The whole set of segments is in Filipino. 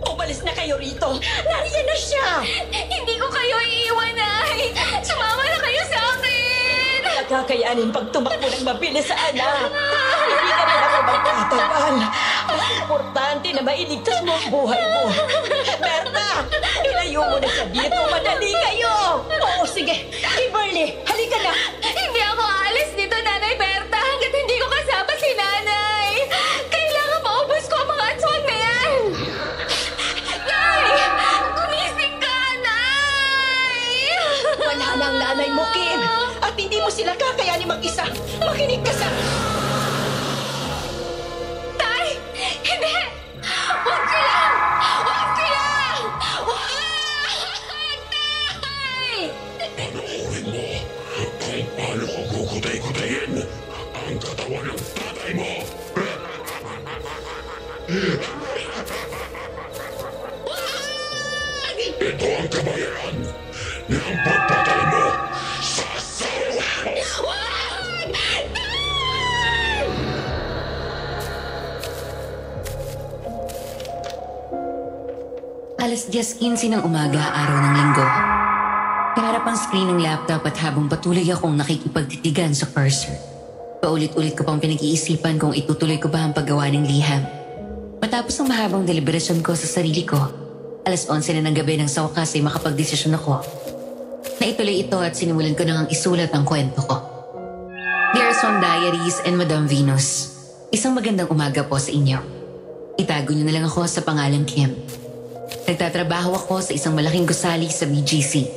Umalis na kayo rito! Nariyan na siya! Hindi ko kayo iiwan, Nay! Sumama na kayo sa akin! Nakakayanin pag tumakbo ng mabilis sa anak. Hindi ka na ako magtatagal. Mas importante na mailigtas mo ang buhay mo. Berta, ilayo mo na siya dito. Madali kayo! Oo, sige. Kimberly, halika na. Hindi ako aalis dito, Nanay Berta, hanggat hindi ko kasama si Nanay! Kailangan maubos ko ang mga aswang na yan! Nay! Gumising ka, Nay! Wala na ang nanay mo, Kim. At hindi mo sila kakayanin mag-isa. Makinig ka sa... Tay! Hindi! Huwag ka lang! Huwag ka lang! Huwag! Tay! Panoorin mo kung paano ko kukutay-kutayin ang katawan ng tatay mo! Ito ang kabayaran ng pagpatay mo sa asawa ko! Huwag! Alas 10:15 ng umaga, araw ng linggo. Kaharap ang screen ng laptop at habang patuloy akong nakikipagtitigan sa cursor. Paulit-ulit ko pang pinag-iisipan kung itutuloy ko ba ang paggawa ng liham. Matapos ang mahabang deliberasyon ko sa sarili ko, alas 11 na ng gabi nang sa wakas ay makapagdesisyon ako. Naituloy ito at sinimulan ko nang isulat ang kwento ko. Dear Swan Diaries and Madam Venus, isang magandang umaga po sa inyo. Itago niyo na lang ako sa pangalang Kim. Nagtatrabaho ako sa isang malaking gusali sa BGC.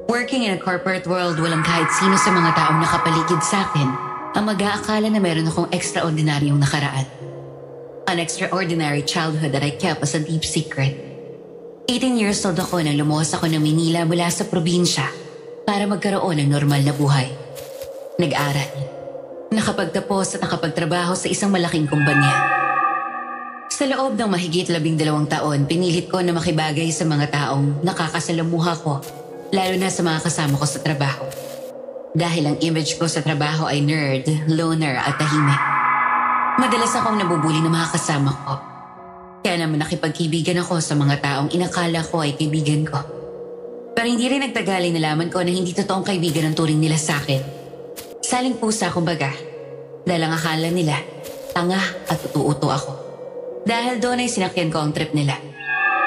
Working in a corporate world, walang kahit sino sa mga taong nakapaligid sa akin ang mag-aakala na meron akong extraordinaryong nakaraan. An extraordinary childhood that I kept as a deep secret. 18 years old ako nang lumuwas ako ng Manila mula sa probinsya para magkaroon ng normal na buhay. Nag-aral, nakapagtapos at nakapagtrabaho sa isang malaking kumpanya. Sa loob ng mahigit 12 taon, pinilit ko na makibagay sa mga taong nakakasalamuha ko, lalo na sa mga kasama ko sa trabaho. Dahil ang image ko sa trabaho ay nerd, loner at tahimik. Madalas akong nabubuli ng mga kasama ko. Kaya naman nakipagkibigan ako sa mga taong inakala ko ay kaibigan ko. Pero hindi rin nagtagal ay nalaman ko na hindi totoong kaibigan ang turing nila sa akin. Saling pusa kumbaga. Dahil ang akala nila, tanga at utu-uto ako. Dahil doon ay sinakyan ko ang trip nila.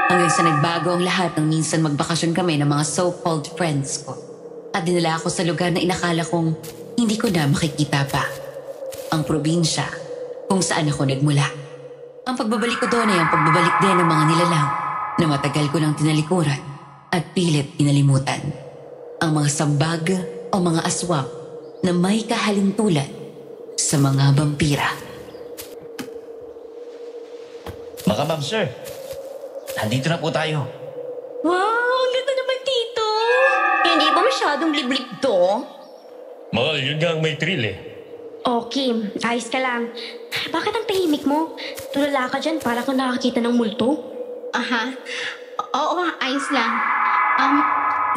Hanggang sa nagbago ang lahat nang minsan magbakasyon kami ng mga so-called friends ko. At dinala ako sa lugar na inakala kong hindi ko na makikita pa. Ang probinsya kung saan ako nagmula. Ang pagbabalik ko doon ay ang pagbabalik din ng mga nilalang na matagal ko nang tinalikuran at pilit kinalimutan. Ang mga sambag o mga aswang na may kahalintulad sa mga vampira. Mga ma'am, sir. Nandito na po tayo. Wow! Ang ganda naman dito! Hindi ba masyadong liblib to? Mahal, yun nga ang may thrill eh. Oh, Kim, ayos ka lang. Bakit ang tahimik mo? Tulala ka dyan para kung nakakita ng multo. Aha. Oo, ayos lang.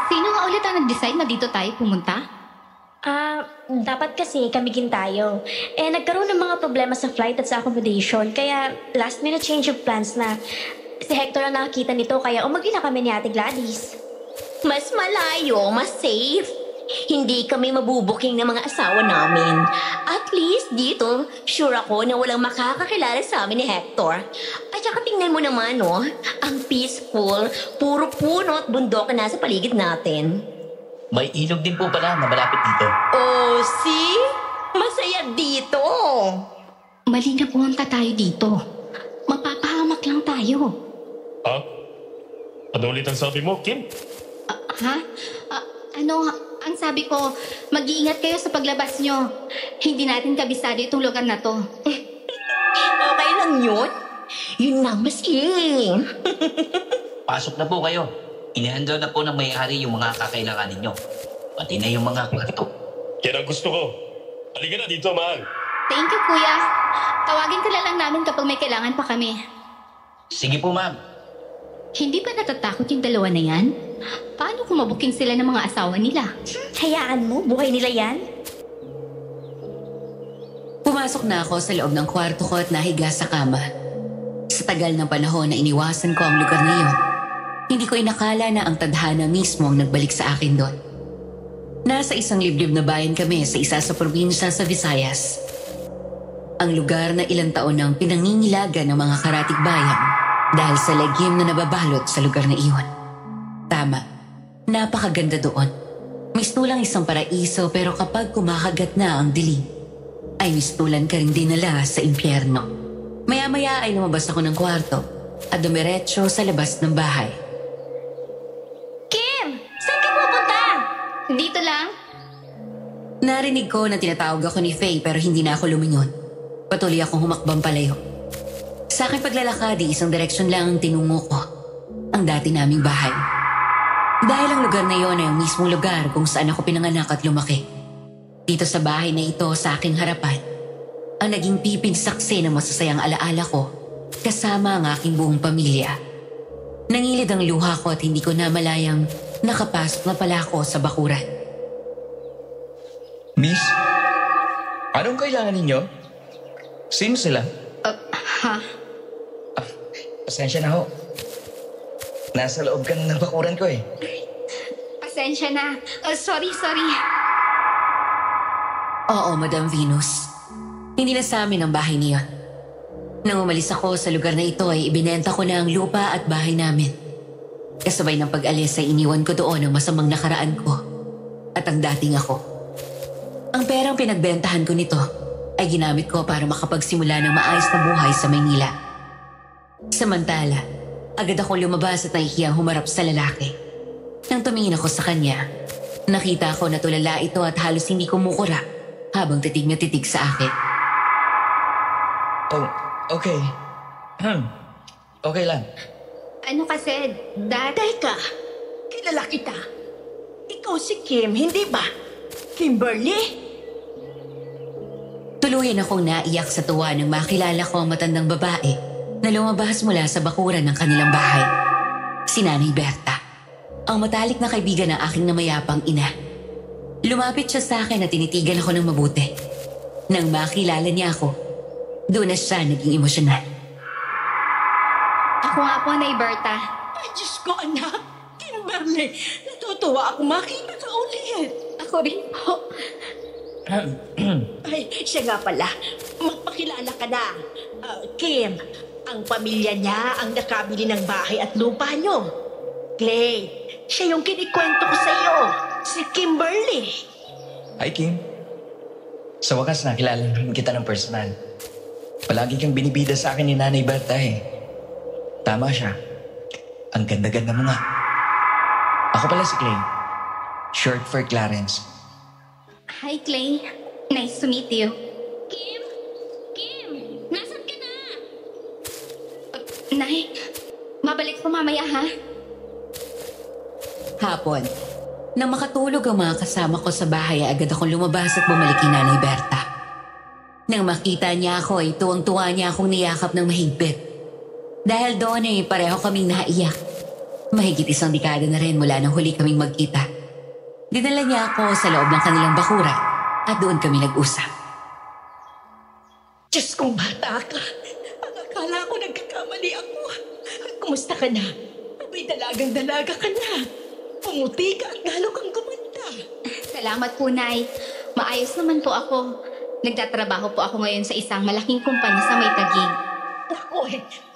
Sino nga ulit ang nag-decide na dito tayo pumunta? Dapat kasi kamigin tayo. Nagkaroon ng mga problema sa flight at sa accommodation, kaya last minute change of plans na. Si Hector ang nakakita nito, kaya umagli na kami ni Ate Gladys. Mas malayo, mas safe. Hindi kami mabubuking ng mga asawa namin. At least dito, sure ako na walang makakakilala sa amin ni Hector. At saka tingnan mo naman, no? Ang peaceful, puro puno at bundok na nasa paligid natin. May ilog din po pala na malapit dito. Oh, see? Masaya dito. Mali na pumunta tayo dito. Mapapahamak lang tayo. Ha? Ano ulit ang sabi mo, Kim? Ha? Ang sabi ko, mag-iingat kayo sa paglabas nyo. Hindi natin kabisado itong lugar na to. Okay lang yun. Yun lang, mas Pasok na po kayo. Inihanda na po ng may-ari yung mga kakailangan ninyo. Pati na yung mga kwarto. Yan ang gusto ko. Halika na dito, mahal. Thank you, kuya. Tawagin ka na lang namin kapag may kailangan pa kami. Sige po, ma'am. Hindi ba natatakot yung dalawa na yan? Paano kung mabuking sila ng mga asawa nila? Hayaan mo, buhay nila yan. Pumasok na ako sa loob ng kwarto ko at nahiga sa kama. Sa tagal ng panahon na iniwasan ko ang lugar na iyon, hindi ko inakala na ang tadhana mismo ang nagbalik sa akin doon. Nasa isang liblib na bayan kami sa isa sa probinsya sa Visayas. Ang lugar na ilang taon nang pinangingilagan ng mga karatig bayan dahil sa lagim na nababalot sa lugar na iyon. Tama, napakaganda doon. Mistulang isang paraiso pero kapag kumakagat na ang dilim, ay mistulan ka rin dinala sa impyerno. Maya-maya ay lumabas ako ng kwarto at dumiretso sa labas ng bahay. Kim! Saan ka pupunta? Dito lang? Narinig ko na tinatawag ako ni Faye pero hindi na ako lumingon. Patuloy akong humakbang palayo. Sa aking paglalakad, isang direksyon lang ang tinungo ko. Ang dati naming bahay. Dahil ang lugar na iyon ay ang mismong lugar kung saan ako pinanganak at lumaki. Dito sa bahay na ito sa aking harapan, ang naging pipig saksi ng masasayang alaala ko kasama ang aking buong pamilya. Nangilid ang luha ko at hindi ko na malayang nakapasok na pala ako sa bakuran. Miss, anong kailangan ninyo? Sino sila? Ha? Pasensya na ho. Nasa loob ka ng bakuran ko eh. Pasensya na. Sorry. Oo, Madam Venus. Hindi na sa amin ang bahay niyon. Nang umalis ako sa lugar na ito ay ibinenta ko na ang lupa at bahay namin. Kasabay ng pag-alis ay iniwan ko doon ang masamang nakaraan ko at ang dating ako. Ang perang pinagbentahan ko nito ay ginamit ko para makapagsimula ng maayos na buhay sa Maynila. Samantala, agad akong lumabas at nahihiyang humarap sa lalaki. Nang tumingin ako sa kanya, nakita ko na tulala ito at halos hindi kumukura habang titig na titig sa akin. Oh, okay. Okay lang. Ano kasi, Dad? Teka, kilala kita. Ikaw si Kim, hindi ba? Kimberly? Tuluyan akong naiyak sa tuwa nang makilala ko ang matandang babae na lumabas mula sa bakuran ng kanilang bahay. Si Nanay Berta, ang matalik na kaibigan ng aking namayapang ina. Lumapit siya sa akin at tinitigan ako ng mabuti. Nang makilala niya ako, doon na siya naging emosyonal. Ako nga po, Nay Berta. Ay, Diyos ko, anak. Kimberly, natutuwa ako makita ka ulit. Ako rin po. Ay, siya nga pala. Magpakilala ka na. Kim, ang pamilya niya ang nakabili ng bahay at lupa niyo. Clay, siya yung kinikwento ko sa iyo. Si Kimberly. Hi, Kim. Sa wakas, nakilala rin kita ng personal. Palagi kang binibida sa akin ni Nanay Berta eh. Tama siya. Ang ganda-ganda mo nga. Ako pala si Clay. Short for Clarence. Hi, Clay. Nice to meet you. Kim? Nasaan ka na? Nay, mabalik ko mamaya, ha? Hapon, nang makatulog ang mga kasama ko sa bahay, agad akong lumabas at bumalik kay Nanay Berta. Nang makita niya ako, ay tuwang-tuwa niya akong niyakap ng mahigpit. Dahil doon ay pareho kaming naiyak. Mahigit isang dekada na rin mula nang huli kaming magkita. Dinala niya ako sa loob ng kanilang bakura at doon kami nag-usap. Diyos kong bata ka. Ang akala ko nagkakamali ako. Kumusta ka na? Abay, dalagang-dalaga ka na. Pumuti ka at lalo kang gumanda. Salamat po, Nay. Maayos naman po ako. Nagtatrabaho po ako ngayon sa isang malaking kumpanya sa May Taguig. Ako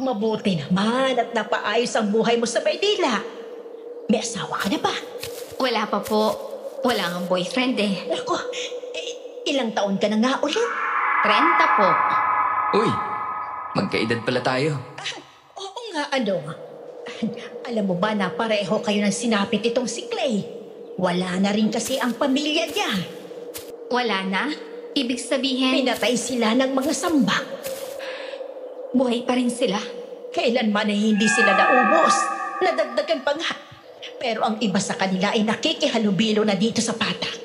mabuti naman at napaayos ang buhay mo sa Maynila. May asawa ka na ba? Wala pa po. Wala ngang boyfriend eh. Ako, ilang taon ka na nga ulit? 30 po. Uy, magkaedad pala tayo. Oo nga, ano? Alam mo ba na pareho kayo ng sinapit itong si Clay? Wala na rin kasi ang pamilya niya. Wala na? Ibig sabihin, Pinatay sila ng mga samba. buhay pa rin sila. Kailanman ay hindi sila naubos. Nadagdagan pa nga. Pero ang iba sa kanila ay nakikihalubilo na dito sa patak.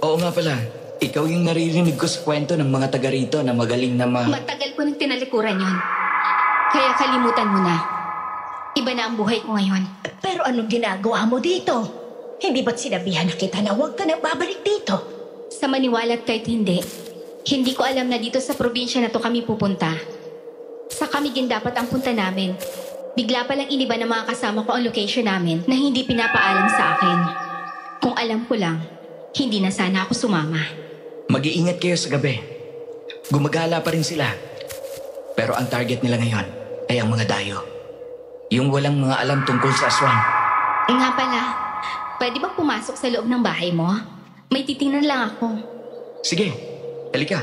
Oo nga pala. Ikaw yung naririnig ko sa kwento ng mga taga rito na magaling na Matagal ko nang tinalikuran yon. Kaya kalimutan mo na. Iba na ang buhay ko ngayon. Pero anong ginagawa mo dito? Hindi ba't sinabihan na kita na huwag ka na babalik dito? Sa maniwala at kahit hindi, Hindi ko alam na dito sa probinsya na to kami pupunta. Sa Camiguin dapat ang punta namin. Bigla palang iniba ng mga kasama ko ang location namin na hindi pinapaalam sa akin. Kung alam ko lang, hindi na sana ako sumama. Mag-iingat kayo sa gabi. Gumagala pa rin sila. Pero ang target nila ngayon ay ang mga dayo. Yung walang mga alam tungkol sa aswang. Nga pala, pwede bang pumasok sa loob ng bahay mo? May titingnan lang ako. Sige, halika.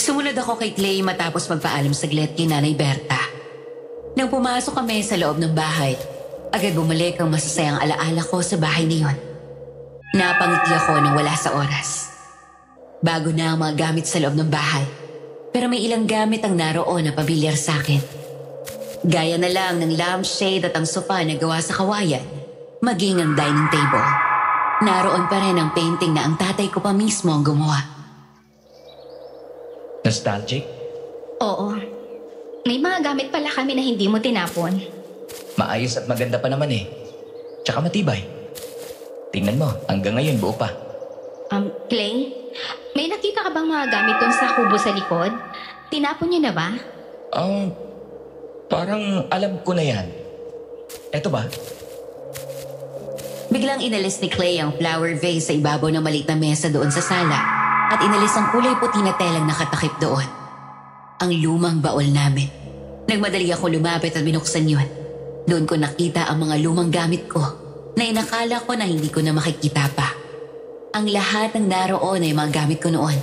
Sumunod ako kay Clay matapos magpaalam saglit kay Nanay Berta. Nang pumasok kami sa loob ng bahay, agad bumalik ang masasayang alaala ko sa bahay na yon. Napangiti ako nang wala sa oras. Bago na ang mga gamit sa loob ng bahay, pero may ilang gamit ang naroon na pamilyar sa akin. Gaya na lang ng lampshade at ang sofa na gawa sa kawayan, maging ang dining table. Naroon pa rin ang painting na ang tatay ko pa mismo ang gumawa. Nostalgic? Oo. May mga gamit pala kami na hindi mo tinapon. Maayos at maganda pa naman eh. Tsaka matibay. Tingnan mo, hanggang ngayon buo pa. Clay, may nakita ka bang mga gamit dun sa kubo sa likod? Tinapon niyo na ba? Parang alam ko na yan. Eto ba? Biglang inalis ni Clay ang flower vase sa ibabaw ng maliit na mesa doon sa sala at inalis ang kulay puti na telang nakatakip doon. Ang lumang baol namin. Nagmadali ako lumapit at binuksan yun. Doon ko nakita ang mga lumang gamit ko na inakala ko na hindi ko na makikita pa. Ang lahat ng naroon ay mga gamit ko noon.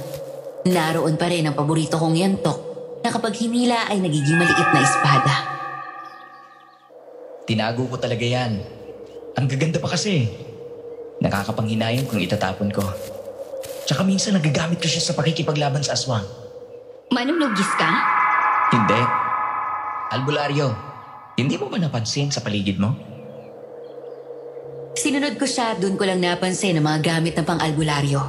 Naroon pa rin ang paborito kong yantok na kapag hinila ay nagiging maliit na espada. Tinago ko talaga yan. Ang gaganda pa kasi. Nakakapanghinayang kung itatapon ko. Tsaka minsan nagagamit ko siya sa pakikipaglaban sa aswang. Manunugis ka? Hindi. Albularyo, hindi mo ba napansin sa paligid mo? Sinunod ko siya at doon ko lang napansin ang mga gamit ng pang-albularyo.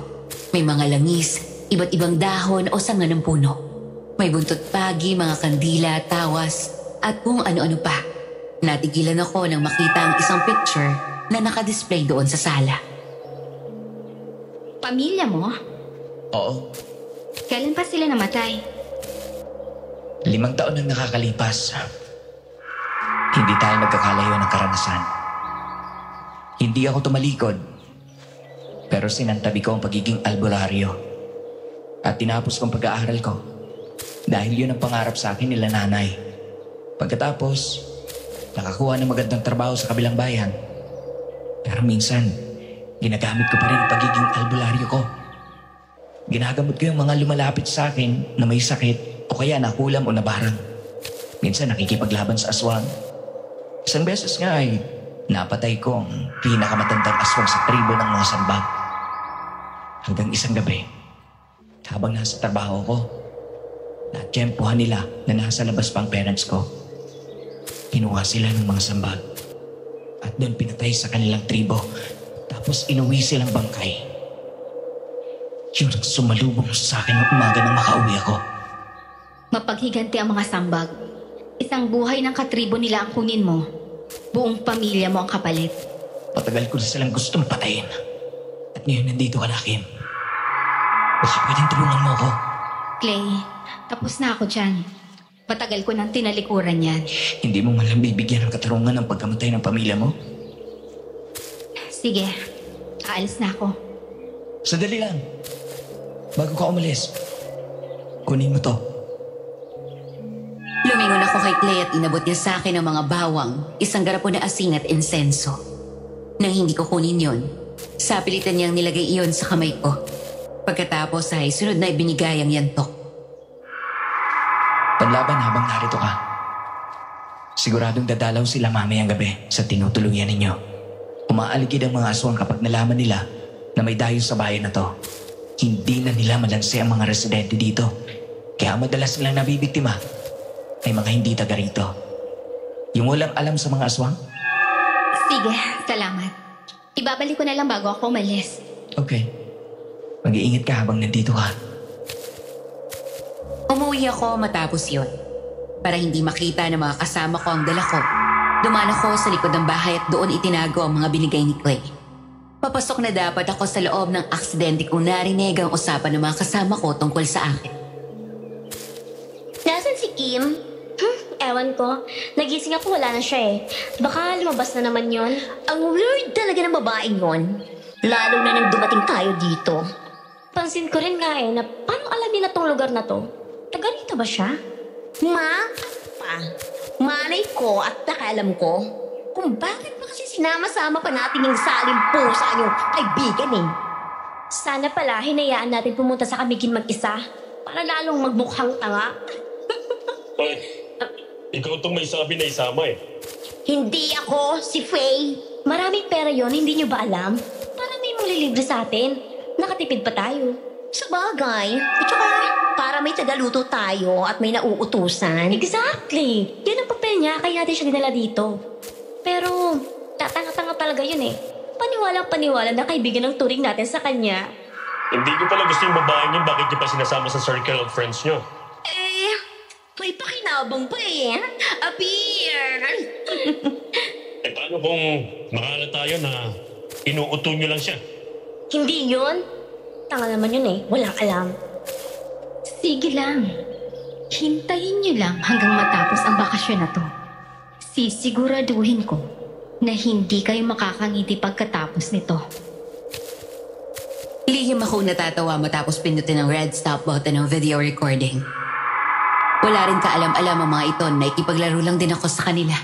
May mga langis, iba't ibang dahon o sanga ng puno. May buntot pagi, mga kandila, tawas, at kung ano-ano pa. Natigilan ako nang makita ang isang picture na nakadisplay doon sa sala. Pamilya mo? Oo. Kailan pa sila namatay? 5 taon ang nakakalipas. Hindi tayo nagkakalayo ng karanasan. Hindi ako tumalikod, pero sinantabi ko ang pagiging albularyo. At tinapos kong pag-aaral ko dahil yun ang pangarap sa akin nila nanay. Pagkatapos, nakakuha ng magandang trabaho sa kabilang bayan. Pero minsan, ginagamit ko pa rin ang pagiging albularyo ko. Ginagamot ko yung mga lumalapit sa akin na may sakit o kaya nakulam o nabarang. Minsan nakikipaglaban sa aswang. Isang beses nga ay napatay ko ang pinakamatandang aswang sa tribo ng mga sambag. Hanggang isang gabi, habang nasa trabaho ko, natsyempohan nila na nasa labas pa ang parents ko. Kinuha sila ng mga sambag at doon pinatay sa kanilang tribo. Tapos inuwi silang bangkay. Yun ang sumalubong sa akin ng umaga nang makauwi ako. Mapaghiganti ang mga sambag. Isang buhay ng katribo nila ang kunin mo. Buong pamilya mo ang kapalit. Matagal ko na silang gustong patayin. At ngayon nandito ka na, Kim. Baka pwedeng tulungan mo ako. Clay, tapos na ako dyan. Matagal ko nang tinalikuran yan. Hindi mo man lang bibigyan ng katarungan ng pagkamatay ng pamilya mo? Sige, aalis na ako. Sandali lang. Bago ka umalis, kunin mo to. Lumingon ako kay Clay at inabot niya sa akin ang mga bawang, isang garapon na asin at insenso. Nang hindi ko kunin yon, sapilitan niyang nilagay iyon sa kamay ko. Pagkatapos ay sunod na ibinigay ang yantok. Panlaban habang narito ka. Siguradong dadalaw sila mamayang gabi sa tinutuluyan ninyo. Umaaligid ang mga aswang kapag nalaman nila na may dayo sa bayan na to. Hindi na nila malansi ang mga residente dito. Kaya madalas silang nabibiktima ay mga hindi taga rito. Yung walang alam sa mga aswang? Sige, salamat. Ibabalik ko na lang bago ako umalis. Okay. Mag-iingat ka habang nandito ka. Umuwi ako matapos yon. Para hindi makita ng mga kasama ko ang dala ko, dumaan ako sa likod ng bahay at doon itinago ang mga binigay ni Clay. Papasok na dapat ako sa loob ng aksidente kung narinig ang usapan ng mga kasama ko tungkol sa akin. Nasaan si Kim? Ewan ko. Nagising ako, wala na siya eh. Baka lumabas na naman yon. Ang weird talaga ng babaeng yon. Lalo na nang dumating tayo dito. Pansin ko rin nga eh, na paano alam niya na tong lugar na to? Taga rito ba siya? Pa, malay ko at nakaalam ko kung bakit ba kasi sinama-sama pa natin yung saling pusa yung kaibigan eh. Sana pala hinayaan natin pumunta sa Kamigin mag-isa para lalong magmukhang tanga. Ay, ikaw itong may sabi na isama eh. Hindi ako si Faye. Maraming pera yon, hindi nyo ba alam? Para may manglilibre sa atin. Nakatipid pa tayo. Sa bagay. At saka, para may tagaluto tayo at may nauutusan. Exactly! Yan ang papel niya, kaya natin siya dinala dito. Pero, tatanga-tanga talaga yun eh. Paniwalang-paniwala na kaibigan ng turing natin sa kanya. Hindi ko pala gusto yung babae niyo, bakit niyo pa sinasama sa circle of friends niyo? May pakinabang pa eh. Appear! Paano kung makalat tayo na inuuto niyo lang siya? Hindi yun. Tanga naman yun eh. Walang alam. Sige lang. Hintayin niyo lang hanggang matapos ang bakasyon na to. Sisiguraduhin ko na hindi kayo makakangiti pagkatapos nito. Lihim akong natatawa matapos pindutin ang red stop button ng video recording. Wala rin kaalam-alam ang mga ito na ikipaglaro lang din ako sa kanila.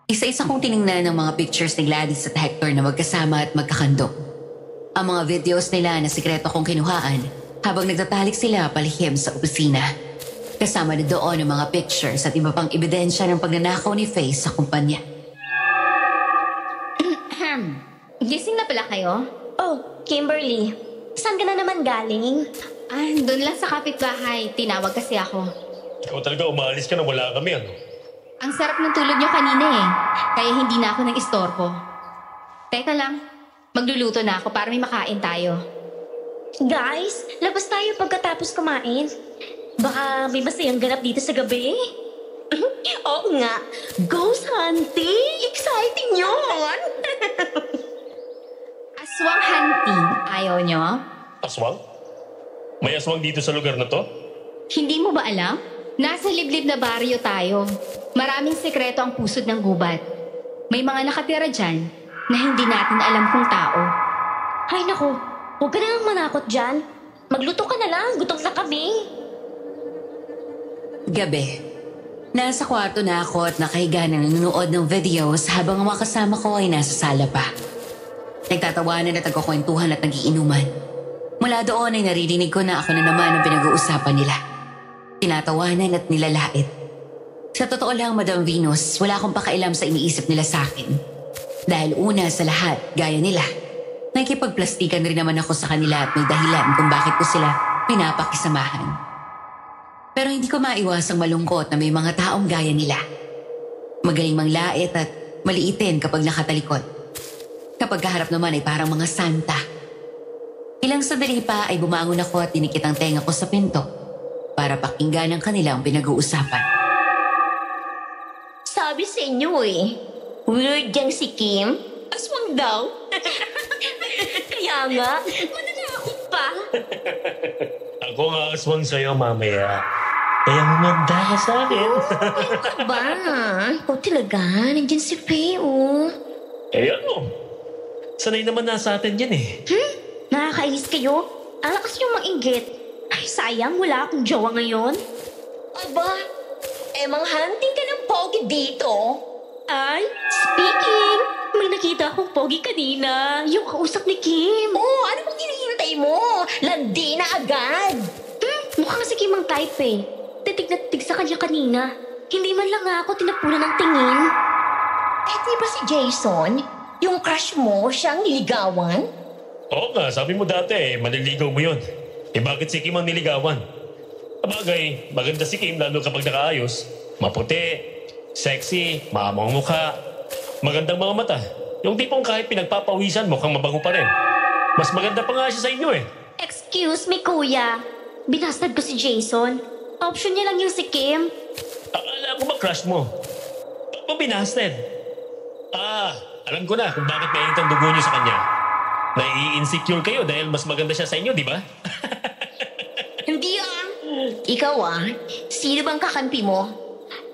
Isa-isa kong tiningnan ng mga pictures ni Gladys at Hector na magkasama at magkakandong. Ang mga videos nila na sikreto kong kinuhaan habang nagtatalik sila palihim sa opisina. Kasama na doon ang mga pictures at iba pang ebidensya ng pagnanakaw ni Faye sa kumpanya. Gising na pala kayo? Oh, Kimberly. Saan ka na naman galing? Doon lang sa kapitbahay. Tinawag kasi ako. Ikaw talaga umaalis ka na wala kami, ano? Ang sarap ng tulog niyo kanina eh. Kaya hindi na ako nang istorbo. Teka lang. Magluluto na ako para may makain tayo. Guys, labas tayo pagkatapos kumain. Baka may masayang ganap dito sa gabi. Oo nga. Ghost hunting! Exciting yun! Aswang hunting. Ayaw nyo? Aswang? May aswang dito sa lugar na to? Hindi mo ba alam? Nasa liblib na baryo tayo. Maraming sekreto ang pusod ng gubat. May mga nakatira dyan na hindi natin alam kung tao. Ay nako, huwag ka nang manakot dyan. Magluto ka na lang, gutom na kami. Gabi. Nasa kwarto na ako at nakahiga na nanonood ng videos habang ang mga kasama ko ay nasa sala pa. Nagtatawanan at nagkukwentuhan at nagiinuman. Mula doon ay naririnig ko na ako na naman ang pinag-uusapan nila. Tinatawanan at nilalait. Sa totoo lang, Madam Venus, wala akong pakailam sa iniisip nila sa akin. Dahil una sa lahat, gaya nila, nakikipagplastikan rin naman ako sa kanila at may dahilan kung bakit ko sila pinapakisamahan. Pero hindi ko maiwasang malungkot na may mga taong gaya nila. Magaling manglait at maliitin kapag nakatalikod. Kapag kaharap naman ay parang mga santa. Ilang sandali pa ay bumangon ako at dinikit ang tenga ko sa pinto para pakinggan ang kanilang pinag-uusapan. Sabi sa inyo eh. Weird yang si Kim. Aswang daw. Kaya nga, mananakot pa. Ako nga aswang sa'yo mamaya. Kaya humanda ka sa akin. Ba? Ikaw talaga. Nandiyan si Faye oh. Eh ano? Sanay naman na sa atin yan eh. Nakakainis kayo. Ang lakas niyong mainggit. Ay, sayang, wala akong jowa ngayon. Aba, emang hunting ka ng pogi dito? Ay, speaking, may nakita akong pogi kanina. Yung kausap ni Kim. Oh, ano bang hinihintay mo? Landi na agad. Mukhang si Kim ang type eh. Titig na titig sa kanya kanina. Hindi man lang nga ako tinapunan ng tingin. Eh, di ba si Jason? Yung crush mo, siyang niligawan? Oo nga, sabi mo dati maniligaw mo yun. Eh bakit si Kim ang niligawan? Abagay, maganda si Kim lalo kapag nakaayos. Maputi, sexy, maamang mukha, magandang mga mata. Yung tipong kahit pinagpapawisan mukhang mabango pa rin. Mas maganda pa nga siya sa inyo eh. Excuse me, kuya. Binastad ko si Jason. Option niya lang yung si Kim. Akala ko ba crush mo? Ba't mo binasted? Alam ko na kung bakit mainit ang dugo niyo sa kanya. Nai-insecure kayo dahil mas maganda siya sa inyo, di ba? Hindi Ikaw sino bang kakampi mo?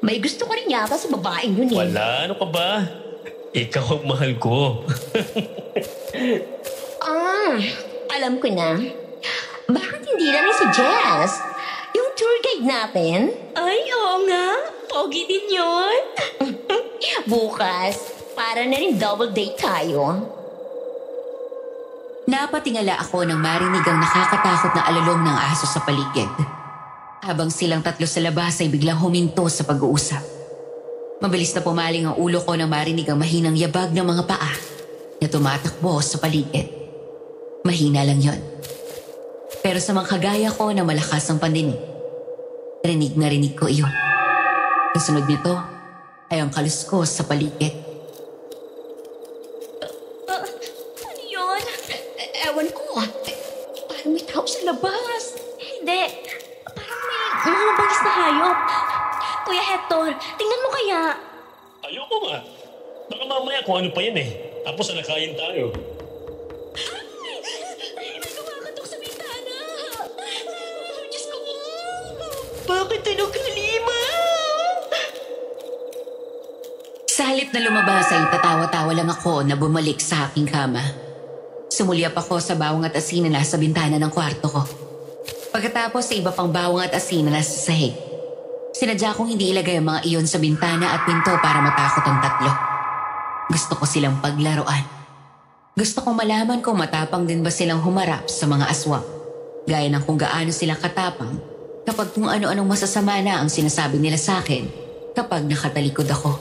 May gusto ko rin yata sa babaeng yun Wala, ano ka ba? Ikaw ang mahal ko. Alam ko na. Bakit hindi na rin si Jess? Yung tour guide natin? Ay, oo nga. Pogi din yun. Bukas, para na rin double date tayo. Napatingala ako nang marinig ang nakakatakot na alulong ng aso sa paligid. Habang silang tatlo sa labas ay biglang huminto sa pag-uusap. Mabilis na pumaling ang ulo ko nang marinig ang mahinang yabag ng mga paa na tumatakbo sa paligid. Mahina lang yon. Pero sa mga kagaya ko na malakas ang pandinig, rinig na rinig ko iyon. Kasunod nito ay ang kaluskos sa paligid. Ano yun? Ewan ko. Parang may tao sa labas. Hindi. Parang may mga bangis na hayop. Kuya Hector, tingnan mo kaya. Ayoko nga. Baka mamaya kung ano pa yan eh. Tapos nakain tayo. May kumakatok sa bintana. Diyos ko po. Bakit kalima? Sa halip na lumabas ay tatawa-tawa lang ako na bumalik sa aking kama. Sumulyap ako sa bawang at asin na nasa bintana ng kwarto ko. Pagkatapos sa iba pang bawang at asin na nasa sahig, sinadya kong hindi ilagay ang mga iyon sa bintana at pinto para matakot ang tatlo. Gusto ko silang paglaruan. Gusto kong malaman kung matapang din ba silang humarap sa mga aswang. Gaya ng kung gaano silang katapang kapag kung ano-anong masasama na ang sinasabi nila sa akin kapag nakatalikod ako.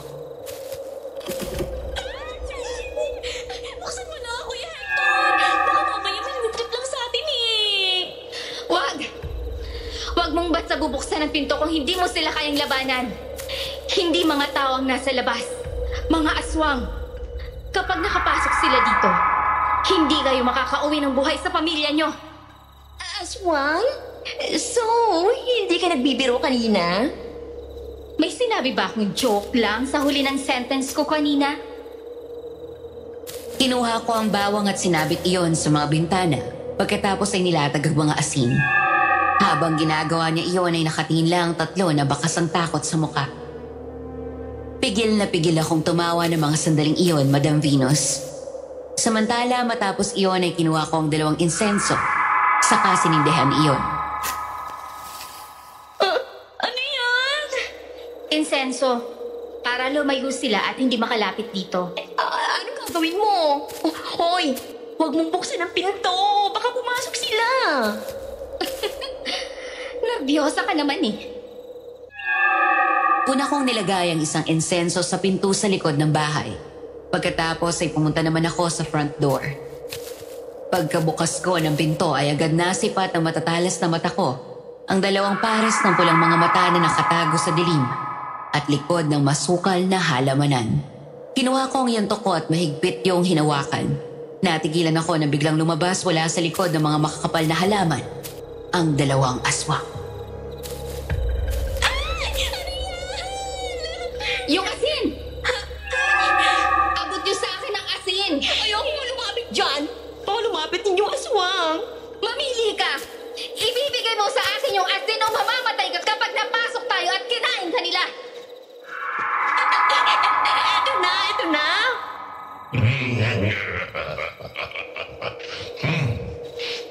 Buksan mo na, Kuya Hector. Baka mamaya may trip lang sa atin eh. Huwag mong basta bubuksan ang pinto kung hindi mo sila kayang labanan. Hindi mga tao ang nasa labas. Mga aswang. Kapag nakapasok sila dito, hindi kayo makakauwi ng buhay sa pamilya nyo. Aswang? So, hindi ka nagbibiro kanina? May sinabi ba akong joke lang sa huli ng sentence ko kanina? Kinuha ko ang bawang at sinabit iyon sa mga bintana pagkatapos ay nilatag ang mga asin. Habang ginagawa niya iyon ay nakatingin lang ang tatlo na bakas ang takot sa muka. Pigil na pigil akong tumawa ng mga sandaling iyon, Madam Venus. Samantala matapos iyon ay kinuha ko ang 2 insenso, saka sinindihan iyon. Ano yan? Insenso, para lumayo sila at hindi makalapit dito. Anong gagawin mo? Hoy, huwag mong buksan ang pinto. Baka pumasok sila. Nervyosa ka naman eh. Una kong nilagay ang isang insenso sa pinto sa likod ng bahay. Pagkatapos ay pumunta naman ako sa front door. Pagkabukas ko ng pinto ay agad nasipat ng matatalas na mata ko ang 2 pares ng pulang mga mata na nakatago sa dilim at likod ng masukal na halamanan. Kinuha ko ang yanto ko at mahigpit yung hinawakan. Natigilan ako na biglang lumabas wala sa likod ng mga makakapal na halaman ang 2 aswang. Yung asin! Abot niyo sa akin ang asin! Ayoko mo lumapit dyan. Baka lumapit ninyong aswang. Mamili ka! Ibibigay mo sa akin yung asin o mamamatay ka kapag napasok tayo at kinain ka nila! Ito na.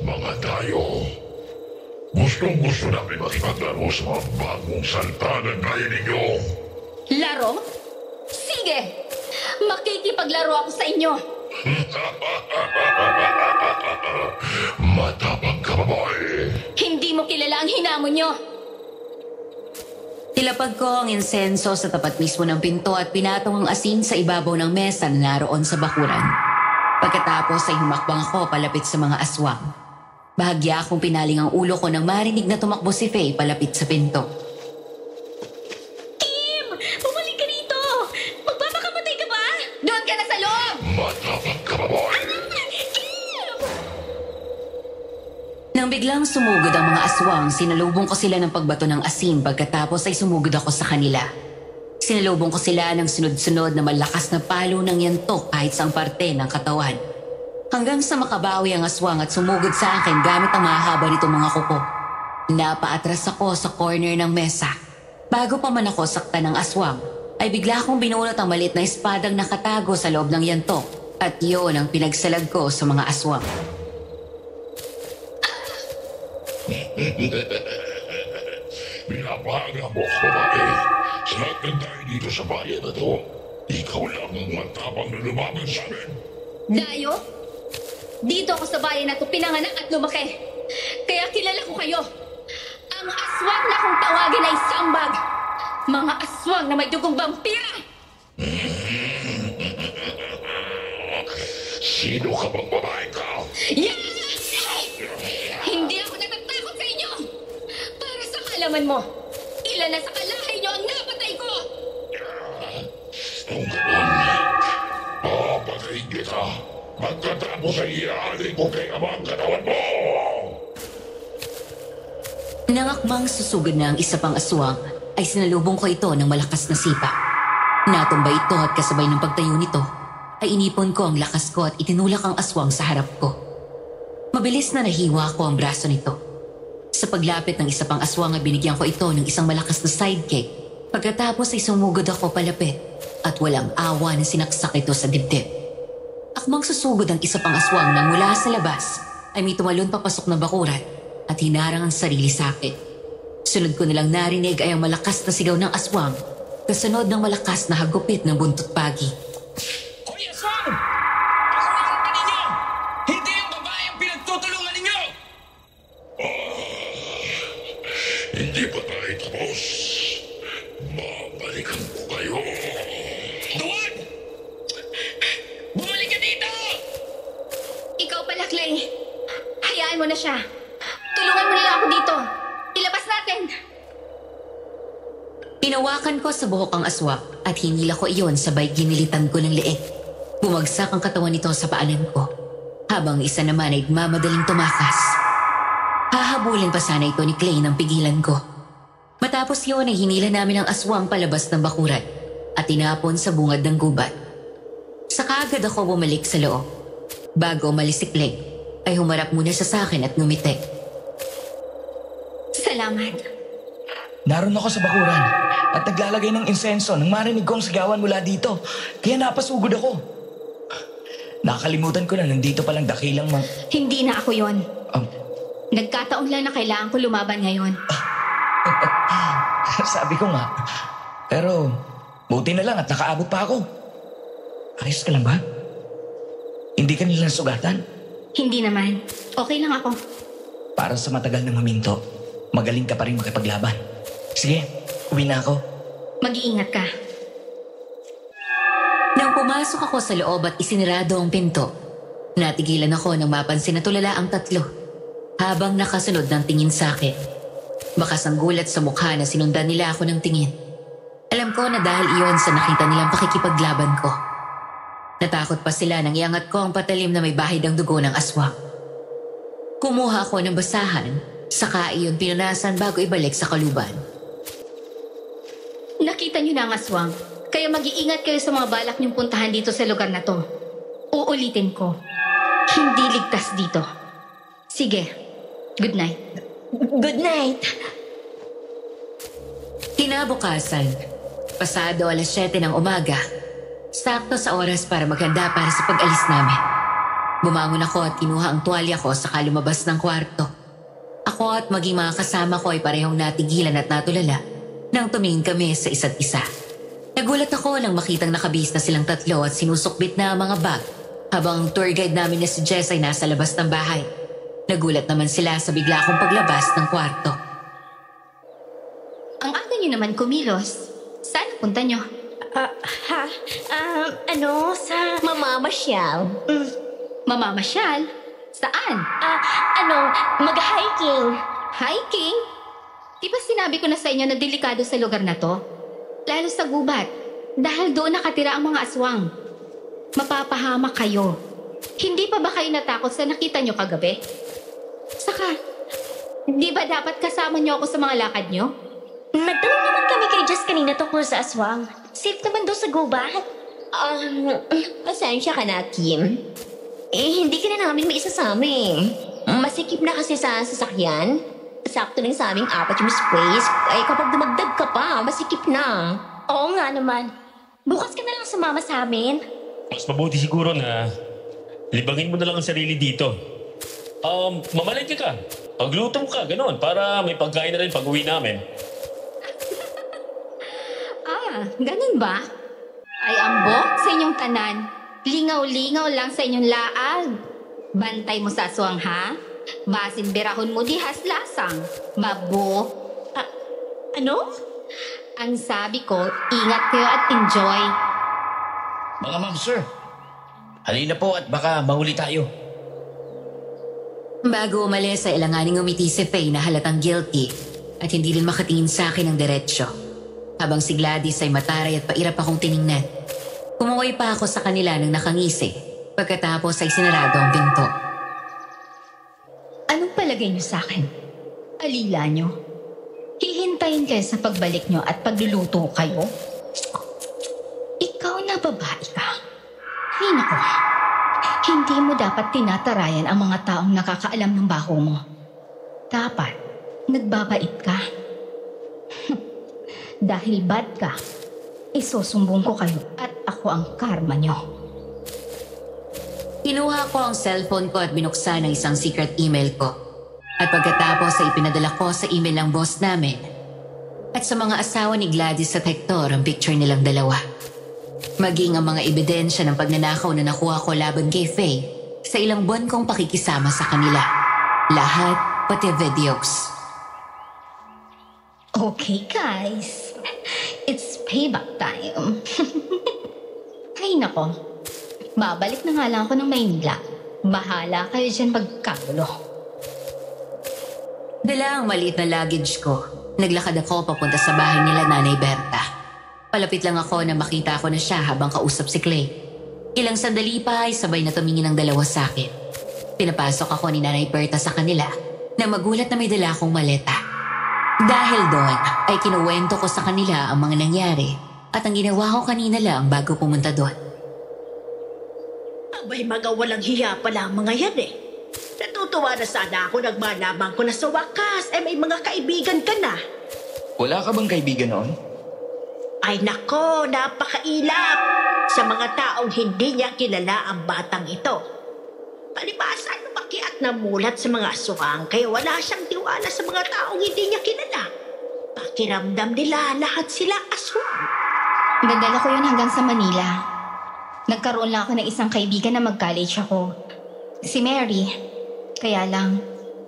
Mga tayo, gustong-gusto namin makipaglaro sa mga bagong salta ng gaya ninyo. Laro? Sige! Makikipaglaro ako sa inyo! Matapang ka, babae. Hindi mo kilala ang hinamon nyo! Tilapag ko ang insenso sa tapat mismo ng pinto at pinatong ang asin sa ibabaw ng mesa na naroon sa bakuran. Pagkatapos ay humakbang ako palapit sa mga aswang. Bahagya akong pinaling ang ulo ko nang marinig na tumakbo si Faye palapit sa pinto. Kim! Bumalik ka dito! Magpapakamatay ka ba? Doon ka na sa loob! Matapang ka, babae. Nang biglang sumugod ang mga aswang, sinalubong ko sila ng pagbato ng asin pagkatapos ay sumugod ako sa kanila. Sinalubong ko sila ng sunod-sunod na malakas na palo ng yantok kahit saang parte ng katawan. Hanggang sa makabawi ang aswang at sumugod sa akin gamit ang mahaba nitong mga kuko. Napaatras ako sa corner ng mesa. Bago pa man ako saktan ng aswang, ay bigla akong binulot ang maliit na espadang nakatago sa loob ng yantok. At yun ang pinagsalag ko sa mga aswang. Binabaga mo ako, babae. Sa lahat ng tayo dito sa bayan na to, ikaw lang ang matapang na lumaban sa amin. Dayo, dito ako sa bayan na to pinanganak at lumaki. Kaya kilala ko kayo. Ang aswang na kung tawagin ay sambag. Mga aswang na may dugong vampira. Sino ka bang babae ka? Yes! Hindi ako natatakot sa inyo. Para sa kalaman mo, ilan na sa kalahay niyo ang napatay ko. Kung gano'n, papatayin kita. Pagkatapos ay iaalin ko kay ama ang katawan mo. Nangakmang susugod na ang isa pang aswang, ay sinalubong ko ito ng malakas na sipa. Natumba ito at kasabay ng pagtayo nito, ay inipon ko ang lakas ko at itinulak ang aswang sa harap ko. Mabilis na nahiwa ko ang braso nito. Sa paglapit ng isa pang aswang ay binigyan ko ito ng isang malakas na sidekick. Pagkatapos ay sumugod ako palapit at walang awa na sinaksak ito sa dibdib. Akmang susugod ang isa pang aswang nang mula sa labas ay may tumalon papasok na bakuran at hinarang ang sarili sa akin. Sunod ko nilang narinig ay ang malakas na sigaw ng aswang kasunod ng malakas na hagupit ng buntot pagi. Hoy, aswang! Ako ang ang ninyo! Hindi yung babae ang pinagtutulungan ninyo! Hindi pa tayo tapos. Babalikan ko kayo. Duwag! Bumalik ka dito! Ikaw pala, Clay. Hayaan mo na siya. Tulungan mo na lang ako dito. Ilabas natin. Pinawakan ko sa buhok ang aswang at hinila ko iyon sabay ginilitan ko ng leeg. Bumagsak ang katawan nito sa paanan ko, habang isa naman ay mamadaling tumakas. Hahabulin pa sana ito ni Clay nang pigilan ko. Matapos yun ay hinila namin ang aswang palabas ng bakuran at tinapon sa bungad ng gubat. Saka agad ako bumalik sa loob. Bago umalis si Clay, ay humarap muna siya sa akin at ngumiti. Salamat. Naroon ako sa bakuran at naglalagay ng insenso nang marinig ko ang sigawan mula dito. Kaya napasugod ako. Nakalimutan ko na nandito palang dakilang Hindi na ako yon. Um, Nagkataon lang na kailangan ko lumaban ngayon. Sabi ko nga. Pero buti na lang at nakaabot pa ako. Ayos ka lang ba? Hindi ka nilang sugatan? Hindi naman. Okay lang ako. Para sa matagal na maminto, magaling ka pa rin makipaglaban. Sige, uwi na ako. Mag-iingat ka. Nang pumasok ako sa loob at isinirado ang pinto, natigilan ako nang mapansin na tulala ang tatlo habang nakasunod ng tingin sa akin. Bakas ang gulat sa mukha na sinundan nila ako ng tingin. Alam ko na dahil iyon sa nakita nilang pakikipaglaban ko. Natakot pa sila nang iangat ko ang patalim na may bahid ang dugo ng aswang. Kumuha ako ng basahan, saka iyon pinunasan bago ibalik sa kaluban. Nakita niyo na ang aswang. Kaya mag-iingat kayo sa mga balak niyong puntahan dito sa lugar na to. Uulitin ko. Hindi ligtas dito. Sige. Good night. Good night. Kinabukasan, pasado 7:00 ng umaga, sakto sa oras para maghanda para sa pag-alis namin. Bumangon ako at kinuha ang tuwalya ko saka lumabas ng kwarto. Ako at maging mga kasama ko ay parehong natigilan at natulala nang tumingin kami sa isa't isa. Nagulat ako nang makitang nakabihis na silang tatlo at sinusukbit na ang mga bag habang ang tour guide namin na si Jess ay nasa labas ng bahay. Nagulat naman sila sa bigla akong paglabas ng kwarto. Ang aga niyo naman kumilos. Saan punta niyo? Sa mamamasyal. Mamamasyal? Saan? Mag-hiking. Hiking? Di ba sinabi ko na sa inyo na delikado sa lugar na to? Lalo sa gubat. Dahil doon nakatira ang mga aswang. Mapapahamak kayo. Hindi pa ba kayo natakot sa nakita nyo kagabi? Saka, di ba dapat kasama nyo ako sa mga lakad nyo? Nagtanong naman kami kay Jess kanina tungkol sa aswang. Safe naman doon sa gubat. Pasensya ka na, Kim. hindi ka na namin may isasama eh. Masikip na kasi sa sasakyan. Sakto lang sa aming 4 yung space. Ay kapag dumagdag ka pa, masikip na. Oo nga naman. Bukas ka na lang sumama sa amin. Mas mabuti siguro na libangin mo na lang ang sarili dito. Mamalengke ka. Pagluto ka, gano'n, para may pagkain na rin pag-uwi namin. Ganun ba? Ay ambok sa inyong tanan. Lingaw-lingaw lang sa inyong laag. Bantay mo sa aswang ha? Basin birahon mo dihas lasang. Mabo. Ano? Ang sabi ko, ingat kayo at enjoy. Mga ma'am, sir. Halina po at baka mahuli tayo. Bago umalis ay ilanganing umiti si Faye na halatang guilty at hindi rin makatingin sa akin ng diretsyo. Habang si Gladys ay mataray at pairap akong tiningnan. Umuwi pa ako sa kanila nang nakangisi. Pagkatapos ay sinarado ang pinto. Anong palagay niyo sa akin? Alila niyo? Hihintayin kayo sa pagbalik niyo at pagluluto kayo? Ikaw na babae ka. Ay nako, hindi mo dapat tinatarayan ang mga taong nakakaalam ng baho mo. Dapat, nagbabait ka. Dahil bad ka, isusumbong ko kayo at ako ang karma niyo. Kinuha ko ang cellphone ko at binuksan ang isang secret email ko. At pagkatapos ay ipinadala ko sa email ng boss namin. At sa mga asawa ni Gladys at Hector ang picture nilang dalawa. Maging ang mga ebidensya ng pagnanakaw na nakuha ko laban kay Faye sa ilang buwan kong pakikisama sa kanila. Lahat pati videos. Okay guys, it's payback time. Ay nako, babalik na nga lang ako ng Maynila. Bahala kayo dyan magkagulo. Dala ang maliit na luggage ko. Naglakad ako papunta sa bahay nila Nanay Berta. Palapit lang ako na makita ko na siya habang kausap si Clay. Ilang sandali pa ay sabay na tumingin ang dalawa sa akin. Pinapasok ako ni Nanay Berta sa kanila na magulat na may dala akong maleta. Dahil doon ay kinuwento ko sa kanila ang mga nangyari at ang ginawa ko kanina lang bago pumunta doon. Abay, mga walang hiya pala ang mga yan eh. Natutuwa na sana ako nang malaman ko na sa wakas may mga kaibigan ka na. Wala ka bang kaibigan noon? Ay nako, napakailap sa mga taong hindi niya kilala ang batang ito. Palibasa, lumaki at namulat sa mga aswang kaya wala siyang tiwala sa mga taong hindi niya kilala. Pakiramdam nila lahat sila aswang. Nadala ko yun hanggang sa Manila. Nagkaroon lang ako ng isang kaibigan na mag-college ako. Si Mary. Kaya lang,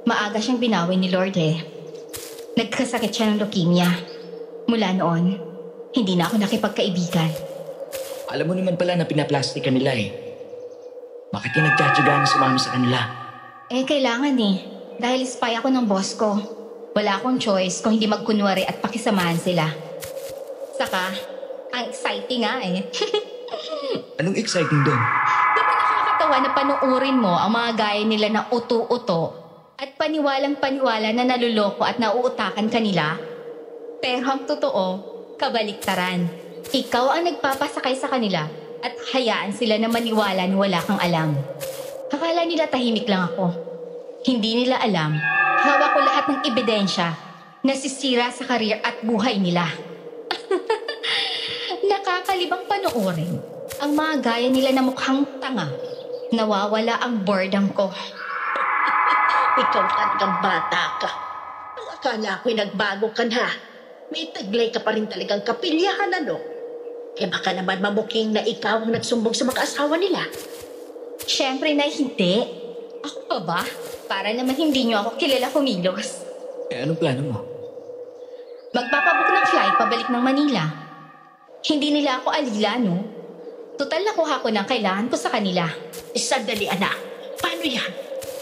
maaga siyang binawi ni Lord eh. Nagkasakit siya ng leukemia. Mula noon, hindi na ako nakipagkaibigan. Alam mo naman pala na pinaplastika nila eh. Bakit ka nagtsatsaga na sumama sa kanila? Kailangan eh. Dahil spy ako ng boss ko. Wala akong choice kung hindi magkunwari at pakisamahan sila. Saka, ang exciting nga eh. Anong exciting doon? Di ba nakakatawa na panuurin mo ang mga gaya nila na uto-uto at paniwalang-paniwala na naluloko at nauutakan kanila? Pero ang totoo, kabaliktaran. Ikaw ang nagpapasakay sa kanila at hayaan sila na maniwala na wala kang alam. Akala nila tahimik lang ako. Hindi nila alam, hawak ko lahat ng ebidensya na sisira sa karir at buhay nila. Nakakalibang panoorin ang mga gaya nila na mukhang tanga. Nawawala ang boredom ko. Ikaw talagang bata ka. Ang akala ko'y nagbago ka na. May taglay ka pa rin talagang kapilyahan, ano? Baka naman mamuking na ikaw ang nagsumbong sa mga asawa nila. Siyempre na hindi. Ako pa ba? Para naman hindi niyo ako kilala kumilos. Anong plano mo? Magpapabook ng flight pabalik ng Manila. Hindi nila ako alila, no? Total nakuha ko ng kailangan ko sa kanila. Sandali, anak. Paano yan?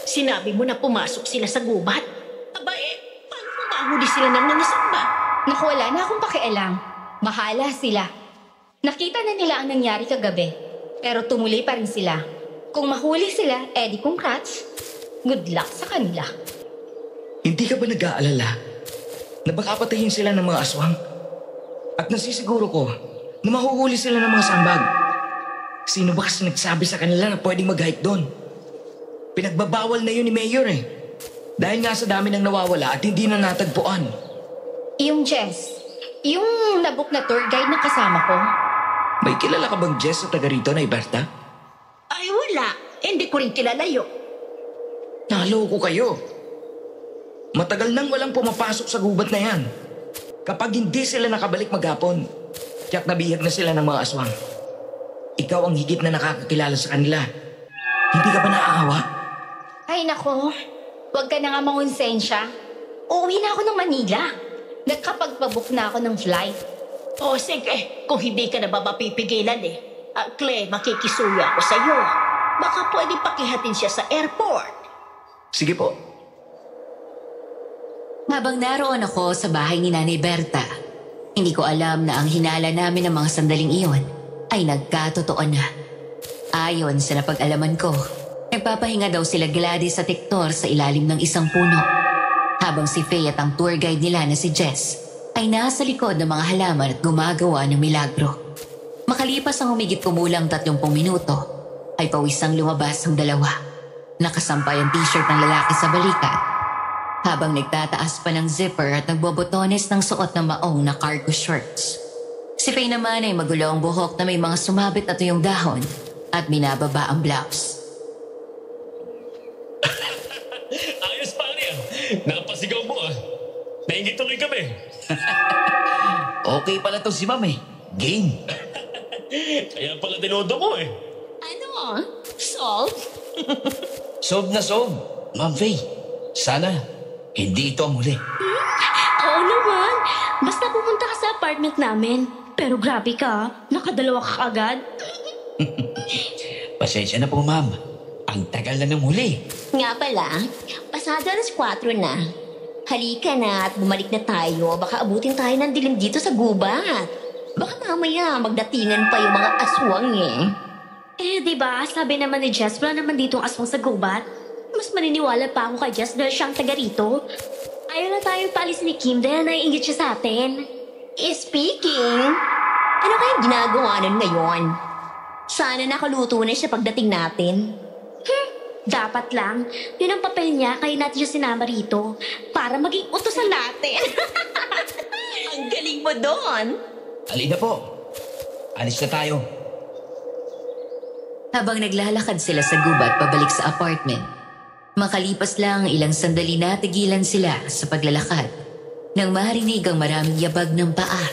Sinabi mo na pumasok sila sa gubat? Aba paano kung mahuli sila ng nangasamba? Naku, wala na akong pakialam. Bahala sila. Nakita na nila ang nangyari kagabi. Pero tumuloy pa rin sila. Kung mahuli sila, di congrats. Good luck sa kanila. Hindi ka ba nag-aalala na baka patayin sila ng mga aswang? At nasisiguro ko na mahuhuli sila ng mga sambag. Sino ba kasi nagsabi sa kanila na pwedeng mag-hike doon? Pinagbabawal na yun ni Mayor eh. Dahil nga sa dami ng nawawala at hindi na natagpuan. Yung Jess, yung nabook na tour guide na kasama ko. May kilala ka bang Jess sa taga rito na Iberta? Ay, wala. Hindi ko rin kilala yun. Naloko kayo. Matagal nang walang pumapasok sa gubat na yan. Kapag hindi sila nakabalik maghapon, tiyak nabihag na sila ng mga aswang. Ikaw ang higit na nakakakilala sa kanila. Hindi ka ba naaawa? Ay nako, huwag ka na nga mangonsensya. Uuwi na ako ng Manila. Nagkapagpabook na ako ng flight. O sige, kung hindi ka na ba mapipigilan eh. Clay, makikisuyo ako sa'yo. Baka pwede pakihatin siya sa airport. Sige po. Habang naroon ako sa bahay ni Nanay Berta, hindi ko alam na ang hinala namin ng mga sandaling iyon ay nagkatotoo na. Ayon sa napag-alaman ko, nagpapahinga daw sila Gladys at Hector sa ilalim ng isang puno. Habang si Faye at ang tour guide nila na si Jess ay nasa likod ng mga halaman at gumagawa ng milagro. Makalipas ang humigit kumulang 30 minuto, ay pawisang lumabas ang dalawa. Nakasampay ang t-shirt ng lalaki sa balikat, habang nagtataas pa ng zipper at nagbobotones ng suot ng maong na cargo shorts. Si Faye naman ay magulo ang buhok na may mga sumabit na tuyong dahon at binababa ang blouse. Ayos pa niya. Napasigaw mo ah. Naingit tuloy kami. Okay pala to si Ma'am eh. Game. Kaya pala dinodo mo eh. Ano? Solve? Solve na solve. Ma'am Faye, sana hindi ito ang huli. Oo naman. Basta pumunta ka sa apartment namin. Pero grabe ka, nakadalawa ka agad. Pasensya na po, ma'am. Ang tagal na ng huli. Nga pala, pasado alas 4 na. Halika na at bumalik na tayo. Baka abutin tayo ng dilim dito sa gubat. Baka mamaya magdatingan pa yung mga aswang eh. Diba, sabi naman ni Jess, wala naman ditong aswang sa gubat. Mas maniniwala pa ako kay Jess dahil siyang taga rito. Ayaw na tayong paalisin ni Kim dahil naiingit siya sa atin. Speaking, ano kayang ginagawa nun ngayon? Sana nakaluto na siya pagdating natin. Dapat lang. Yun ang papel niya, kaya natin siya sinama rito. Para maging utusan natin. Ang galing mo doon. Halina po. Alis na tayo. Habang naglalakad sila sa gubat pabalik sa apartment, makalipas lang ilang sandali natigilan sila sa paglalakad nang marinig ang maraming yabag ng paa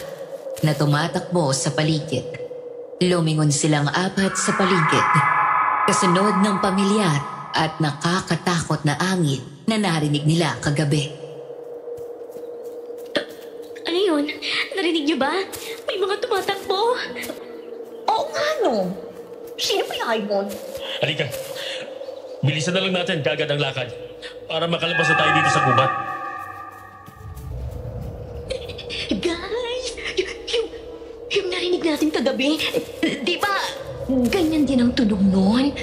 na tumatakbo sa paligid. Lumingon silang apat sa paligid, kasunod ng pamilyar at nakakatakot na angin na narinig nila kagabi. Ano yun? Narinig niyo ba? May mga tumatakbo. Oo nga no. Sino kaya yun? Halika. Bilisan na lang natin kagad ang lakad para makalabas na tayo dito sa gubat. Guys, yung narinig natin kagabi, di ba ganyan din ang tunog nun?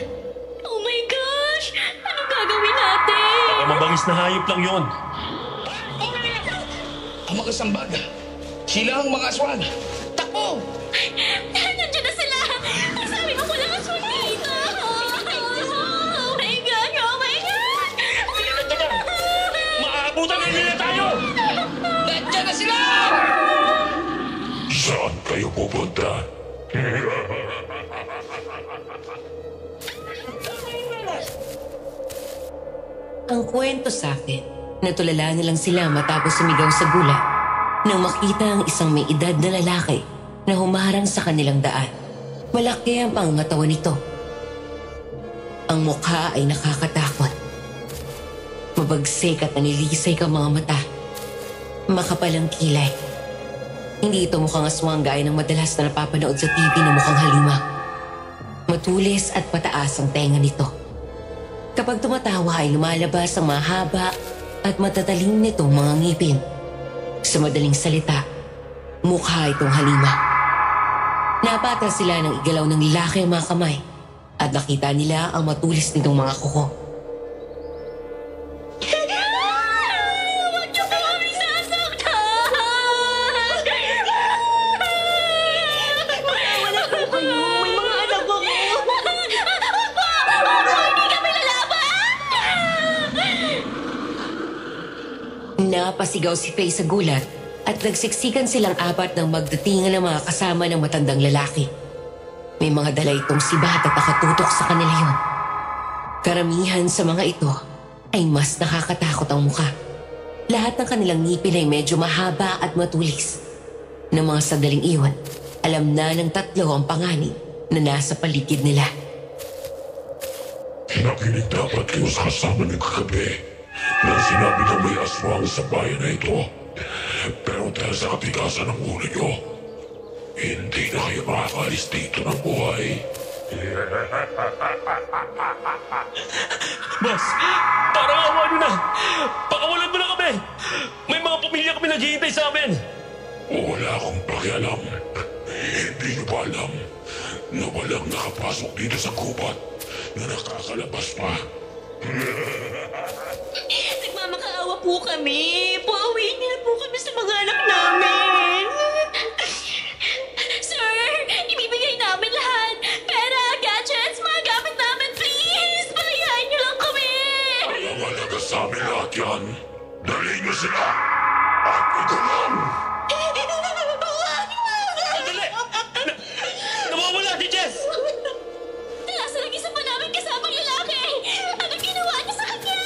Oh my gosh! Anong gagawin natin? Baka mabangis na hayop lang yon. Ang mga sambag. Sila ang mga aswang. Takbo! Nandiyan na sila! Sabi mo walang aswang dito! Oh my God! Oh my God! Teka! Maabutan na nila tayo! Nandiyan na sila! Saan kayo pupunta? Ang kwento sa akin, natulala nilang sila matapos sumigaw sa gulat nang makita ang isang may edad na lalaki na humarang sa kanilang daan. Malaki ang pangangatawan nito. Ang mukha ay nakakatakot. Mabagsik at nanilisay ka mga mata. Makapal ang kilay. Hindi ito mukhang aswang gaya ng madalas na napapanood sa TV na mukhang halimaw. Matulis at pataas ang tenga nito. Kapag tumatawa ay lumalabas ang mahaba at matatalim nitong mga ngipin. Sa madaling salita, mukha itong halimaw. Napatol sila ng igalaw ng lalaki ang mga kamay at nakita nila ang matulis nitong mga kuko. Huwag niyo po kami sasaktan! Wala po kayo, may mga anak ako. Hindi kami lalaban! Napasigaw si Faye sa gulat at nagsiksikan silang apat ng magdatingan ng mga kasama ng matandang lalaki. May mga dala itong sibat at nakatutok sa kanila yon. Karamihan sa mga ito ay mas nakakatakot ang mukha. Lahat ng kanilang ngipin ay medyo mahaba at matulis. Ng mga sandaling iyon, alam na ng tatlo ang panganib na nasa paligid nila. Nakinig dapat kayo sa kasama ng kagabi nang sinabi na may aswang sa bayan na ito. Pero dahil sa katigasan ng ulo nyo, hindi na kayo makakalis dito ng buhay. Boss, parang awa nyo na. Pakawalan mo na kami. May mga pamilya kami naghihintay sa amin. Wala akong pakialam. Hindi nyo ba alam na walang nakapasok dito sa gubat na nakakalabas pa? Nagmamakaawa po kami. Pauwiin niyo na po kami sa mga anak namin. Sir, ibibigay namin lahat. Pera, gadgets, mga gamit namin, please. Palayain niyo lang kami. Ang halaga sa amin lahat yan. Dalhin nyo sila. At ito lang. Sandali! Nawawala si Jess! Nasa nag-isa pa namin kasamang lalaki. Anong ginawa niya sa kanya?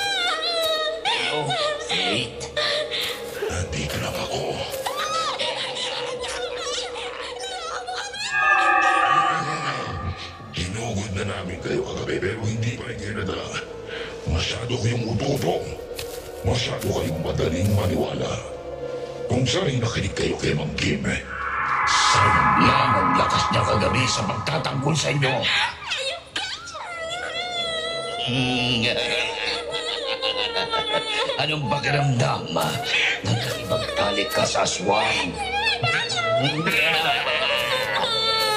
Oh, wait. Nandito lang ako. Tinugod na namin kayo kagabi pero hindi pa rin kayo nadala. Masyado kayong utubong. Masyado kayong madaling maniwala. Kung sana'y nakinig kayo kay Mang Kim, sayang lang ang lakas niya kagabi sa pagtatanggol sa inyo. Anong pakiramdam nang nakipagtalit ka sa aswang?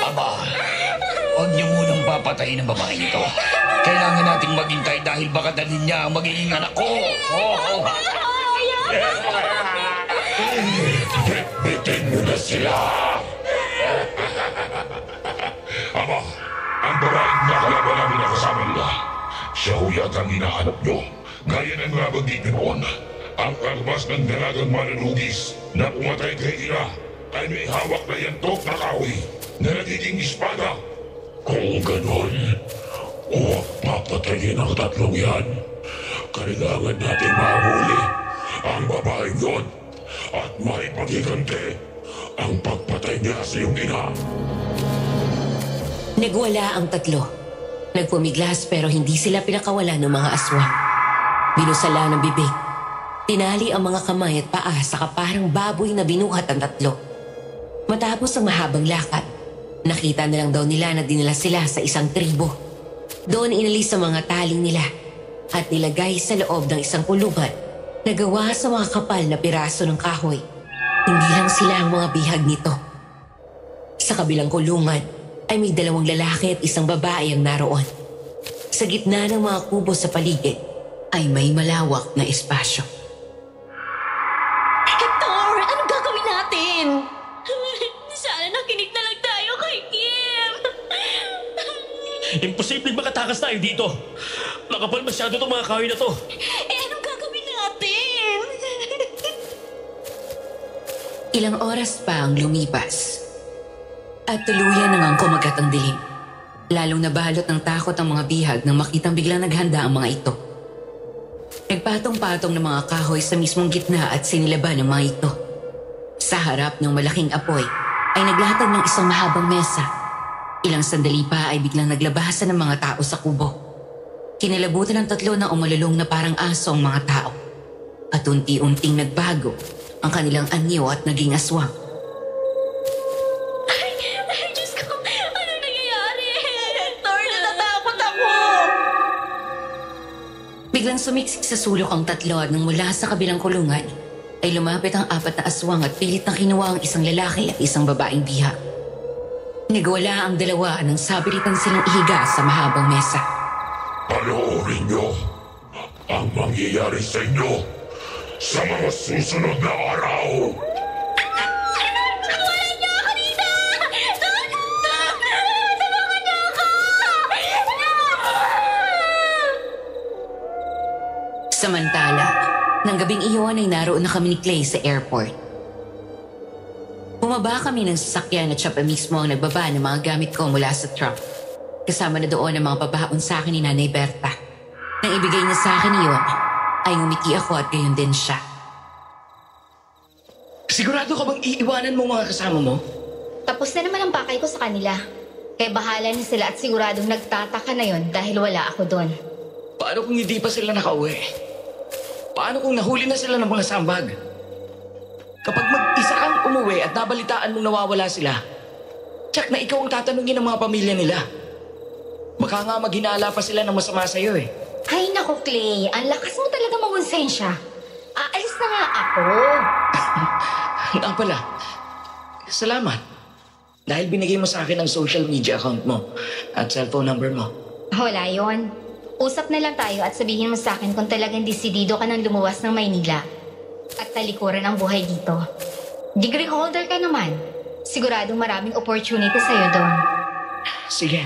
Aba, huwag niyo munang papatayin ang babaeng ito. Kailangan nating maghintay dahil baka dalhin niya ang magiging anak ko. Bitin mo na sila! Ama, ang babaeng nakalaban namin na kasama nila. Siya ho yata ang hinahanap nyo. Gaya ng nabanggit niyo noon. Ang kalabas ng dalagang mananugis na pumatay kay Ira ay may hawak na yantok na kahoy na nagiging espada. Kung ganon, huwag papatayin ang tatlong yan. Kailangan natin mahuli ang babaeng yon at maipagigante ang pagpatay niya sa iyong ina. Nagwala ang tatlo. Nagpumiglas pero hindi sila pinakawalan ng mga aswang. Binusala ng bibig. Tinali ang mga kamay at paa saka parang baboy na binuhat ang tatlo. Matapos ang mahabang lakad, nakita na lang daw nila na dinala sila sa isang tribo. Doon inalis ang mga taling nila at nilagay sa loob ng isang kulungan na gawa sa mga kapal na piraso ng kahoy. Hindi lang sila ang mga bihag nito. Sa kabilang kulungan ay may dalawang lalaki at isang babae ang naroon. Sa gitna ng mga kubo sa paligid ay may malawak na espasyo. Hector, anong gagawin natin? Sana nakinig na lang tayo kay Kim. Imposibleng makatakas tayo dito. Makapal masyado itong mga kahoy na to. Anong gagawin natin? Ilang oras pa ang lumipas. At tuluyan na ngang kumagat ang dilim. Lalong nabalot ng takot ang mga bihag nang makitang biglang naghanda ang mga ito. Nagpatong-patong ng mga kahoy sa mismong gitna at sinilaban ng mga ito. Sa harap ng malaking apoy ay naglatag ng isang mahabang mesa. Ilang sandali pa ay biglang naglabasan ng mga tao sa kubo. Kinilabutan ng tatlo na umalulong na parang aso ang mga tao. At unti-unting nagbago ang kanilang anyo at naging aswang. Ay, Diyos ko, anong nangyayari? Hector, natatakot ako. Biglang sumiksik sa sulok ang tatlo at nang mula sa kabilang kulungan ay lumapit ang apat na aswang at pilit na kinuha ang isang lalaki at isang babaeng bihag. Nagwala ang dalawa nang sabiritan silang ihiga sa mahabang mesa. Panoorin niyo ang mangyayari sa inyo sa mga susunod na araw. Kawalan niyo ako dito! Tulungan niyo ako! Samantala, Nang gabing iyon ay naroon na kami ni Clay sa airport. Bumaba kami ng sasakyan at siya pa mismo ang nagbaba ng mga gamit ko mula sa truck. Kasama na doon ang mga pabaon sa akin ni Nanay Berta. Nang ibigay niya sa akin iyon, ay ngumiti ako at gayon din siya. Sigurado ka bang iiwanan mo mga kasama mo? Tapos na naman ang pakay ko sa kanila. Kaya bahala na sila at siguradong nagtataka na yon dahil wala ako doon. Paano kung hindi pa sila nakauwi? Paano kung nahuli na sila ng mga sambag? Kapag mag-isa kang umuwi at nabalitaan mong nawawala sila, tsak na ikaw ang tatanungin ng mga pamilya nila. Baka nga maghinala pa sila ng masama sa'yo eh. Ay naku, Clay. Ang lakas mo talaga mangonsensya. Aalis na nga ako. Nga pala, salamat. Dahil binigay mo sa akin ang social media account mo at cellphone number mo. Wala yon. Usap na lang tayo at sabihin mo sa akin kung talagang desidido ka nang lumuwas ng Maynila at talikuran ang buhay dito. Degree holder ka naman. Siguradong maraming opportunity sa'yo doon. Sige.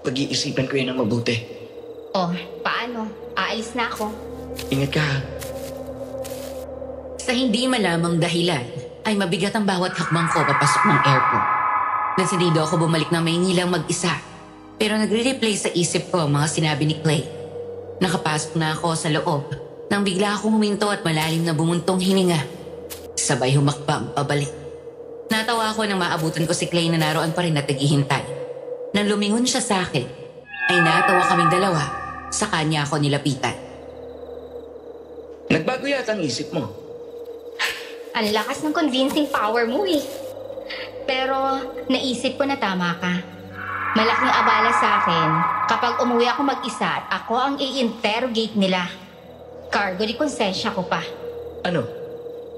Pag-iisipan ko yun ng mabuti. Oh, paano? Aalis na ako. Ingat ka ha. Sa hindi malamang dahilan, ay mabigat ang bawat hakbang ko papasok ng airport. Nasidido ako bumalik ng Maynila mag-isa. Pero nagre-replay sa isip ko ang mga sinabi ni Clay. Nakapasok na ako sa loob nang bigla akong huminto at malalim na bumuntong hininga. Sabay humakbang pabalik. Natawa ako nang maabutan ko si Clay na naroon pa rin at naghihintay. Nang lumingon siya sa akin, ay natawa kaming dalawa. Sa kanya ako nilapitan. Nagbago yata ang isip mo. Ang lakas ng convincing power mo eh. Pero naisip ko na tama ka. Malaking abala sa akin kapag umuwi ako mag-isa at ako ang i-interrogate nila. Cargo di konsensya ko pa. Ano?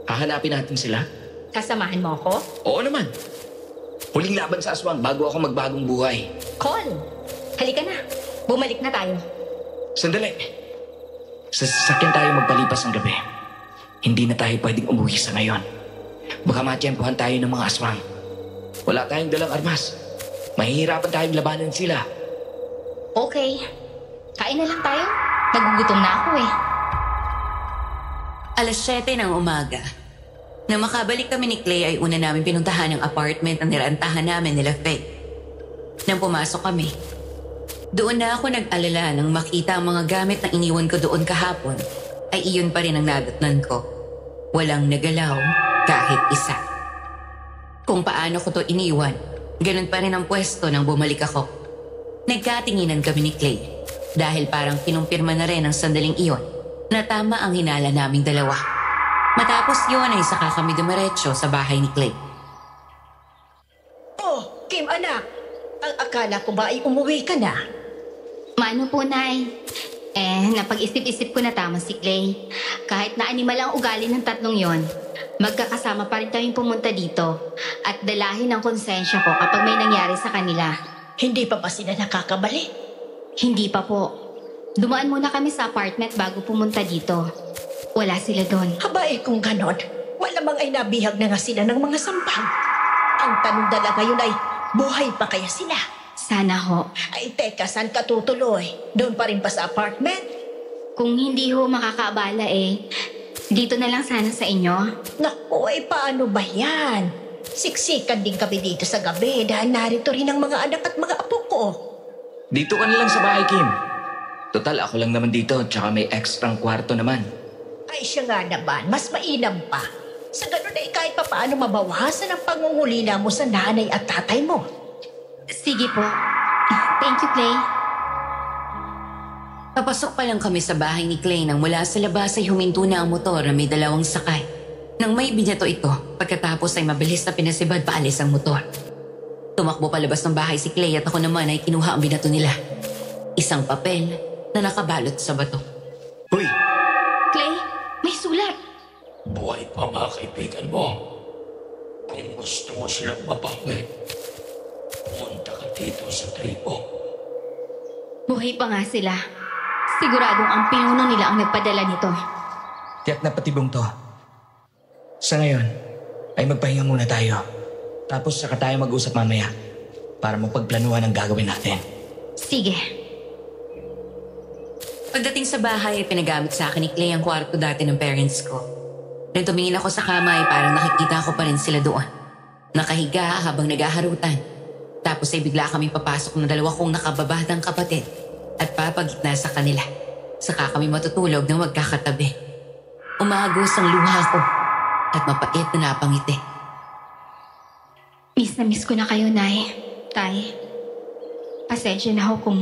Hahanapin natin sila? Kasamahan mo ako? Oo naman. Huling laban sa aswang bago ako magbagong buhay. Call! Halika na. Bumalik na tayo. Sandali. Sa sasakyan tayo magpalipas ng gabi. Hindi na tayo pwedeng umuwi sa ngayon. Baka matiyempohan tayo ng mga aswang. Wala tayong dalang armas. Mahihirapan tayong labanan sila. Okay. Kain na lang tayo. Nagugutom na ako eh. Alas 7 ng umaga. Nang makabalik kami ni Clay ay una namin pinuntahan ang apartment na nirantahan namin nila Faye. Nang pumasok kami, doon na ako nag-alala nang makita ang mga gamit na iniwan ko doon kahapon ay iyon pa rin ang nadatnan ko. Walang nagalaw kahit isa. Kung paano ko to iniwan, ganun pa rin ang pwesto nang bumalik ako. Nagkatinginan kami ni Clay dahil parang kinumpirma na rin ang sandaling iyon na tama ang hinala naming dalawa. Matapos yun ay saka kami dumiretso sa bahay ni Clay. Oh, Kim anak, ang akala ko ba ay umuwi ka na? Mano po, Nay? Napag-isip-isip ko na tama si Clay. Kahit na animal ang ugali ng tatlong yon, magkakasama pa rin kaming pumunta dito at dalahin ang konsensya ko kapag may nangyari sa kanila. Hindi pa ba sila nakakabalik? Hindi pa po. Dumaan muna kami sa apartment bago pumunta dito. Wala sila doon. Haba kung ganon, wala mang ay nabihag na nga sila ng mga sampag. Ang tanong dala ngayon ay, buhay pa kaya sila? Sana ho. Ay teka, saan ka tutuloy? Doon pa rin pa sa apartment? Kung hindi ho makakaabala dito na lang sana sa inyo. Naku, paano ba yan? Siksikan din kami dito sa gabi dahil narito rin ang mga anak at mga apo ko. Dito ka na lang sa bahay, Kim. Total, ako lang naman dito, tsaka may ekstrang kwarto naman. Ay siya nga naman, mas mainam pa. Sa ganun ay kahit pa paano mabawasan ang pangungulila mo sa nanay at tatay mo. Sige po. Thank you, Clay. Papasok pa lang kami sa bahay ni Clay nang mula sa labas ay huminto na ang motor na may dalawang sakay. Nang may binyato ito, pagkatapos ay mabilis na pinasibad paalis ang motor. Tumakbo palabas ng bahay si Clay at ako naman ay kinuha ang binato nila. Isang papel na nakabalot sa bato. Uy! Clay, may sulat. Buhay pa mga kaibigan mo. Kung gusto mo silang mapawi, pumunta ka dito sa tribo. Buhay pa nga sila. Siguradong ang pinuno nila ang nagpadala nito. Tiyak na patibong to. Sa ngayon, ay magpahinga muna tayo. Tapos saka tayo mag-usap mamaya para mapagplanuhan ang gagawin natin. Sige. Pagdating sa bahay, pinagamit sa akin ni Clay ang kwarto dati ng parents ko. Nang tumingin ako sa kama ay parang nakikita ko pa rin sila doon. Nakahiga habang naghaharutan. Tapos ay bigla kami papasok ng dalawa kong nakababatang kapatid at papagitna sa kanila. Saka kami matutulog ng magkakatabi. Umagos ang luha ko at mapait na napangiti. Miss na miss ko na kayo, Nay. Tay, pasensya na ako kung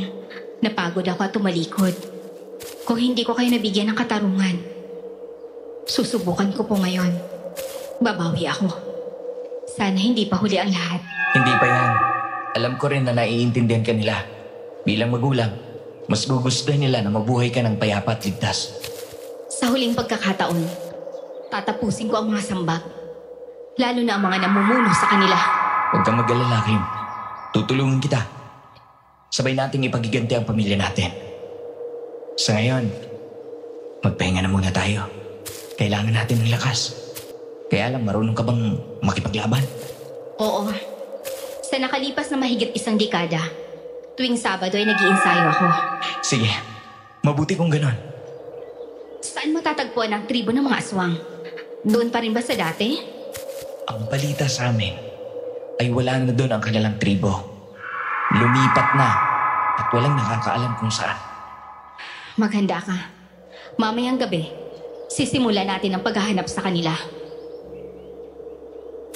napagod ako at tumalikod. Kung hindi ko kayo nabigyan ng katarungan, susubukan ko po ngayon. Babawi ako. Sana hindi pa huli ang lahat. Hindi pa yan. Alam ko rin na naiintindihan ka nila. Bilang magulang, mas gugustuhin nila na mabuhay ka ng payapa at ligtas. Sa huling pagkakataon, tatapusin ko ang mga sambag. Lalo na ang mga namumuno sa kanila. Huwag kang mag-alala, Kim. Tutulungan kita. Sabay nating ipagiganti ang pamilya natin. Sa ngayon, magpahinga na muna tayo. Kailangan natin ng lakas. Kaya lang, marunong ka bang makipaglaban? Oo. Sa nakalipas na mahigit 1 dekada, tuwing Sabado ay nag-iinsayo ako. Sige, mabuti kung ganon. Saan matatagpuan ang tribo ng mga aswang? Doon pa rin ba sa dati? Ang balita sa amin ay wala na doon ang kanilang tribo. Lumipat na at walang nakakaalam kung saan. Maghanda ka. Mamayang gabi, sisimulan natin ang paghahanap sa kanila.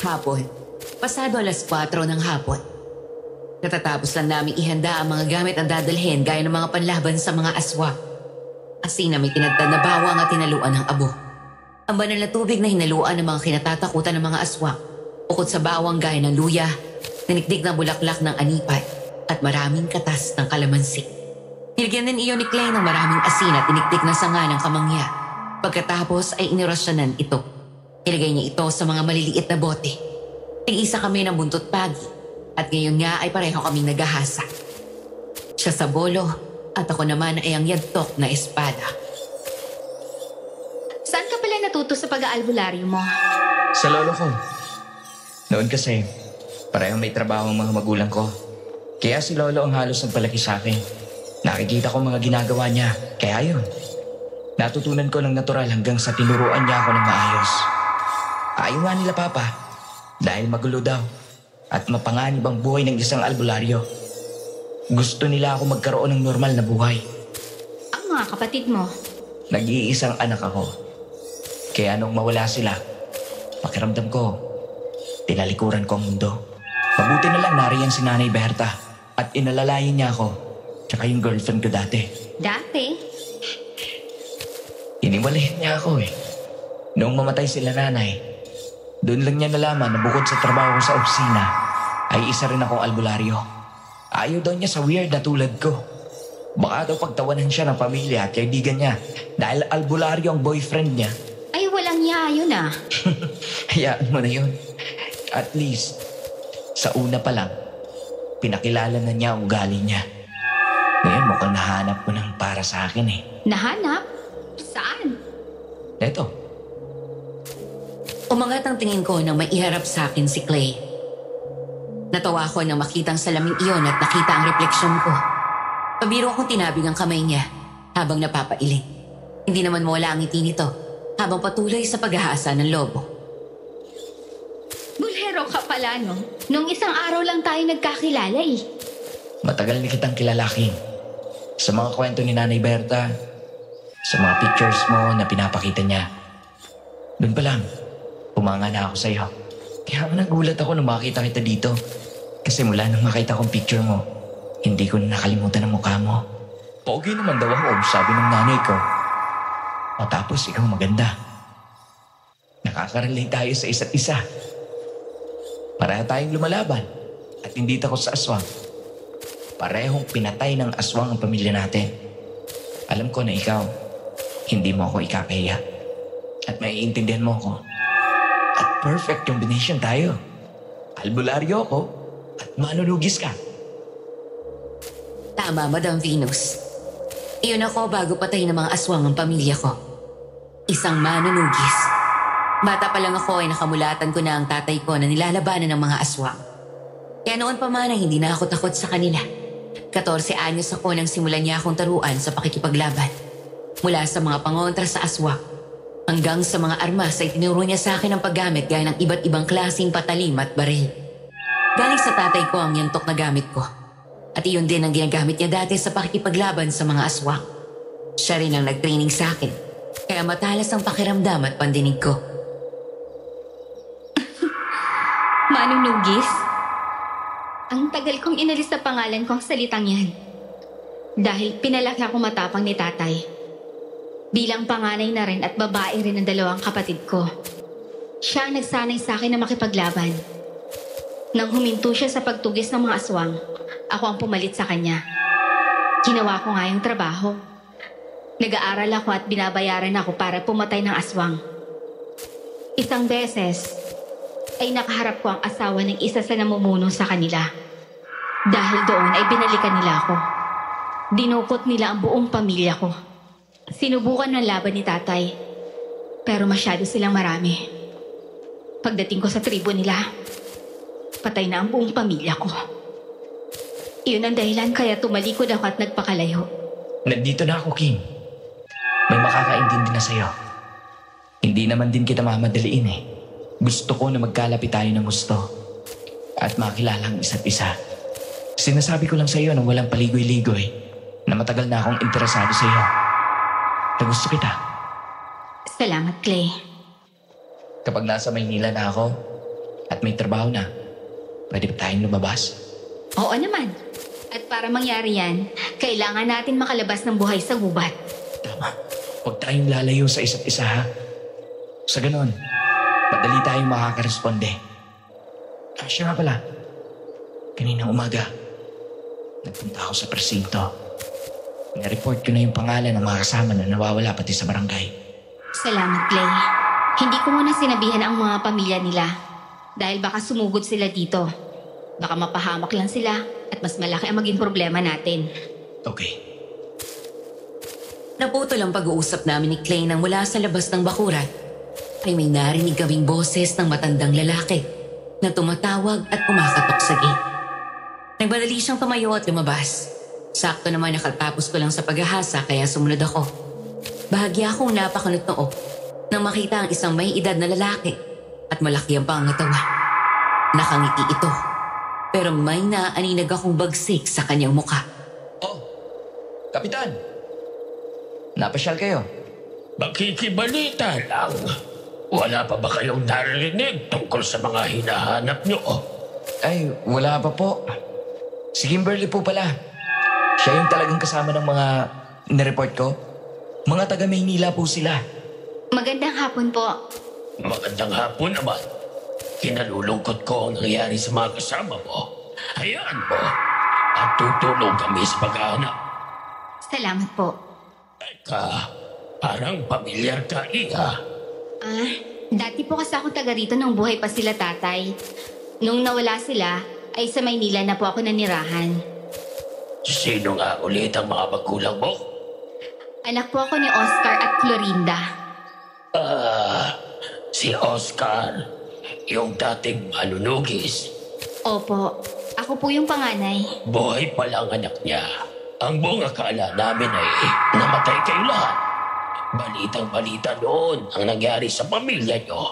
Hapon. Pasado 4:00 ng hapon. Natatapos lang namin ihanda ang mga gamit na dadalhin gaya ng mga panlaban sa mga aswang. Asin na may tinadtad na bawang at tinaluan ng abo. Ang banal na tubig na hinaluan ng mga kinatatakutan ng mga aswang. Bukod sa bawang gaya ng luya, tinikdik na bulaklak ng anipay at maraming katas ng kalamansi. Nilagyan din iyon ni Clay ng maraming asin at tiniktik na sanga ng kamangya. Pagkatapos ay inirosyonan ito. Ilagay niya ito sa mga maliliit na bote. Tig-isa kami ng buntot pagi at ngayon nga ay pareho kaming naghahasa. Siya sa bolo at ako naman ay ang yadtok na espada. Saan ka pala natuto sa pag-aalbularyo mo? Sa lolo ko. Noon kasi, parehong may trabaho ang mga magulang ko. Kaya si lolo ang halos nagpalaki sa akin. Nakikita ko mga ginagawa niya, kaya yun. Natutunan ko ng natural hanggang sa tinuruan niya ako ng maayos. Ayaw nga nila papa, dahil magulo daw at mapanganib ang buhay ng isang albularyo. Gusto nila ako magkaroon ng normal na buhay. Ang mga kapatid mo? Nag-iisang anak ako. Kaya nung mawala sila, pakiramdam ko, tinalikuran ko ang mundo. Mabuti na lang nariyan si Nanay Berta at inalalayan niya ako, tsaka yung girlfriend ko dati. Dati? Iniwalayan niya ako eh. Noong mamatay sila nanay, doon lang niya nalaman na bukod sa trabaho ko sa opisina, ay isa rin akong albularyo. Ayaw daw niya sa weird na tulad ko. Baka daw pagtawanan siya ng pamilya at kaibigan niya dahil albularyo ang boyfriend niya. Ay, walang niya yun ah. Hayaan mo na yun. At least, sa una pa lang, pinakilala na niya ang ugali niya. Ngayon mukhang nahanap ko ng para sa akin eh. Nahanap? Saan? Eto. Umangat ang tingin ko nang may iharap sa akin si Clay. Natawa ako nang makita ang salaming iyon at nakita ang refleksyon ko. Pabiro akong tinabig ang kamay niya habang napapailing. Hindi naman mawala ang ngiti nito habang patuloy sa paghahasa ng lobo. Bulhero ka pala, no? Nung isang araw lang tayo nagkakilala eh. Matagal na kitang kilala, Kim. Sa mga kwento ni Nanay Berta, sa mga pictures mo na pinapakita niya. Doon pa lang, umanga na ako sa'yo. Kaya nagulat ako nung makita kita dito. Kasi mula nang makita kong picture mo, hindi ko na nakalimutan ang mukha mo. Pogi naman daw ako, sabi ng nanay ko. O tapos ikaw maganda. Nakaka-relate tayo sa isa't isa. Pareho tayong lumalaban at hindi takot sa aswang. Parehong pinatay ng aswang ang pamilya natin. Alam ko na ikaw, hindi mo ako ikakahiya. At maiintindihan mo ako. At perfect combination tayo. Albularyo ako at manunugis ka. Tama, Madam Venus. Iyon ako bago patay ng mga aswang ang pamilya ko. Isang manunugis. Bata pa lang ako ay nakamulatan ko na ang tatay ko na nilalabanan ng mga aswang. Kaya noon pa man ay hindi na ako takot sa kanila. 14 anyos ako nang simulan niya akong taruan sa pakikipaglaban. Mula sa mga pangontra sa aswang hanggang sa mga armas ay tinuro niya sa akin ang paggamit gaya ng iba't ibang klaseng patalim at baril. Galing sa tatay ko ang yantok na gamit ko. At iyon din ang ginagamit niya dati sa pakikipaglaban sa mga aswang. Siya rin ang nag-training sa akin, kaya matalas ang pakiramdam at pandinig ko. Manunugis? Ang tagal kong inalis sa pangalan ko ang salitang yan. Dahil pinalaki ako matapang ni tatay. Bilang panganay na rin at babae rin ang dalawang kapatid ko. Siya ang nagsanay sa akin na makipaglaban. Nang huminto siya sa pagtugis ng mga aswang, ako ang pumalit sa kanya. Ginawa ko nga yung trabaho. Nag-aaral ako at binabayaran ako para pumatay ng aswang. Isang beses, ay nakaharap ko ang asawa ng isa sa namumuno sa kanila. Dahil doon ay binalikan nila ako. Dinukot nila ang buong pamilya ko. Sinubukan ng laban ni tatay, pero masyado silang marami. Pagdating ko sa tribo nila, patay na ang buong pamilya ko. Iyon ang dahilan kaya tumalikod ako at nagpakalayo. Nandito na ako, Kim. May makakaintindi na sa'yo. Hindi naman din kita mamadaliin eh. Gusto ko na magkalapit tayo ng gusto at makilala ang isa't isa. Sinasabi ko lang sa'yo nang walang paligoy-ligoy na matagal na akong interesado sa'yo. Na gusto kita. Salamat, Clay. Kapag nasa Maynila na ako at may trabaho na, pwede ba tayong lumabas? Oo naman. At para mangyari yan, kailangan natin makalabas ng buhay sa gubat. Tama. Huwag tayong lalayo sa isa't isa, ha? Sa ganon, madali tayong makakaresponde. Siya nga pala. Kaninang umaga, nagpunta ako sa presinto. Na-report ko na yung pangalan ng mga kasama na nawawala pati sa barangay. Salamat, Clay. Hindi ko muna sinabihan ang mga pamilya nila dahil baka sumugod sila dito. Baka mapahamak lang sila at mas malaki ang maging problema natin. Okay. Naputol ang pag-uusap namin ni Clay nang mula sa labas ng bakuran ay may narinig kaming boses ng matandang lalaki na tumatawag at kumakatok sa gate. Nagmadali siyang tumayo at lumabas. Sakto naman nakatapos ko lang sa paghahasa kaya sumunod ako. Bahagya akong napakunot noo nang makita ang isang may edad na lalaki at malaki ang pangangatawan. Nakangiti ito pero may naaninag akong bagsik sa kanyang muka. Oh, Kapitan! Napasyal kayo? Makikibalita lang. Wala pa ba kayong narinig tungkol sa mga hinahanap nyo? Ay, wala pa po. Si Kimberly po pala. Siya yung talagang kasama ng mga nireport ko. Mga taga Maynila po sila. Magandang hapon po. Magandang hapon naman. Kinalulungkot ko ang nangyari sa mga kasama mo. Hayaan mo. At tutulong kami sa paghahanap. Salamat po. Teka, parang pamilyar ka, Iha. Dati po kasi ako taga rito nung buhay pa sila tatay. Nung nawala sila, ay sa Maynila na po ako nanirahan. Sino nga ulit ang mga magulang mo? Anak po ako ni Oscar at Florinda. Si Oscar, yung dating manunugis. Opo, ako po yung panganay. Buhay pa lang anak niya. Ang buong akala namin ay namatay kayo lahat. Balitang-balita noon ang nangyari sa pamilya niyo.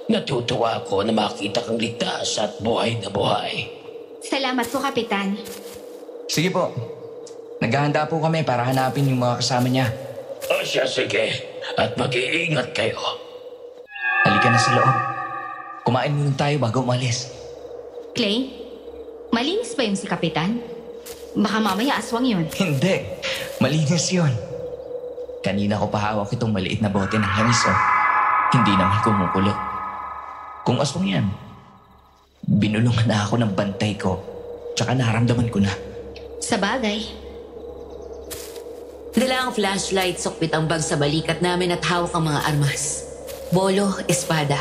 Natutuwa ako na makita kang ligtas at buhay na buhay. Salamat po, Kapitan. Sige po. Naghahanda po kami para hanapin yung mga kasama niya. O siya, sige. At mag-iingat kayo. Halika na sa loob. Kumain muna tayo bago umalis. Clay, malinis ba yung si Kapitan? Baka mamaya aswang yun. Hindi. Malinis yun. Kanina ko pahawak itong maliit na bote ng hangis, oh. Hindi naman kumukulo. Kung aswang yan, binulungan na ako ng bantay ko. Tsaka naramdaman ko na. Sa bagay. Dala ang flashlight, sukbit ang bag sa balikat namin at hawak ang mga armas. Bolo, espada,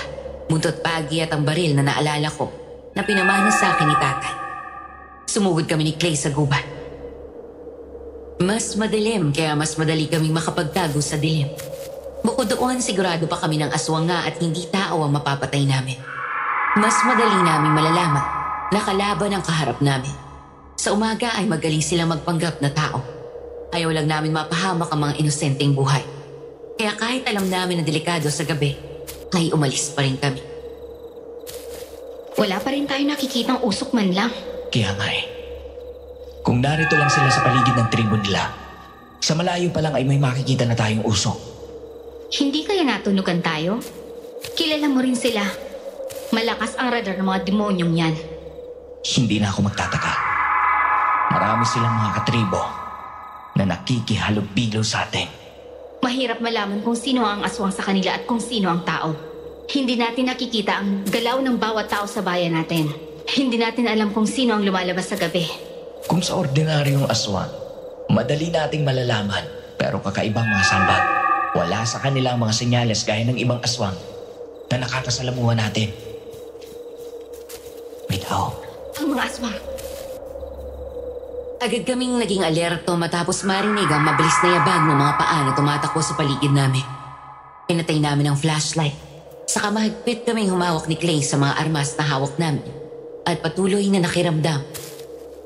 muntot pagi at ang baril na naalala ko na pinamana sa akin ni tatay. Sumugod kami ni Clay sa gubat. Mas madilim kaya mas madali kaming makapagtago sa dilim. Bukod doon, sigurado pa kami ng aswang nga at hindi tao ang mapapatay namin. Mas madali namin malalaman na kalaban ang kaharap namin. Sa umaga ay magaling silang magpanggap na tao. Ayaw lang namin mapahamak ang mga inosenteng buhay. Kaya kahit alam namin na delikado sa gabi, ay umalis pa rin kami. Wala pa rin tayo nakikitang usok man lang. Kaya nga eh. Kung narito lang sila sa paligid ng tribo nila, sa malayo pa lang ay may makikita na tayong usok. Hindi kaya natunugan tayo? Kilala mo rin sila. Malakas ang radar ng mga demonyong yan. Hindi na ako magtataka. Marami silang mga katribo na nakikihalubilo sa atin. Mahirap malaman kung sino ang aswang sa kanila at kung sino ang tao. Hindi natin nakikita ang galaw ng bawat tao sa bayan natin. Hindi natin alam kung sino ang lumalabas sa gabi. Kung sa ordinaryong aswang, madali nating malalaman. Pero kakaibang mga sambag, wala sa kanilang mga senyales gaya ng ibang aswang na nakakasalamuhan natin. May tao. Ang mga aswang. Agad kaming naging alerto matapos marinig ang mabilis na yabag ng mga paa na tumatakbo sa paligid namin. Pinatay namin ang flashlight. Saka mahigpit kaming humawak ni Clay sa mga armas na hawak namin at patuloy na nakiramdam.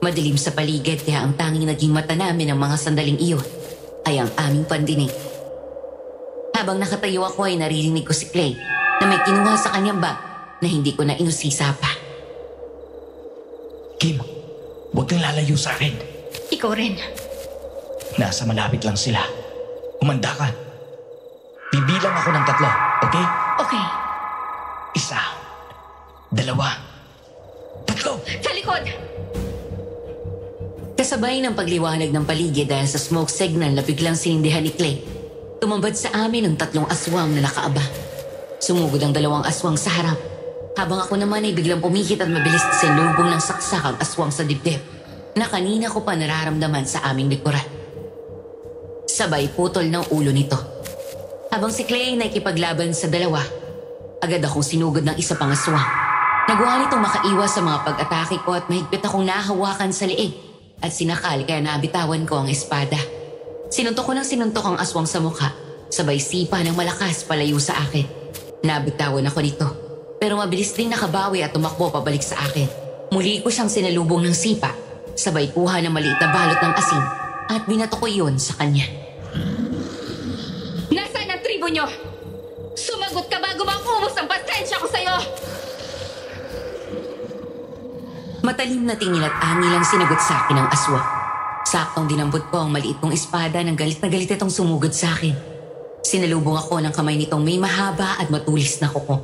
Madilim sa paligid kaya ang tanging naging mata namin ng mga sandaling iyon ay ang aming pandinig. Habang nakatayo ako ay naririnig ko si Clay na may kinuha sa kanyang bag na hindi ko na inusisa pa. Kim, huwag kang lalayo sa akin. Ikaw rin. Nasa malapit lang sila. Umanda ka. Bibilang ako ng 3, okay? Okay. 1, 2, 3. Sa likod! Kasabay ng pagliwanag ng paligid dahil sa smoke signal na biglang sinindihan ni Clay, tumambad sa amin ang 3 aswang na nakaaba. Sumugod ang 2 aswang sa harap, habang ako naman ay biglang pumikit at mabilis na sinlubong ng saksak ang aswang sa dibdib na kanina ko pa nararamdaman sa aming likuran. Sabay putol ng ulo nito. Habang si Clay ay nakikipaglaban sa 2, agad akong sinugod ng isa pang aswang. Nagawa nitong makaiwas sa mga pag-atake ko at mahigpit akong nahawakan sa liig at sinakal kaya nabitawan ko ang espada. Sinuntok ko ng sinuntok ang aswang sa mukha, sabay sipa ng malakas palayo sa akin. Nabitawan ako nito, pero mabilis ding nakabawi at tumakbo pabalik sa akin. Muli ko siyang sinalubong ng sipa, sabay kuha ng maliit na balot ng asin at binato ko iyon sa kanya. Nasaan ang tribo nyo? Sumagot ka bago maubos ang pasensya ko sa'yo! Matalim na tingil at angilang sinagot sa akin ng aswang. Saktong dinambot ko ang maliit kong espada nang galit na galit itong sumugod sa akin. Sinalubong ako ng kamay nitong may mahaba at matulis na kuko.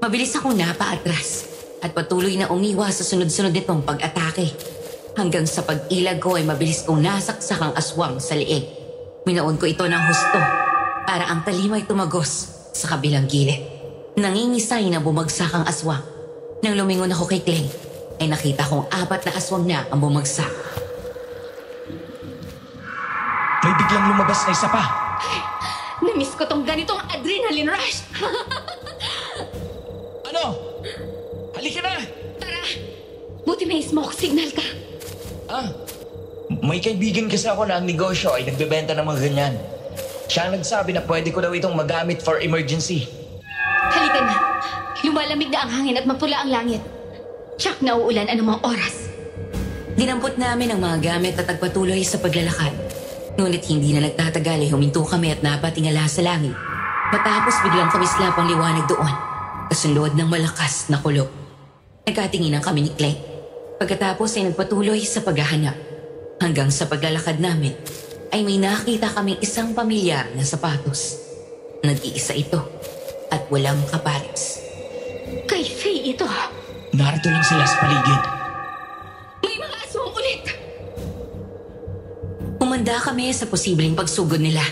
Mabilis akong napaatras at patuloy na umiwas sa sunod-sunod nitong pag-atake. Hanggang sa pag-ilag ko ay mabilis kong nasaksak ang aswang sa liig. Minaon ko ito ng husto para ang talim ay tumagos sa kabilang gilid. Nangingisay na bumagsak ang aswang. Nang lumingon ako kay Clay, ay nakita kong 4 na aswang na ang bumagsak. May biglang lumabas na isa pa. Namiss ko tong ganitong adrenaline rush! Ano? Halika na! Tara! Buti may smoke signal ka. May kaibigan kasi ako na ang negosyo ay nagbebenta ng mga ganyan. Siya ang nagsabi na pwede ko daw itong magamit for emergency. Halika na. Lumalamig na ang hangin at mapula ang langit. Tsak na uulan anumang oras. Dinampot namin ang mga gamit at nagpatuloy sa paglalakad. Ngunit hindi na nagtatagal ay huminto kami at napatingala sa langit. Matapos biglang kumislap ang liwanag doon, kasunod ng malakas na kulog. Nagkatinginan kami ni Clay. Pagkatapos ay nagpatuloy sa paghahanap. Hanggang sa paglalakad namin, ay may nakita kaming isang pamilyar na sapatos. Nag-iisa ito at walang kapares. Kay Faye ito. Narito lang sila sa paligid. May mga aswang ulit. Umanda kami sa posibleng pagsugod nila.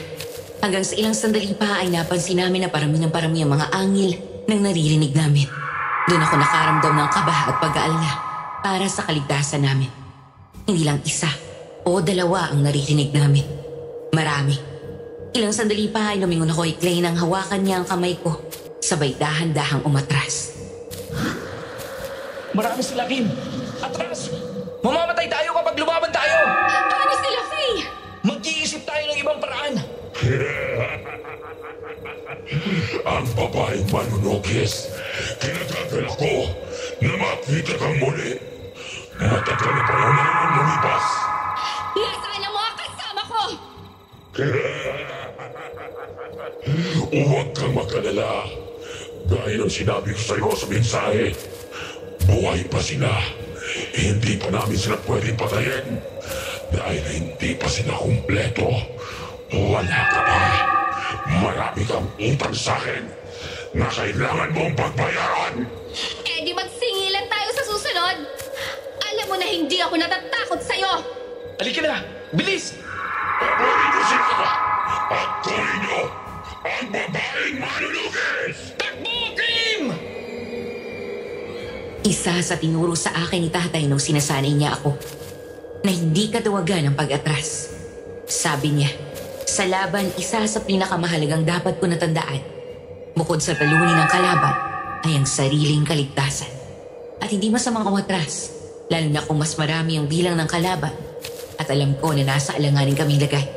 Hanggang sa ilang sandali pa ay napansin namin na parami ng parami ang mga angil nang naririnig namin. Doon ako nakaramdam ng kaba at pag-aalala para sa kaligtasan namin. Hindi lang 1 o 2 ang naririnig namin. Marami. Ilang sandali pa ay lumingon ako kay Clay nang hawakan niya ang kamay ko. Sabay dahan-dahang umatras. Marami sila, Kim. Atras! Mamamatay tayo kapag lumaban tayo! Paano sila, Faye? Mag-iisip tayo ng ibang paraan. Ang babaeng manunokis. Tinatagal ako na makita kang muli. Matagal na panahon na rin ang lumipas. Nasaan ang mga kasama ko? Huwag kang mag-alala. Gaya ng sinabi ko sa'yo sa mensahe, buhay pa sila. Hindi pa namin sila pwedeng patayin. Dahil hindi pa sila kumpleto. Wala ka pa. Marami kang utang sa akin na kailangan mong pagbayaran. Eh di magsingilan tayo sa susunod. Alam mo na hindi ako natatakot sa'yo. Halika na! Bilis! Paborin ko sila at kunin nyo ang babaeng manunugis! Takbo, Kim! Isa sa tinuro sa akin ni tatay nung sinasanay niya ako na hindi katawagan ng pag-atras. Sabi niya, sa laban, isa sa pinakamahalagang dapat ko natandaan, bukod sa talunin ng kalaban, ay ang sariling kaligtasan. At hindi masamang umatras, lalo na kung mas marami ang bilang ng kalaban at alam ko na nasa alanganin kaming lagay.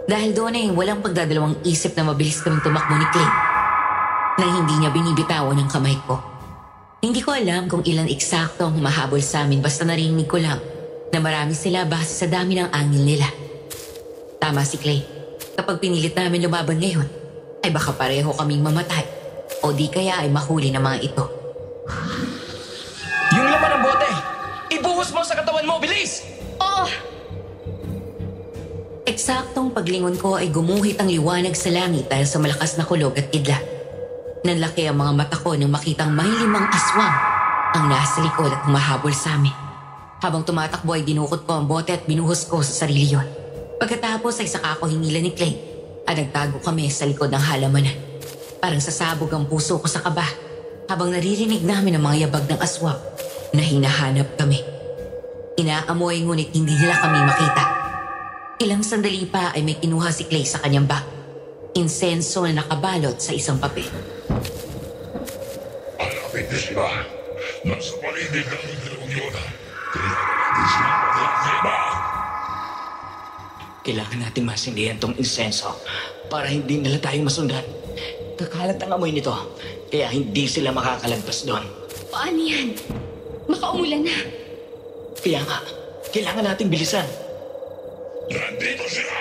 Dahil doon ay walang pagdadalawang isip na mabilis kaming tumakbo ni Clay nang hindi niya binibitawan ang kamay ko. Hindi ko alam kung ilan eksakto ang humahabol sa amin basta narinig ko lang na marami sila base sa dami ng angil nila. Tama si Clay. Kapag pinilit namin lumaban ngayon, ay baka pareho kaming mamatay o di kaya ay mahuli ng mga ito. Yung laman ng bote! Ibuhos mo sa katawan mo! Bilis! Oo! Eksaktong paglingon ko ay gumuhit ang liwanag sa langit dahil sa malakas na kulog at kidlat. Nanlaki ang mga mata ko nang makitang may 5 aswang ang nasa likod at humahabol sa amin. Habang tumatakbo ay dinukot ko ang bote at binuhos ko sa sarili yon. Pagkatapos ay saka ko hinila ni Clay at nagtago kami sa likod ng halamanan. Parang sasabog ang puso ko sa kaba habang naririnig namin ang mga yabag ng aswang na hinahanap kami. Inaamoy ngunit hindi nila kami makita. Ilang sandali pa ay may kinuha si Clay sa kanyang bag. Insenso na nakabalot sa isang papel. Malapit na sila. Nasa paligid ng dalawang yun. Kailangan natin sila magkakaiba. Kailangan natin masindihan tong insenso para hindi nila tayo masundan. Kakalat ang amoy nito, kaya hindi sila makakalagpas doon. Paano yan? Makaumulan na. Kaya nga, kailangan nating bilisan. Nandito sila!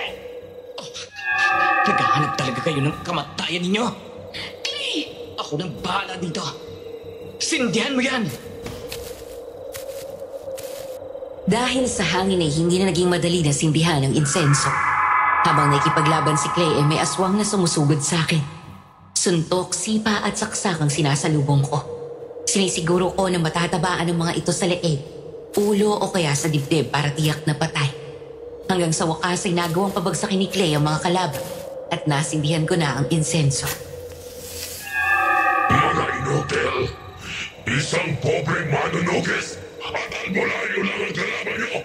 Naghahanap talaga kayo ng kamatayan ninyo. Clay! Ako nang bahala dito. Sindihan mo yan! Dahil sa hangin ay hindi na naging madali na sindihan ang insenso. Habang nakikipaglaban si Clay ay may aswang na sumusugod sa akin. Suntok, sipa at saksak ang sinasalubong ko. Sinisiguro ko na matatabaan ang mga ito sa leeg, ulo o kaya sa dibdib para tiyak na patay. Hanggang sa wakas ay nagawang pabagsakin ni Clay ang mga kalaban at nasindihan ko na ang insenso. Mga inutil, isang pobreng manunugis at albularyo lang ang kalaban nyo.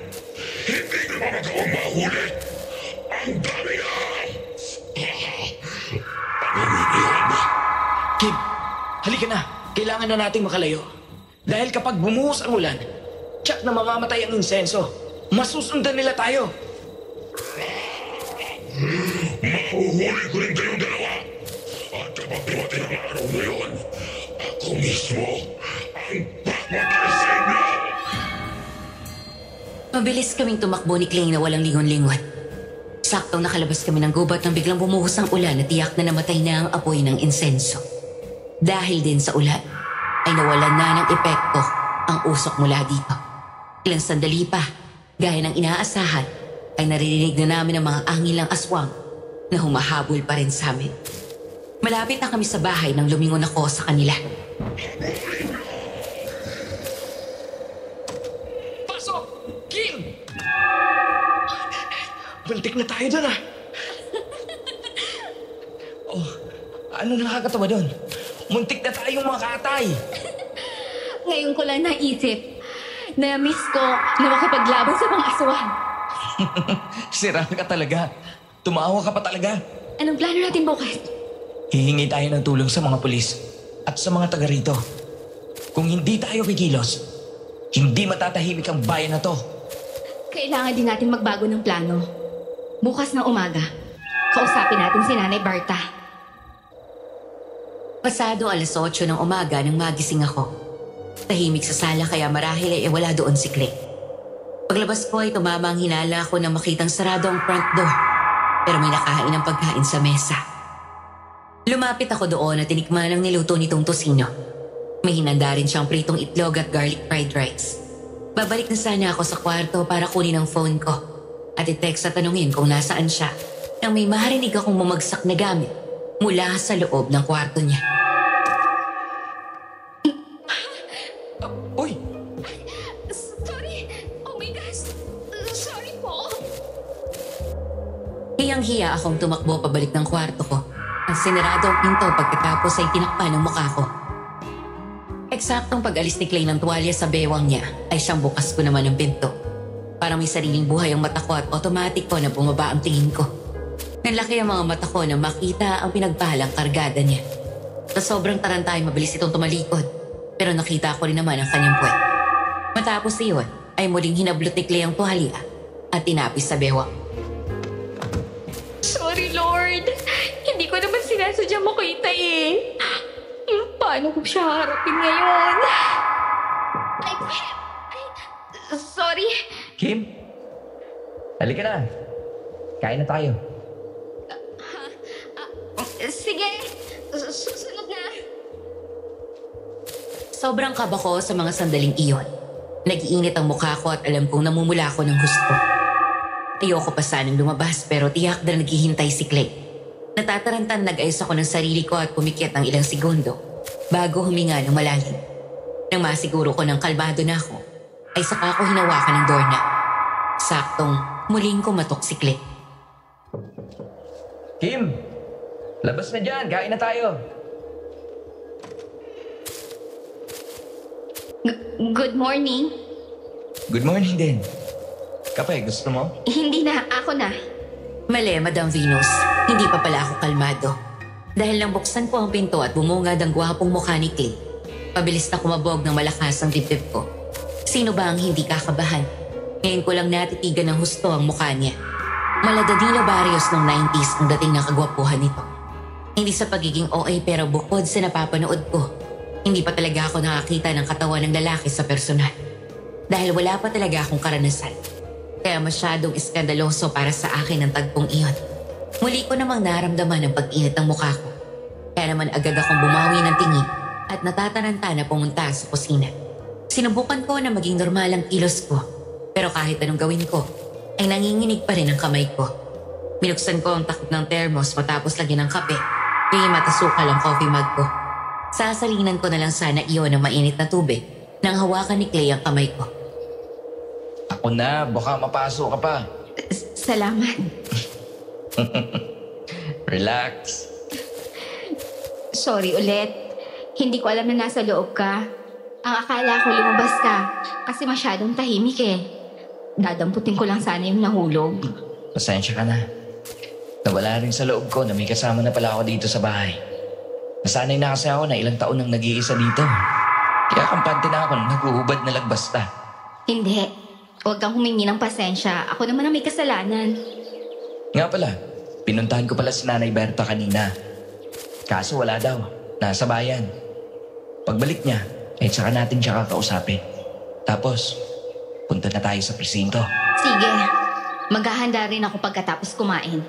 Hindi nyo pa magawang mahuli. Ang dami nga! Pangamihan! Kim, halika na. Kailangan na nating makalayo. Dahil kapag bumuhos ang ulan, tsak na mamamatay ang insenso. Masusundan nila tayo. Mahuhuli ko rin kayong dalawa. At kapag dumating ang araw na yun, ako mismo ang papatay sa inyo! Mabilis kaming tumakbo ni Clay na walang lingon-lingon. Saktong nakalabas kami ng gubat nang biglang bumuhos ang ulan at tiyak na namatay na ang apoy ng insenso. Dahil din sa ulan, ay nawalan na ng epekto ang usok mula dito. Ilang sandali pa, gaya ng inaasahan, ay naririnig na namin ang mga angilang aswang na humahabol pa rin sa amin. Malapit na kami sa bahay nang lumingon ako sa kanila. Pasok! Kim! Buntik na tayo doon ah! Oh, ano nakakatawa doon? Muntik na tayong makatay! Ngayon ko lang naisip na miss ko na makipaglaban sa mga aswang. Sira ka talaga. Tumawa ka pa talaga. Anong plano natin bukas? Hihingi tayo ng tulong sa mga pulis at sa mga taga rito. Kung hindi tayo kikilos, hindi matatahimik ang bayan na to. Kailangan din natin magbago ng plano. Bukas ng umaga, kausapin natin si Nanay Barta. Pasado 8:00 ng umaga nang magising ako. Tahimik sa sala kaya marahil ay wala doon si Clay. Paglabas ko ay tumama ang hinala ko na makitang sarado ang front door. Pero may nakahain ng pagkain sa mesa. Lumapit ako doon at tinikman ang niluto nitong tosino. May hinanda rin siyang pritong itlog at garlic fried rice. Babalik na sana ako sa kwarto para kunin ang phone ko at i-text at tanungin kung nasaan siya nang may marinig akong bumagsak na gamit mula sa loob ng kwarto niya. Uy! Sorry! Oh my gosh! Sorry po! Hiyang-hiya akong tumakbo pabalik ng kwarto ko. Ang sinarado ang pinto pagkatapos ay tinakpan ng mukha ko. Eksaktong pag-alis ni Clay ng tuwalya sa bewang niya ay siyang bukas ko naman ang pinto. Parang may sariling buhay ang mata ko at otomatik ko na bumaba ang tingin ko. Nanlaki ang mga mata ko na makita ang pinagbahalang kargada niya. Sa sobrang taranta ay mabilis itong tumalikod, pero nakita ko rin naman ang kanyang puwet. Matapos iyon ay muling hinablot ni Clay ang tuwalya at tinapis sa bewang. Sorry, Lord! Hindi ko naman sinasadya makita eh. Paano ko siya harapin ngayon? Ay, sorry. Kim? Halika na. Kain na tayo. Sige, susunod na. Sobrang kaba ko sa mga sandaling iyon. Nag-iinit ang mukha ko at alam kong namumula ako ng gusto. Ayoko pa sanang lumabas pero tiyak na naghihintay si Clay. Natatarantan nag-ayos ako ng sarili ko at pumikit ng ilang segundo bago huminga ng malalim. Nang masiguro ko ng kalmado na ako, ay saka ko hinawakan ng doorknob. Saktong muling kumatok si Clay. Kim! Labas na dyan. Kain na tayo. Good morning. Good morning din. Kape, gusto mo? Hindi na, ako na. Mali, Madam Venus. Hindi pa pala ako kalmado. Dahil nang buksan ko ang pinto at bumungad ang gwapong mukha ni Clay, pabilis na kumabog ng malakas ang dibdib ko. Sino ba ang hindi kakabahan? Ngayon ko lang natitigan ng husto ang mukha niya. Maladadino Barrios ng 90s ang dating ng kagwapuhan nito. Hindi sa pagiging OA pero bukod sa napapanood ko, hindi pa talaga ako nakakita ng katawan ng lalaki sa personal. Dahil wala pa talaga akong karanasan. Kaya masyadong iskandaloso para sa akin ang tagpong iyon. Muli ko namang naramdaman ang pag-init ng mukha ko. Kaya naman agad akong bumawi ng tingin at natataranta na pumunta sa kusina. Sinubukan ko na maging normal ang kilos ko. Pero kahit anong gawin ko, ay nanginginig pa rin ang kamay ko. Binuksan ko ang takip ng thermos matapos lagyan ng kape. Kaya matasukal ang coffee mug ko. Sasalinan ko na lang sana iyon ng mainit na tubig nang hawakan ni Clay ang kamay ko. Ako na, baka mapasok ka pa. Salamat. Relax. Sorry ulit. Hindi ko alam na nasa loob ka. Ang akala ko lumabas ka kasi masyadong tahimik eh. Dadamputin ko lang sana yung nahulog. Pasensya ka na. Nawala rin sa loob ko na may kasama na pala ako dito sa bahay. Nasanay na kasi ako na ilang taon nang nag-iisa dito. Kaya kampante na ako nang nag-uubad na lagbasta. Hindi. Huwag kang humingi ng pasensya. Ako naman ang may kasalanan. Nga pala, pinuntahan ko pala si Nanay Berta kanina. Kaso wala daw. Nasa bayan. Pagbalik niya, ay saka natin siya kakausapin. Tapos, punta na tayo sa presinto. Sige. Maghahanda rin ako pagkatapos kumain.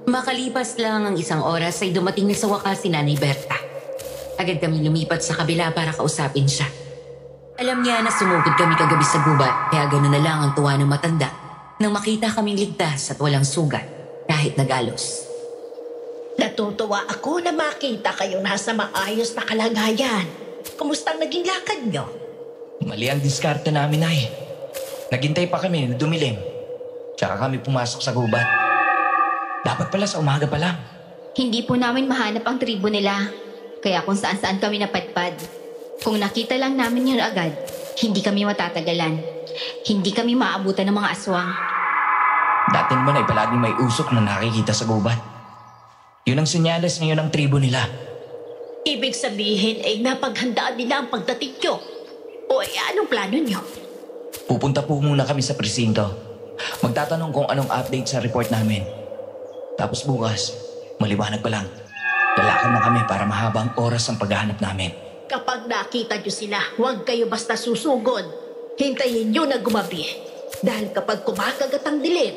Makalipas lang ang isang oras ay dumating na sa wakas si Nanay Berta. Agad kami lumipat sa kabila para kausapin siya. Alam niya na sumugod kami kagabi sa gubat kaya gano'n na lang ang tuwa ng matanda nang makita kaming ligtas at walang sugat kahit nagalos. Natutuwa ako na makita kayong nasa maayos na kalagayan. Kumusta ang naging lakad nyo? Mali ang diskarte namin, Nay. Naghintay pa kami na dumilim. Tsaka kami pumasok sa gubat. Dapat pala sa umaga pa lang. Hindi po namin mahanap ang tribo nila. Kaya kung saan-saan kami napadpad. Kung nakita lang namin yun agad, hindi kami matatagalan. Hindi kami maabutan ng mga aswang. Dati naman ay palaging may usok na nakikita sa gubat. Yun ang senyales na yun ang tribo nila. Ibig sabihin ay napaghandaan nila ang pagdating nyo. O anong plano nyo? Pupunta po muna kami sa presinto. Magtatanong kung anong update sa report namin. Tapos bukas, maliwanag pa lang. Lalakad na kami para mahabang oras ang paghahanap namin. Kapag nakita nyo sila, huwag kayo basta susugod. Hintayin nyo na gumabi. Dahil kapag kumakagat ang dilim,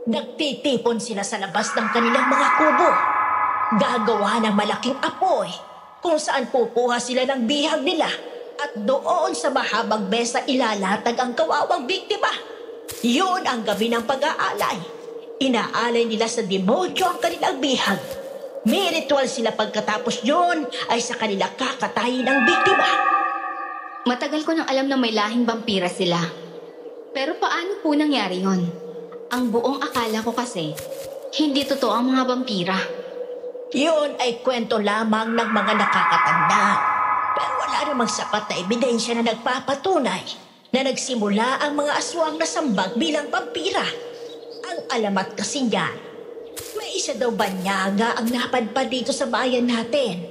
nagtitipon sila sa labas ng kanilang mga kubo. Gagawa ng malaking apoy kung saan pupuha sila ng bihag nila at doon sa mahabang mesa ilalatag ang kawawang biktima. Yun ang gabi ng pag-aalay. Inaalay nila sa demonyo ang kanilang bihag. May ritual sila pagkatapos yun ay sa kanila kakatayin ang biktima. Matagal ko nang alam na may lahing vampira sila. Pero paano po nangyari yon? Ang buong akala ko kasi, hindi totoo ang mga vampira. Yun ay kwento lamang ng mga nakakatanda. Pero wala namang sapat na ebidensya na nagpapatunay na nagsimula ang mga aswang na sambag bilang vampira. Ang alamat kasi niyan, may isa daw banyaga ang napadpad dito sa bayan natin.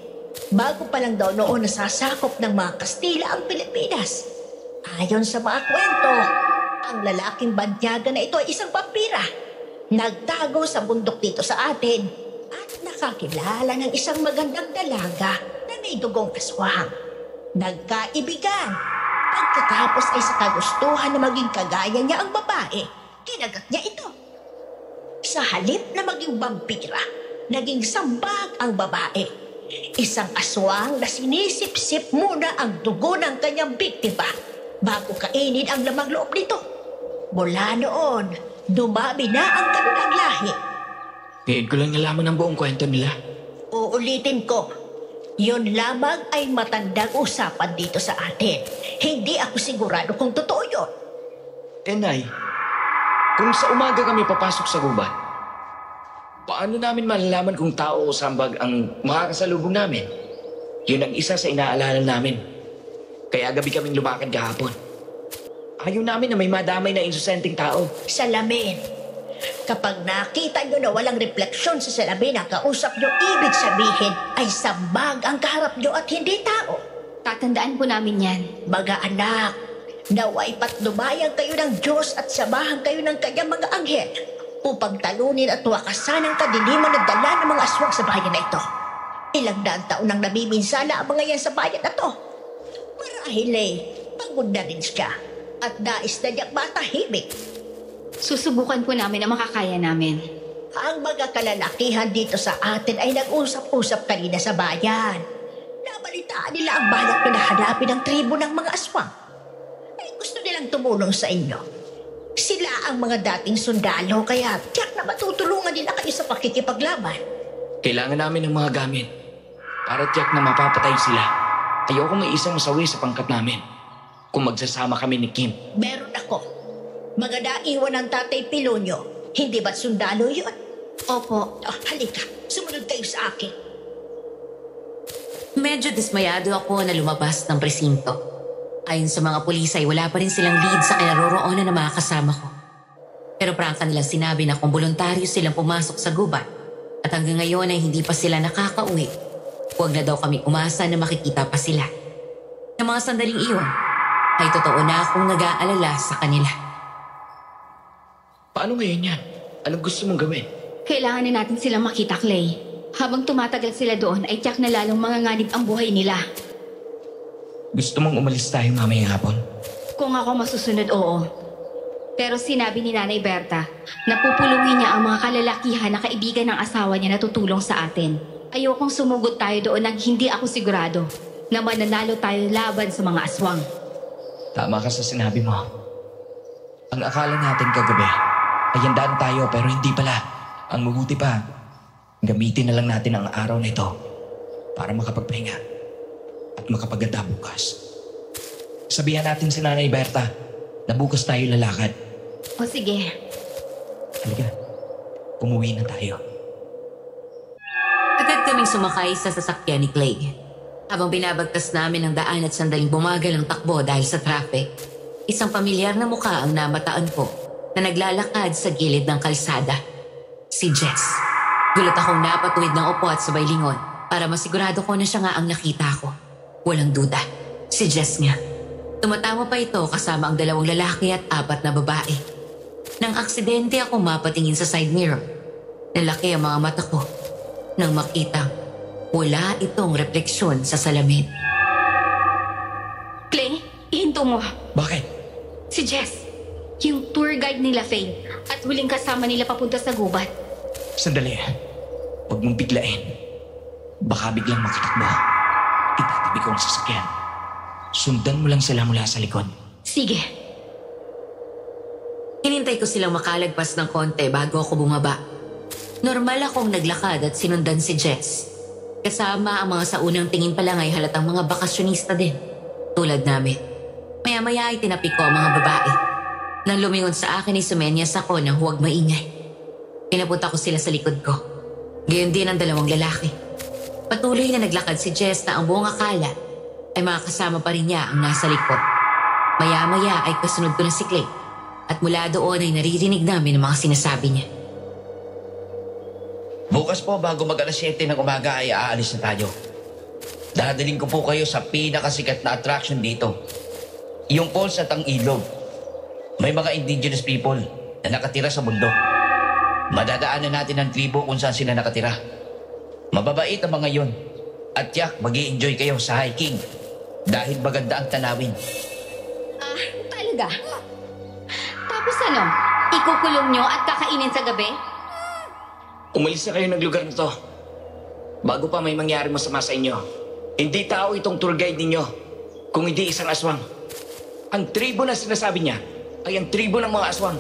Bago pa lang daw noon nasasakop ng mga Kastila ang Pilipinas. Ayon sa mga kwento, ang lalaking banyaga na ito ay isang vampira. Nagtago sa bundok dito sa atin at nakakilala ng isang magandang dalaga na may dugong aswang. Nagkaibigan. Pagkatapos ay sa kagustuhan na maging kagaya niya ang babae, kinagat niya ito. Sa halip na maging vampira, naging sambag ang babae. Isang aswang na sinisip-sip muna ang dugo ng kanyang biktima bago kainin ang lamang loob nito. Mula noon, dumami na ang kanilang lahi. Ngayon ko lang nalaman ang buong kwento nila. Uulitin ko, yun lamang ay matandang usapan dito sa atin. Hindi ako sigurado kung totoo yun. Nay, kung sa umaga kami papasok sa gubat, paano namin malalaman kung tao o sambag ang makakasalubong namin? Yun ang isa sa inaalala namin. Kaya gabi kaming lumakad kahapon. Ayaw namin na may madamay na insusenteng tao. Salamin. Kapag nakita nyo na walang refleksyon sa salamin ang kausap nyo, ibig sabihin ay sambag ang kaharap nyo at hindi tao. Tatandaan po namin yan. Mga anak, naway patnubayan kayo ng Diyos at samahan kayo ng kanyang mga anghel upang talunin at wakasan ang kadiliman na dala ng mga aswang sa bayan na ito. Ilang daang taon nang namiminsala ang mga yan sa bayan na to. Marahil pagod na rin siya at nais na niyang matahimik. Susubukan po namin ang makakaya namin. Ang mga kalalakihan dito sa atin ay nag-usap-usap kanina sa bayan. Nabalitaan nila ang balak na nahanapin ang tribo ng mga aswang. Ay gusto nilang tumulong sa inyo. Sila ang mga dating sundalo, kaya tiyak na matutulungan nila kayo sa pakikipaglaban. Kailangan namin ng mga gamit para tiyak na mapapatay sila. Ayoko may isang masawi sa pangkat namin kung magsasama kami ni Kim. Meron ako. Mga naiwan ng Tatay Pilonyo. Hindi ba't sundalo yun? Opo. Oh, halika, sumunod kayo sa akin. Medyo dismayado ako na lumabas ng presinto. Ayon sa mga pulis ay wala pa rin silang lead sa kinaroroonan ng mga kasama ko. Pero prangka nilang sinabi na kung voluntaryo silang pumasok sa gubat at hanggang ngayon ay hindi pa sila nakakauwi, huwag na daw kami umasa na makikita pa sila. Ng mga sandaling iyon, ay totoo na akong nag-aalala sa kanila. Paano ngayon yan? Anong gusto mong gawin? Kailangan na natin silang makita, Clay. Habang tumatagal sila doon ay tiyak na lalong manganganib ang buhay nila. Gusto mong umalis tayo mamayang hapon? Kung ako masusunod, oo. Pero sinabi ni Nanay Berta na pupulungin niya ang mga kalalakihan na kaibigan ng asawa niya na tutulong sa atin. Ayokong sumugod tayo doon nang hindi ako sigurado na mananalo tayo laban sa mga aswang. Tama ka sa sinabi mo. Ang akala natin kagabi ay handaan tayo pero hindi pala. Ang mabuti pa, gamitin na lang natin ang araw na ito para makapagpahinga at makapaganda bukas. Sabihan natin si Nanay Berta na bukas tayo lalakad. O sige. Halika, umuwi na tayo. Agad kaming sumakay sa sasakyan ni Clay. Habang binabagtas namin ang daan at sandaling bumagal ang takbo dahil sa traffic, isang pamilyar na mukha ang namataan ko na naglalakad sa gilid ng kalsada. Si Jess. Gulat akong napatuwid ng upo at sabay lingon para masigurado ko na siya nga ang nakita ko. Walang duda, si Jess nga. Tumatawa pa ito kasama ang 2 lalaki at 4 na babae. Nang aksidente ako mapatingin sa side mirror, nalaki ang mga mata ko nang makita wala itong refleksyon sa salamin. Clay, ihinto Hinto mo. Bakit? Si Jess. Yung tour guide nila, Faye. At huling kasama nila papunta sa gubat. Sandali. Huwag mong biglain. Baka biglang makatakbo. Itatabi ko ang sasakyan. Sundan mo lang sila mula sa likod. Sige. Hinintay ko silang makalagpas ng konti bago ako bumaba. Normal akong naglakad at sinundan si Jess. Kasama ang mga sa unang tingin pa lang ay halatang mga bakasyonista din. Tulad namin. Maya-maya ay tinapi ko ang mga babae. Nang lumingon sa akin ay sumenyas ako ng huwag maingay. Pinapunta ko sila sa likod ko. Gayon din ang dalawang lalaki. Patuloy na naglakad si Jess na ang buong akala ay mga kasama pa rin niya ang nasa likod. Maya-maya ay kasunod ko na si Clay. At mula doon ay naririnig namin ang mga sinasabi niya. Bukas po bago mag-alas 7 ng umaga ay aalis na tayo. Dadaling ko po kayo sa pinakasikat na attraction dito. Yung falls at ang ilog. May mga indigenous people na nakatira sa mundo. Madadaanan natin ang tribo kung saan sila nakatira. Mababait ang mga yon. At yak, mag-i-enjoy kayo sa hiking. Dahil maganda ang tanawin. Talaga? Tapos ano? Ikukulong nyo at kakainin sa gabi? Umalis na kayo ng lugar na to. Bago pa may mangyari masama sa inyo. Hindi tao itong tour guide ninyo. Kung hindi isang aswang. Ang tribo na sinasabi niya ay ang tribo ng mga aswang.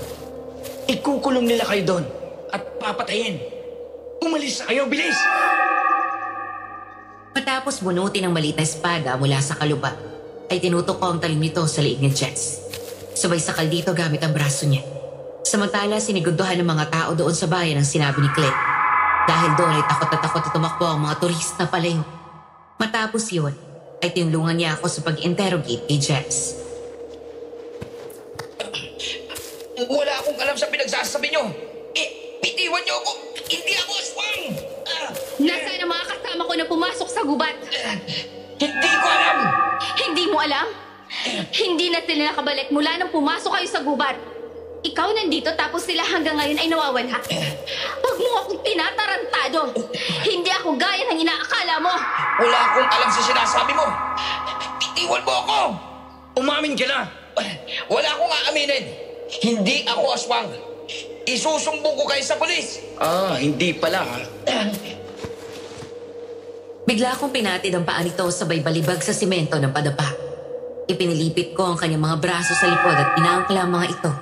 Ikukulong nila kayo doon at papatayin. Umalis na kayo, bilis! Matapos bunutin ng maliit na espada mula sa kaluba, ay tinutok ko ang talim nito sa liig ni Jess. Sabay sakal dito gamit ang braso niya. Samantala, siniguduhan ng mga tao doon sa bayan ang sinabi ni Clay. Dahil doon ay takot na tumakbo ang mga turista palayo. Matapos yun, ay tinulungan niya ako sa pag-interrogate kay Jess. Wala akong alam sa pinagsasabi nyo. Bitiwan nyo ako. Hindi ako aswang. Nasaan ang mga kasama ko na pumasok sa gubat? Hindi ko alam. Hindi mo alam? Hindi na sila nakabalik mula nang pumasok kayo sa gubat. Ikaw nandito tapos sila hanggang ngayon ay nawawala. Huwag mo akong tinatarantado. Hindi ako gaya ng inaakala mo. Wala akong alam sa sinasabi mo. Bitiwan mo ako. Umamin ka na! Wala akong aaminin. Hindi ako aswang. Isusumbong ko kayo sa polis. Hindi pala. Bigla akong pinatid ang paa nito sabay balibag sa simento ng padapa. Ipinilipit ko ang kanyang mga braso sa likod at inaangkla ang mga ito.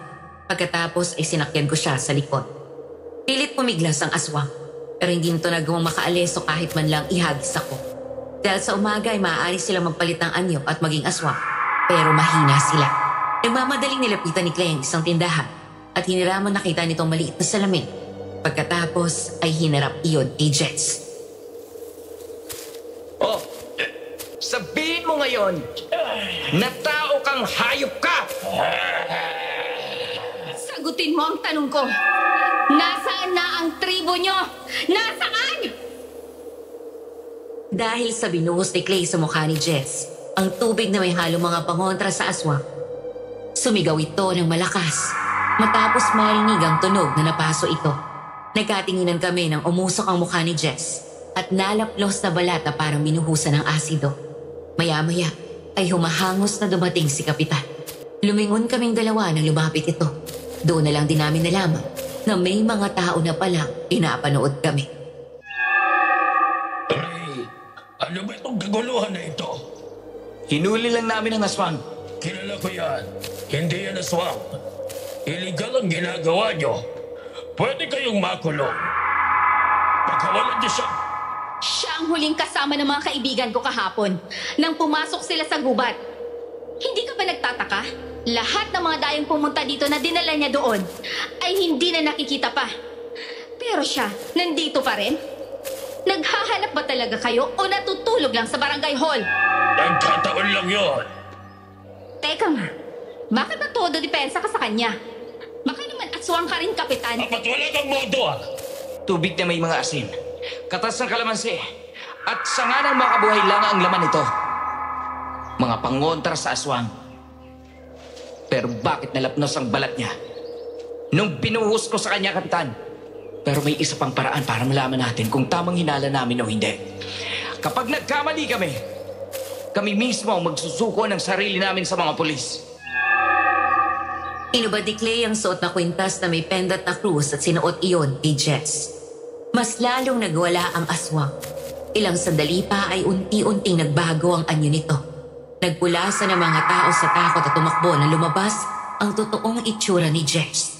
Pagkatapos ay sinakyan ko siya sa likod. Pilit pumiglas ang aswang, pero hindi nito nagawang makaalis o kahit man lang ihagis ako. Dahil sa umaga ay maaari silang magpalit ng anyo at maging aswang, pero mahina sila. Nagmamadaling nilapitan ni Clay ang isang tindahan at hiniraman nakita nitong maliit na salamin. Pagkatapos ay hinarap iyon kay Jess. Sabihin mo ngayon na tao kang hayop ka! Sagutin mo ang tanong ko. Nasaan na ang tribo nyo? Nasaan? Dahil sa binuhos ni Clay sa mukha ni Jess, ang tubig na may halong mga pangontra sa aswang, sumigaw ito ng malakas. Matapos marinig ang tunog na napaso ito, nagkatinginan kami nang umusok ang mukha ni Jess at nalaplos na balat na parang minuhusan ng asido. Maya-maya ay humahangos na dumating si Kapitan. Lumingon kaming dalawa nang lumapit ito. Doon na lang din namin nalaman na may mga tao na palang pinapanood kami. Ay, ano ba itong kaguluhan na ito? Hinuli lang namin ang aswang. Kilala ko yan. Hindi yan aswang. Illegal ang ginagawa nyo. Pwede kayong makulong. Pagkawalan niyo siya. Siya ang huling kasama ng mga kaibigan ko kahapon nang pumasok sila sa gubat. Hindi ka ba nagtataka? Lahat ng mga dayong pumunta dito na dinala niya doon ay hindi na nakikita pa. Pero siya, nandito pa rin? Naghahanap ba talaga kayo o natutulog lang sa barangay hall? Nagkataon lang yun. Teka nga, bakit ba todo depensa ka sa kanya? Baka naman aswang ka rin, Kapitan. Ba't wala kang modo Tubig na may mga asin. Katas ng kalamansi. At sanga ng makabuhay lang ang laman nito. Mga pangontra sa aswang. Pero bakit nalapnos ang balat niya? Nung binuhos ko sa kanya, Kapitan. Pero may isa pang paraan para malaman natin kung tamang hinala namin o hindi. Kapag nagkamali kami, kami mismo ang magsusuko ng sarili namin sa mga pulis. Inubad ni Clay ang suot na kwintas na may pendant na krus at sinuot iyon kay Jess. Mas lalong nagwala ang aswang. Ilang sandali pa ay unti-unting nagbago ang anyo nito. Nagpulasan ang mga tao sa takot at tumakbo na lumabas ang totoong itsura ni Jess.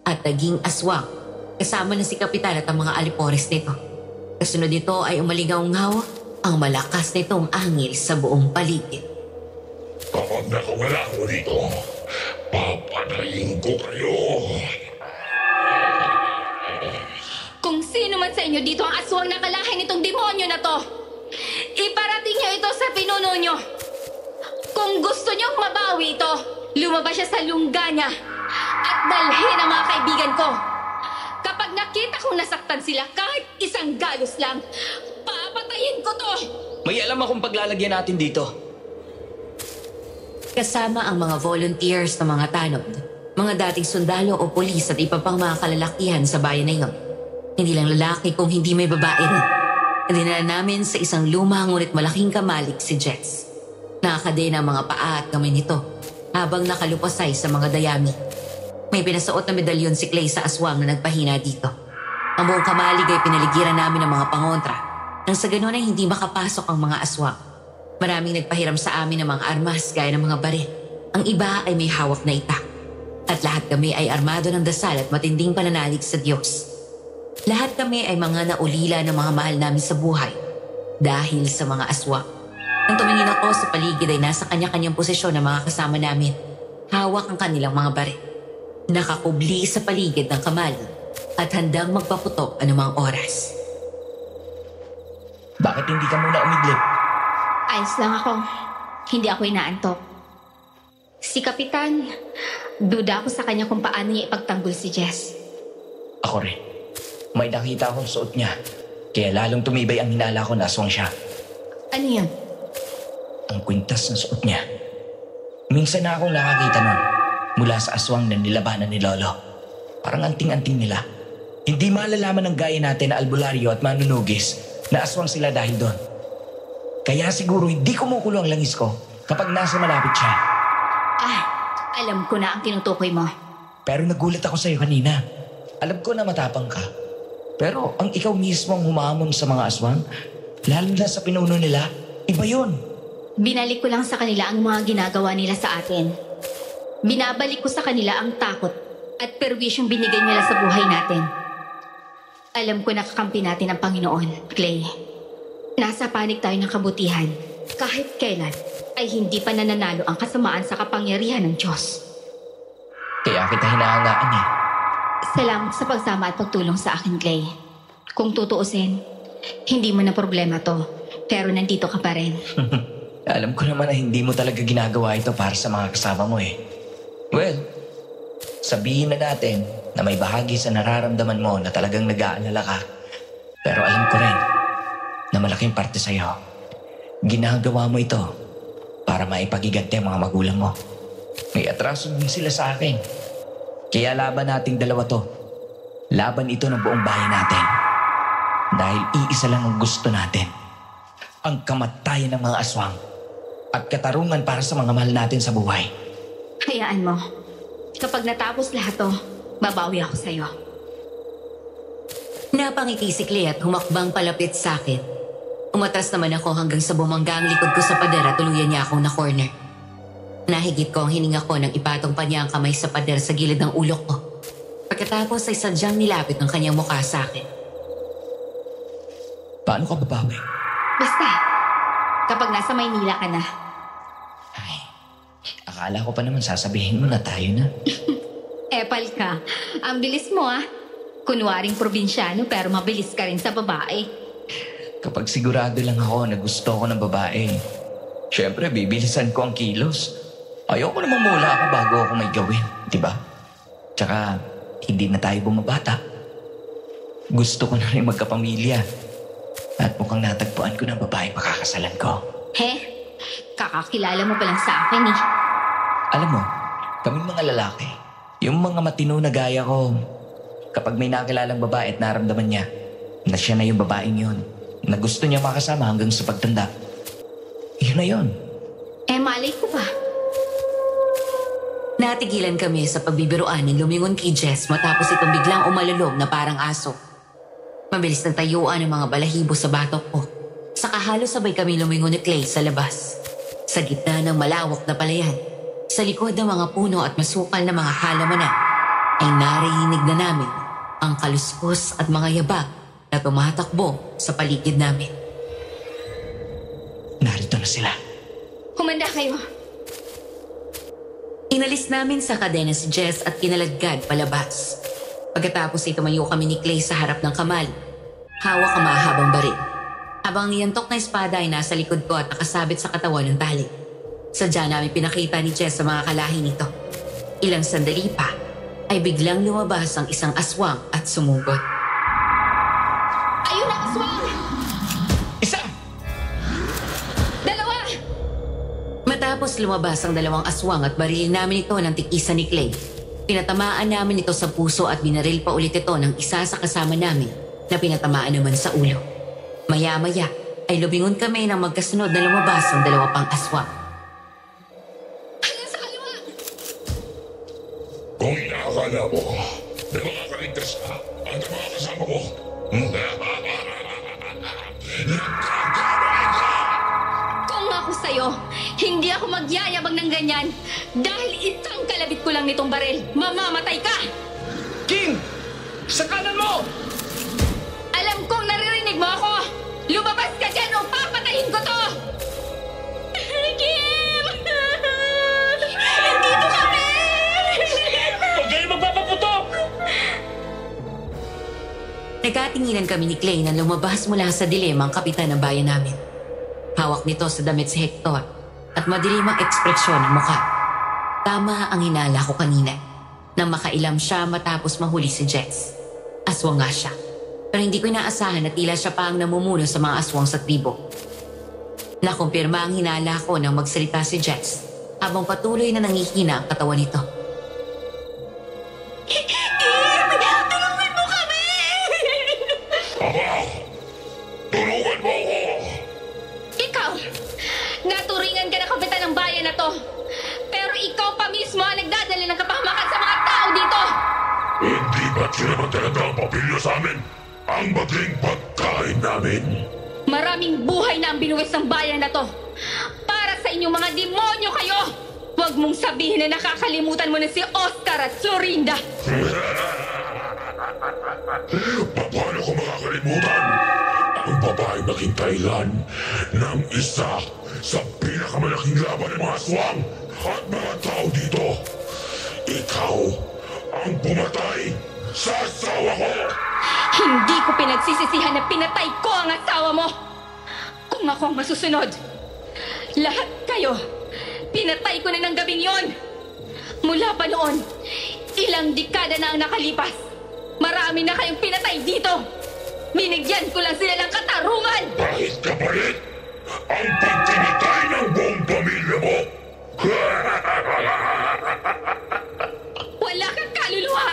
At naging aswang, kasama na si Kapitan at ang mga alipores nito. Kasunod nito ay umalingaw-ngaw ang malakas nitong angil sa buong paligid. Kapag nakawala ko dito, papatayin ko kayo. Kung sino man sa inyo dito ang aswang na kalahin nitong demonyo na to, iparating niyo ito sa pinuno niyo. Kung gusto niyong mabawi ito, lumabas siya sa lungga niya at dalhin ang mga kaibigan ko. Kapag nakita kong nasaktan sila kahit isang galos lang, papatayin ko to! May alam akong paglalagyan natin dito. Kasama ang mga volunteers na mga tanod, mga dating sundalo o pulis at iba pang mga kalalakihan sa bayan na iyon. Hindi lang lalaki kung hindi may babae rin. Dinala namin sa isang luma ngunit malaking kamalik si Jess. Nakakadena ang mga paa at kamay nito habang nakalupasay sa mga dayami. May pinasuot na medalyon si Clay sa aswang na nagpahina dito. Ang buong kamalig ay pinaligiran namin ng mga pangontra nang sa ganun ay hindi makapasok ang mga aswang. Maraming nagpahiram sa amin ng mga armas gaya ng mga baril. Ang iba ay may hawak na itak. At lahat kami ay armado ng dasal at matinding pananalig sa Diyos. Lahat kami ay mga naulila ng mga mahal namin sa buhay dahil sa mga aswang. Nang tumingin ako sa paligid ay nasa kanya-kanyang posisyon ng mga kasama namin. Hawak ang kanilang mga baril. Nakakubli sa paligid ng kamali at handang magpaputok anumang oras. Bakit hindi ka muna umidlip? Ayos lang ako. Hindi ako inaantok. Si Kapitan, duda ako sa kanya kung paano niya ipagtanggol si Jess. Ako rin. May nakita akong suot niya. Kaya lalong tumibay ang hinala ko na aswang siya. Ano yan? Ang kwintas ng suot niya. Minsan na akong nakakita nun. Mula sa aswang na nilabanan ni Lolo. Parang anting-anting nila. Hindi malalaman ng gaya natin na albularyo at manunugis na aswang sila dahil doon. Kaya siguro hindi kumukulo ang langis ko kapag nasa malapit siya. Alam ko na ang tinutukoy mo. Pero nagulat ako sa'yo kanina. Alam ko na matapang ka. Pero ang ikaw mismo ang humamon sa mga aswang, lalo na sa pinuno nila, iba yun. Binalik ko lang sa kanila ang mga ginagawa nila sa atin. Binabalik ko sa kanila ang takot at perwisyong binigay nila sa buhay natin. Alam ko na kakampi natin ang Panginoon, Clay. Nasa panig tayo ng kabutihan. Kahit kailan ay hindi pa nananalo ang kasamaan sa kapangyarihan ng Diyos. Kaya kita hinahangaan eh. Salamat sa pagsama at pagtulong sa akin, Clay. Kung tutuusin, hindi mo na problema to. Pero nandito ka pa rin. Alam ko naman na hindi mo talaga ginagawa ito para sa mga kasama mo eh. Well, sabihin na natin na may bahagi sa nararamdaman mo na talagang nag-aalala ka. Pero alam ko rin na malaking parte sa'yo. Ginagawa mo ito para maipagiganti ang mga magulang mo. May atraso din sila sa akin. Kaya laban nating dalawa to. Laban ito ng buong bayan natin. Dahil iisa lang ang gusto natin. Ang kamatayan ng mga aswang. At katarungan para sa mga mahal natin sa buhay. Hayaan mo. Kapag natapos lahat to, babawi ako sa'yo. Napangiti si Clay at humakbang palapit sa akin. Umatras naman ako hanggang sa bumangga ang likod ko sa pader at tuluyan niya akong na-corner. Nahigit ko ang hininga ko nang ipatong pa niya ang kamay sa pader sa gilid ng ulo ko. Pagkatapos ay sadyang nilapit ng kanyang mukha sa akin. Paano ka babawi? Basta, kapag nasa Maynila ka na. Ay, akala ko pa naman sasabihin mo na tayo na. Epal ka. Ang bilis mo Kunwaring probinsyano pero mabilis ka rin sa babae. Kapag sigurado lang ako na gusto ko ng babae, syempre bibilisan ko ang kilos. Ayoko namang mula ako bago ako may gawin, di ba? Tsaka, hindi na tayo bumabata. Gusto ko na rin magkapamilya. At mukhang natagpuan ko ng babae pakakasalan ko. Kakakilala mo pa lang sa akin eh. Alam mo, kaming mga lalaki, yung mga matino na gaya ko, kapag may nakilalang babae at naramdaman niya na siya na yung babaeng yun, na gusto niya makasama hanggang sa pagtanda, yun Yun na yun. Malay ko ba? Natigilan kami sa pagbibiruan ng lumingon kay Jess matapos itong biglang umalulog na parang aso. Mabilis ng tayuan ng mga balahibo sa batok ko. Saka halos sabay kami lumingon ni Clay sa labas. Sa gitna ng malawak na palayan, sa likod ng mga puno at masukal na mga halamanan, ay narinig na namin ang kaluskos at mga yabag na tumatakbo sa paligid namin. Narito na sila. Humanda kayo. Inalis namin sa kadena si Jess at kinalagad palabas. Pagkatapos ay tumayo kami ni Clay sa harap ng kamali. Hawak ang mahabang baril. Habang iyantok na espada ay nasa likod ko at nakasabit sa katawan ng tali. Sadya namin pinakita ni Jess sa mga kalahi nito. Ilang sandali pa ay biglang lumabas ang isang aswang at sumugod. Ayun na, aswang! Isa! Dalawa! Matapos lumabas ang dalawang aswang at barilin namin ito ng tikisan ni Clay, pinatamaan namin ito sa puso at binaril pa ulit ito ng isa sa kasama namin na pinatamaan naman sa ulo. Maya-maya ay lumingon kami nang magkasunod na lumabas ang dalawa pang aswang. Hanggang sa kaliwa! Kung inaakala mo na makakaligtas ka at ang mga kasama mo, nagkakamali ka! Kung ako sa'yo, hindi ako magyayabang ng ganyan dahil itang kalabit ko lang nitong baril. Mamamatay ka! King! Sa kanan mo! Alam kong naririnig mo ako! Lumabas ka dyan o papatayin ko to! Kim! Nandito kami! Huwag kayo magpapaputok! Nagkatinginan kami ni Clay nang lumabas mula sa dilim ang kapitan ng bayan namin. Hawak nito sa damit si Hector at madilim ang ekspresyon ng mukha. Tama ang hinala ko kanina nang makailam siya matapos mahuli si Jess. Aswang nga siya, pero hindi ko inaasahan na tila siya pa ang namumuno sa mga aswang sa tribo. Nakumpirma ang hinala ko nang magsalita si Jess habang patuloy na nangihina ang katawan nito. Tulungan mo kami! Aba! Tulungan mo ako! Ikaw! Naturingan ka na kapitan ng bayan na to! Pero ikaw pa mismo ang nagdadala ng kapahamakan sa mga tao dito! Hindi ba't sila ba talaga ang papilyo sa amin? Ang maging pagkain namin? Maraming buhay na ang binuwis ng bayan na to! Para sa inyong mga demonyo kayo! Huwag mong sabihin na nakakalimutan mo na si Oscar at Florinda! Paano ko makakalimutan ang babaeng naging dahilan ng isa sa pinakamalaking laban ng mga aswang at mga tao dito? Ikaw ang pumatay sa asawa ko! Hindi ko pinagsisisihan na pinatay ko ang asawa mo! Kung ako ang masusunod, lahat kayo, pinatay ko na ng gabing yon! Mula pa noon, ilang dekada na ang nakalipas. Marami na kayong pinatay dito! Binigyan ko lang sila ng katarungan! Bakit kapalit ang pagkamatay ng buong pamilya mo? Wala kang kaluluwa!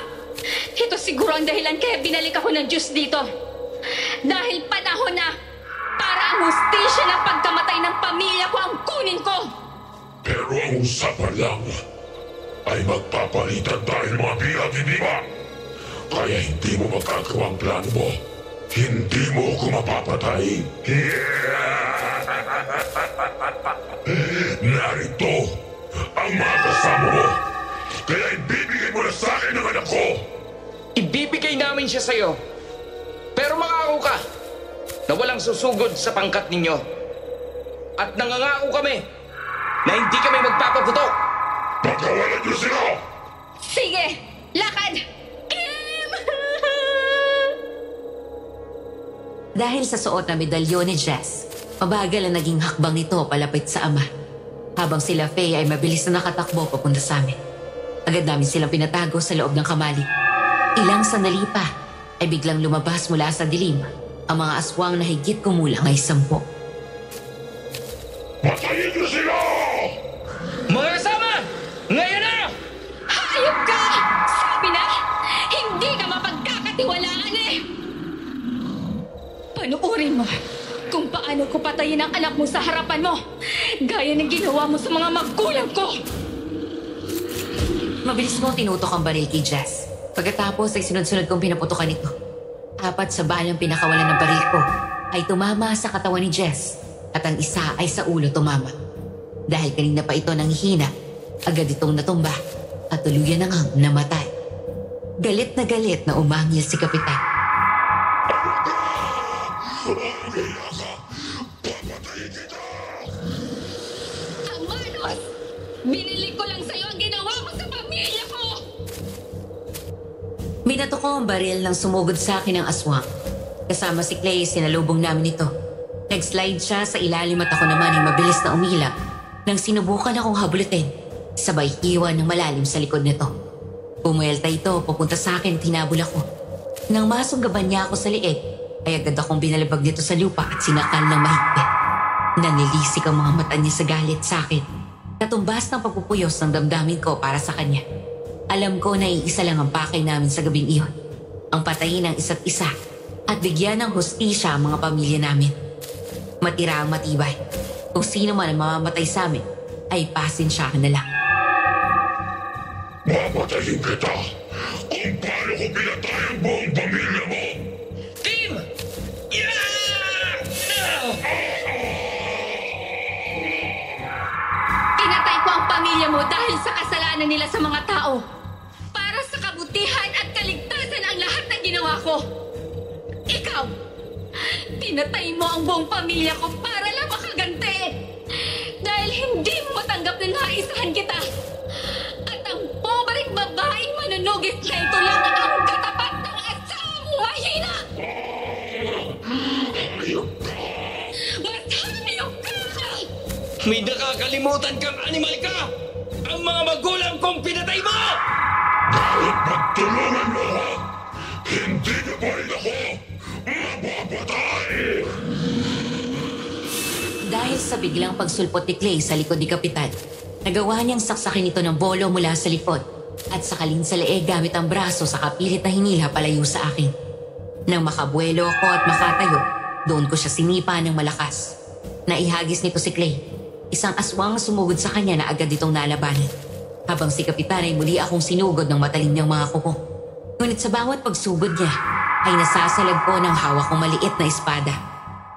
Ito siguro ang dahilan kaya binalik ako ng Diyos dito. Dahil panahon na para ang hustisya ng pagkamatay ng pamilya ko ang kunin ko! Pero ang usapan lang ay magpapalitan tayo ng mga bihag, hindi ba? Kaya hindi mo magagawa ang plano mo. Hindi mo ako mapapatay. Narito ang mga kasama mo. Kaya ibibigay mo na sa akin ang anak ko. Ibibigay namin siya sa'yo. Pero mangako ka na walang susugod sa pangkat ninyo. At nangangako kami na hindi kami magpapaputok. Pagkawalan niyo sila! Sige! Lakad! Kim! Dahil sa suot na medalyon ni Jess, mabagal ang naging hakbang nito palapit sa ama. Habang sila Faye ay mabilis na nakatakbo papunta sa amin. Agad namin silang pinatago sa loob ng kamali. Ilang sandali pa ay biglang lumabas mula sa dilim ang mga aswang na higit kumulang ay 10. Patayin niyo sila! Mga kasama! Ngayon na! Hayop ka! Sabi na, hindi ka mapagkakatiwalaan eh! Panuurin mo kung paano ko patayin ang anak mo sa harapan mo. Gaya ng ginawa mo sa mga magulang ko. Mabilis mo tinutok ang baril kay Jess. Pagkatapos ay sunod-sunod kong pinaputokan ito. 4 sa balang pinakawalan ng baril ko ay tumama sa katawan ni Jess at ang isa ay sa ulo tumama. Dahil kanina pa ito nanghihina, agad itong natumba at tuluyan na ngang namatay. Galit na umangil si Kapitan. Amanos! Binili ko lang sa'yo ang ginawa mo sa pamilya ko! Binato ko ang baril nang sumugod sa akin ang aswang. Kasama si Clay, sinalubong namin ito. Nag-slide siya sa ilalim at ako naman ay mabilis na umilap nang sinubukan akong habulutin. Sabay iwan ng malalim sa likod nito. Pumuelta ito papunta sa akin at hinabol ako. Nang masunggaban niya ako sa liig, ay agad akong binalabag nito sa lupa at sinakal ng mahigpit. Nanilisik ang mga mata niya sa galit sa akin. Katumbas ng pagpupuyos ng damdamin ko para sa kanya. Alam ko na iisa lang ang pakay namin sa gabing iyon. Ang patayin ng isa't isa at bigyan ng hustisya ang mga pamilya namin. Matira ang matibay. Kung sino man ang mamamatay sa amin, ay pasensyahan na lang. Mamatayin kita kung paano ko pinatay ang buong pamilya mo! Kim! Pinatay ko ang pamilya mo dahil sa kasalanan nila sa mga tao. Para sa kabutihan at kaligtasan ang lahat ng ginawa ko. Ikaw, pinatay mo ang buong pamilya ko para lang makaganti. Dahil hindi mo matanggap na naisahan kita. At ang pobreng babaeng manunugit na ito lang ang katapat ng asawang mahina. Mas hayop ka! May nakakalimutan kang animal ka! Ang mga magulang kong pinatay mo! Kahit magtulungan mo ako, hindi na pa rin ako mapapatay! Dahil sa biglang pagsulpot ni Clay sa likod ni Kapitan, nagawa niyang saksakin ito ng bolo mula sa likod at sakalin sa leeg gamit ang braso sa kapilit na hinila palayo sa akin. Nang makabuelo ako at makatayo, doon ko siya sinipa ng malakas. Naihagis nito si Clay. Isang aswang sumugod sa kanya na agad itong nalabanan. Habang si Kapitan ay muli akong sinugod ng matalim niyang mga kuko. Ngunit sa bawat pagsugod niya, ay nasasalag ko ng hawak kong maliit na espada.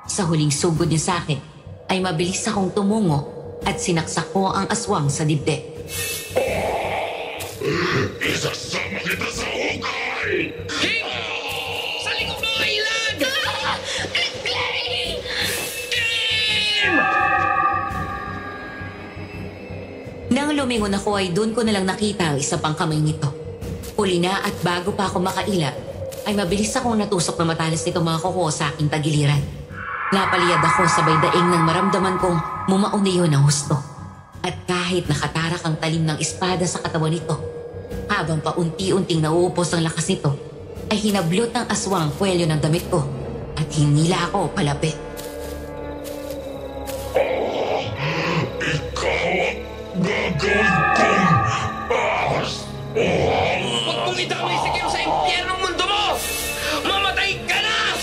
Sa huling sugod niya sa akin, ay mabilis akong tumungo at sinaksak ko ang aswang sa dibdib. Isasama kita sa hukay! Kim! Sa likod mo, ilag! Kim! Nang lumingon ako ay doon ko nalang nakita ang isa pang kamay nito. Huli na at bago pa ako makaila, ay mabilis akong natusok na matalas nito mga kuko sa aking tagiliran. Napaliyad ako sabay daing nang maramdaman kong mumaon na yun ang husto. At kahit nakatarak ang talim ng espada sa katawan nito, habang paunti-unting nauupos ang lakas nito, ay hinablot ng aswang ang kwelyo ng damit ko at hinila ako palapit. Ikaw ang gagawin kong ahas! Huwag mong idamay si Kim sa impyernong mundo mo! Mamatay ka na!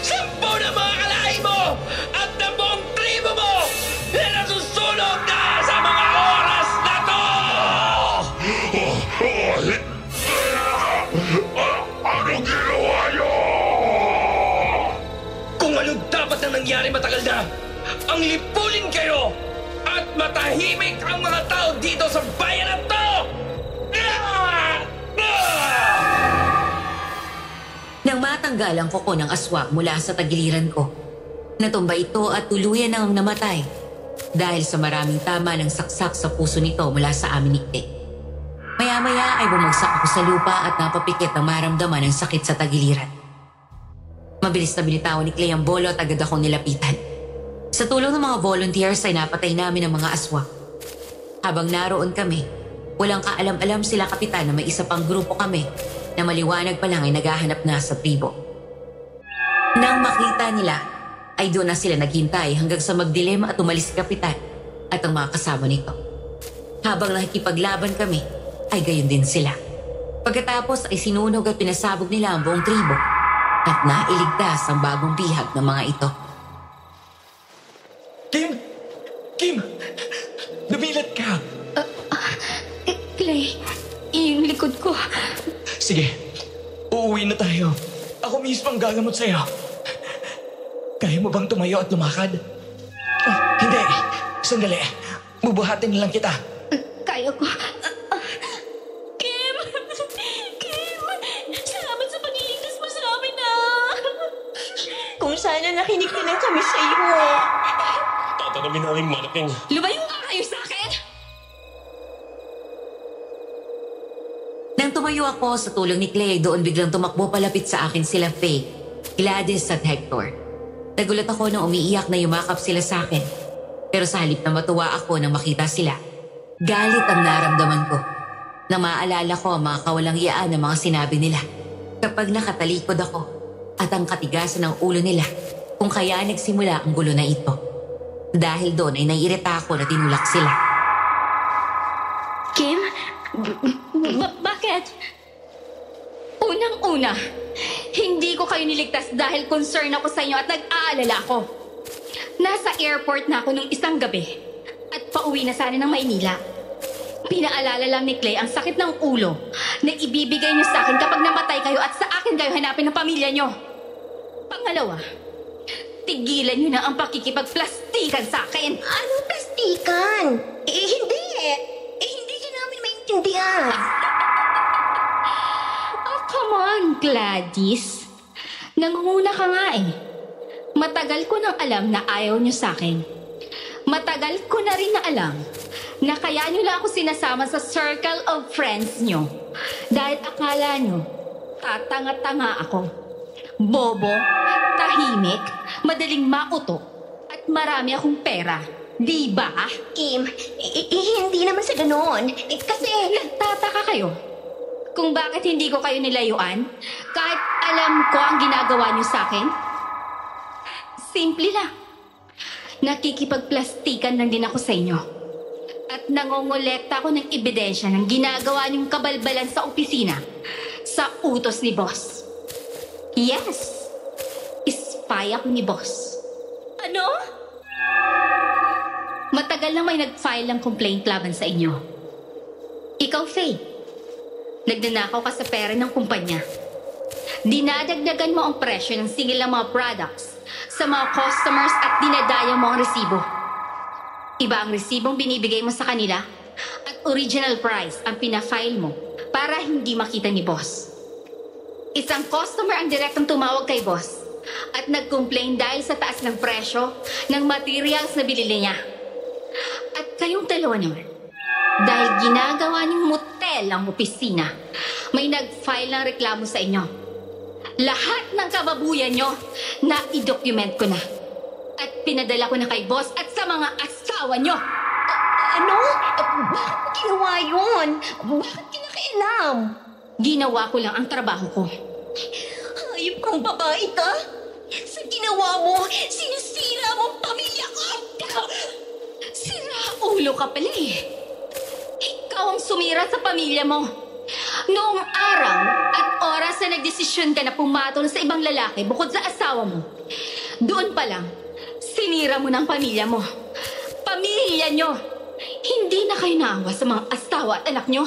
10 na mga kalahi mo! At ng buong tribo mo! Na nasusunog na sa mga oras na to! Anong ginawa niyo? Kung ano dapat na nangyari matagal na, ang lipulin kayo! At matahimik ang mga tao dito sa bayan na to! Nang matanggal ang kuko ng aswang mula sa tagiliran ko, natumba ito at tuluyan nang namatay dahil sa maraming tama ng saksak sa puso nito mula sa amin ni Clay. Maya-maya ay bumagsak ako sa lupa at napapikit ang maramdaman ng sakit sa tagiliran. Mabilis na binitawan ni Clay ang bolo at agad akong nilapitan. Sa tulong ng mga volunteers ay napatay namin ang mga aswang. Habang naroon kami, walang kaalam-alam sila Kapitan na may isa pang grupo kami na maliwanag pa lang ay naghahanap na sa tribo. Nang makita nila, ay doon na sila naghintay hanggang sa magdilim at umalis si Kapitan at ang mga kasama nito. Habang nakikipaglaban kami, ay gayon din sila. Pagkatapos ay sinunog at pinasabog nila ang buong tribo at nailigtas ang bagong bihag ng mga ito. Kim! Lumilat ka! Clay, yung likod ko. Sige, uuwi na tayo. Ako mismo ang gagamot sa'yo. Kaya mo bang tumayo at lumakad? Hindi. Sandali. Bubuhatin na lang kita. Kaya ko. Kim! Kim! Salamat sa pagliligtas mo sa amin na! Kung sana nakinig na lang kami sa iyo. Tatanawin namin malaking... Lumayo nga kayo sa akin! Nang tumayo ako sa tulong ni Clay, doon biglang tumakbo palapit sa akin sila Faye, Gladys at Hector. Nagulat ako nang umiiyak na yumakap sila sa akin. Pero sa halip na matuwa ako nang makita sila, galit ang naramdaman ko. Na maalala ko ang mga kawalang iyaan ng mga sinabi nila. Kapag nakatalikod ako at ang katigasan ng ulo nila, kung kaya nagsimula ang gulo na ito. Dahil doon ay naiirita ako na tinulak sila. Kim? Bakit? Unang-una, hindi ko kayo niligtas dahil concern ako sa inyo at nag-aalala ako. Nasa airport na ako nung isang gabi at pauwi na sana ng Maynila. Pinaalala lang ni Clay ang sakit ng ulo na ibibigay niyo sa akin kapag namatay kayo at sa akin kayo hanapin ng pamilya niyo. Pangalawa, tigilan niyo na ang pakikipagplastikan sa akin. Anong plastikan? Hindi. Hindi ka namin maintindihan. Oh, come on, Gladys. Nangunguna ka nga eh. Matagal ko nang alam na ayaw niyo sa akin. Matagal ko na rin na alam na kaya niyo lang ako sinasama sa circle of friends niyo. Dahil akala niyo, tatanga-tanga ako. Bobo, tahimik, madaling mauto, at marami akong pera. Di ba? Kim, hindi naman sa ganon. Kasi... Nagtataka kayo kung bakit hindi ko kayo nilayuan kahit alam ko ang ginagawa niyo sa akin? Simple lang. Nakikipagplastikan lang din ako sa inyo. At nangongolekta ako ng ebidensya ng ginagawa niyong kabalbalan sa opisina sa utos ni boss. Yes, spy ako ni boss. Ano? Matagal na may nag-file ng complaint laban sa inyo. Ikaw, Faye, nagnanakaw ka sa pera ng kumpanya. Dinadagdagan mo ang presyo ng singil ng mga products sa mga customers at dinadaya mo ang resibo. Iba ang resibong binibigay mo sa kanila at original price ang pina-file mo para hindi makita ni boss. Isang customer ang direktang tumawag kay boss at nag-complain dahil sa taas ng presyo ng materials na binili niya. At kayong dalawa naman, dahil ginagawa niyong motel ang opisina, may nag-file ng reklamo sa inyo. Lahat ng kababuyan niyo na i-document ko na. At pinadala ko na kay boss at sa mga asawa niyo. Ano? Bakit mo ginawa yun? Bakit kinakailam? Ginawa ko lang ang trabaho ko. Hayop kang babae ka? Sa ginawa mo, sinisira mo ang pamilya ko! Sira ulo ka pala eh. Ikaw ang sumira sa pamilya mo. Noong araw at oras na nagdesisyon ka na pumatol sa ibang lalaki bukod sa asawa mo, doon pa lang, sinira mo ng pamilya mo. Pamilya nyo. Hindi na kayo naawa sa mga asawa at anak nyo.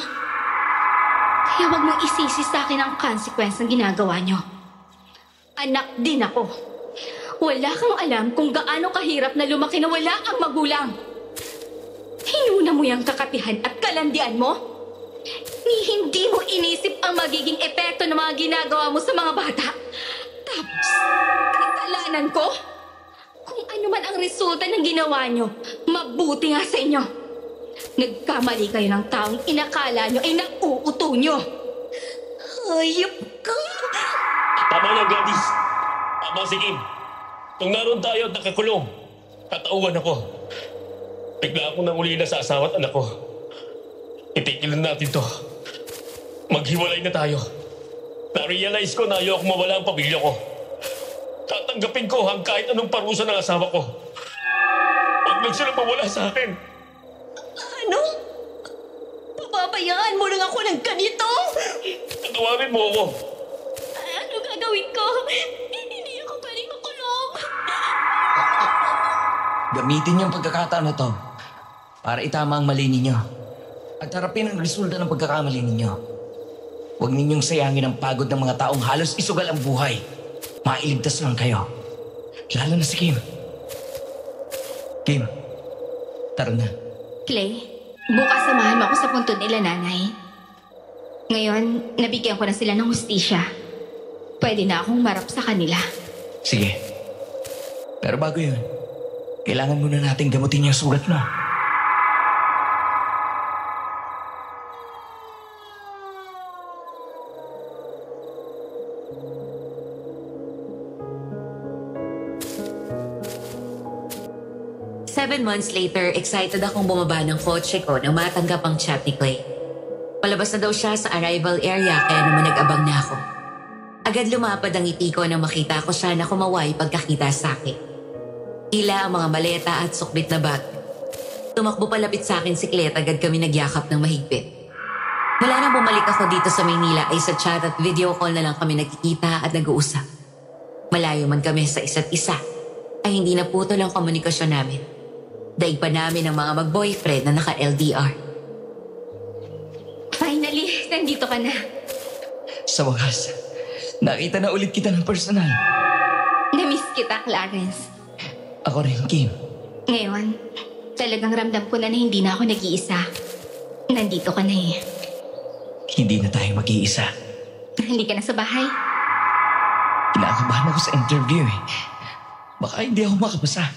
Kaya wag mong isisi sa akin ang consequence ng ginagawa nyo. Anak din ako. Wala kang alam kung gaano kahirap na lumaki na wala ang magulang. Hinuna mo yung kakapihan at kalandian mo. Ni hindi mo inisip ang magiging epekto ng mga ginagawa mo sa mga bata. Tapos, kasalanan ko? Kung ano man ang resulta ng ginawa nyo, mabuti nga sa inyo. Nagkamali kayo ng taong inakala nyo ay nauuto nyo. Hayop ka! Tama na, Gladys. Tama si Kim. Nung naroon tayo at nakakulong, katauhan ako. Bigla akong nangulila sa asawa at anak ko. Itigilan natin to. Maghiwalay na tayo. Na-realize ko na ayaw akong mawala ang pamilya ko. Tatanggapin ko ang kahit anong parusa ng asawa ko. Huwag lang silang mawala sa akin. Ano? Pababayaan mo lang ako ng ganito? Tatawarin mo ako. Ano gagawin ko? Hindi ako pwedeng makulong. Gamitin yung pagkakataon na to para itama ang mali ninyo at harapin ang resulta ng pagkakamali ninyo. Huwag ninyong sayangin ang pagod ng mga taong halos isugal ang buhay. Mailigtas lang kayo. Lalo na si Kim. Kim, tara na. Clay, bukas samahan mo ako sa puntod nila, nanay. Ngayon, nabigyan ko na sila ng hustisya. Pwede na akong marap sa kanila. Sige. Pero bago yun, kailangan muna nating gamutin yung sugat mo. Seven months later, excited akong bumaba ng kotse ko nang matanggap ang chat ni Clay. Palabas na daw siya sa arrival area kaya naman nag-abang na ako. Agad lumapad ang ngiti ko nang makita ko siya na kumaway pagkakita sa akin. Tila ang mga maleta at sukbit na bag. Tumakbo palapit sa akin si Clay at agad kami nagyakap ng mahigpit. Mula nang bumalik ako dito sa Maynila ay sa chat at video call na lang kami nagkikita at nag-uusap. Malayo man kami sa isa't isa, ay hindi na putol ang komunikasyon namin. Daig pa namin ang mga mag-boyfriend na naka-LDR. Finally, nandito ka na. Sa wakas, nakita na ulit kita ng personal. Namiss kita, Clarence. Ako rin, Kim. Ngayon, talagang ramdam ko na hindi na ako nag-iisa. Nandito ka na eh. Hindi na tayo mag-iisa. Hindi ka na sa bahay? Kinakabahan ako sa interview eh. Baka hindi ako makapasa.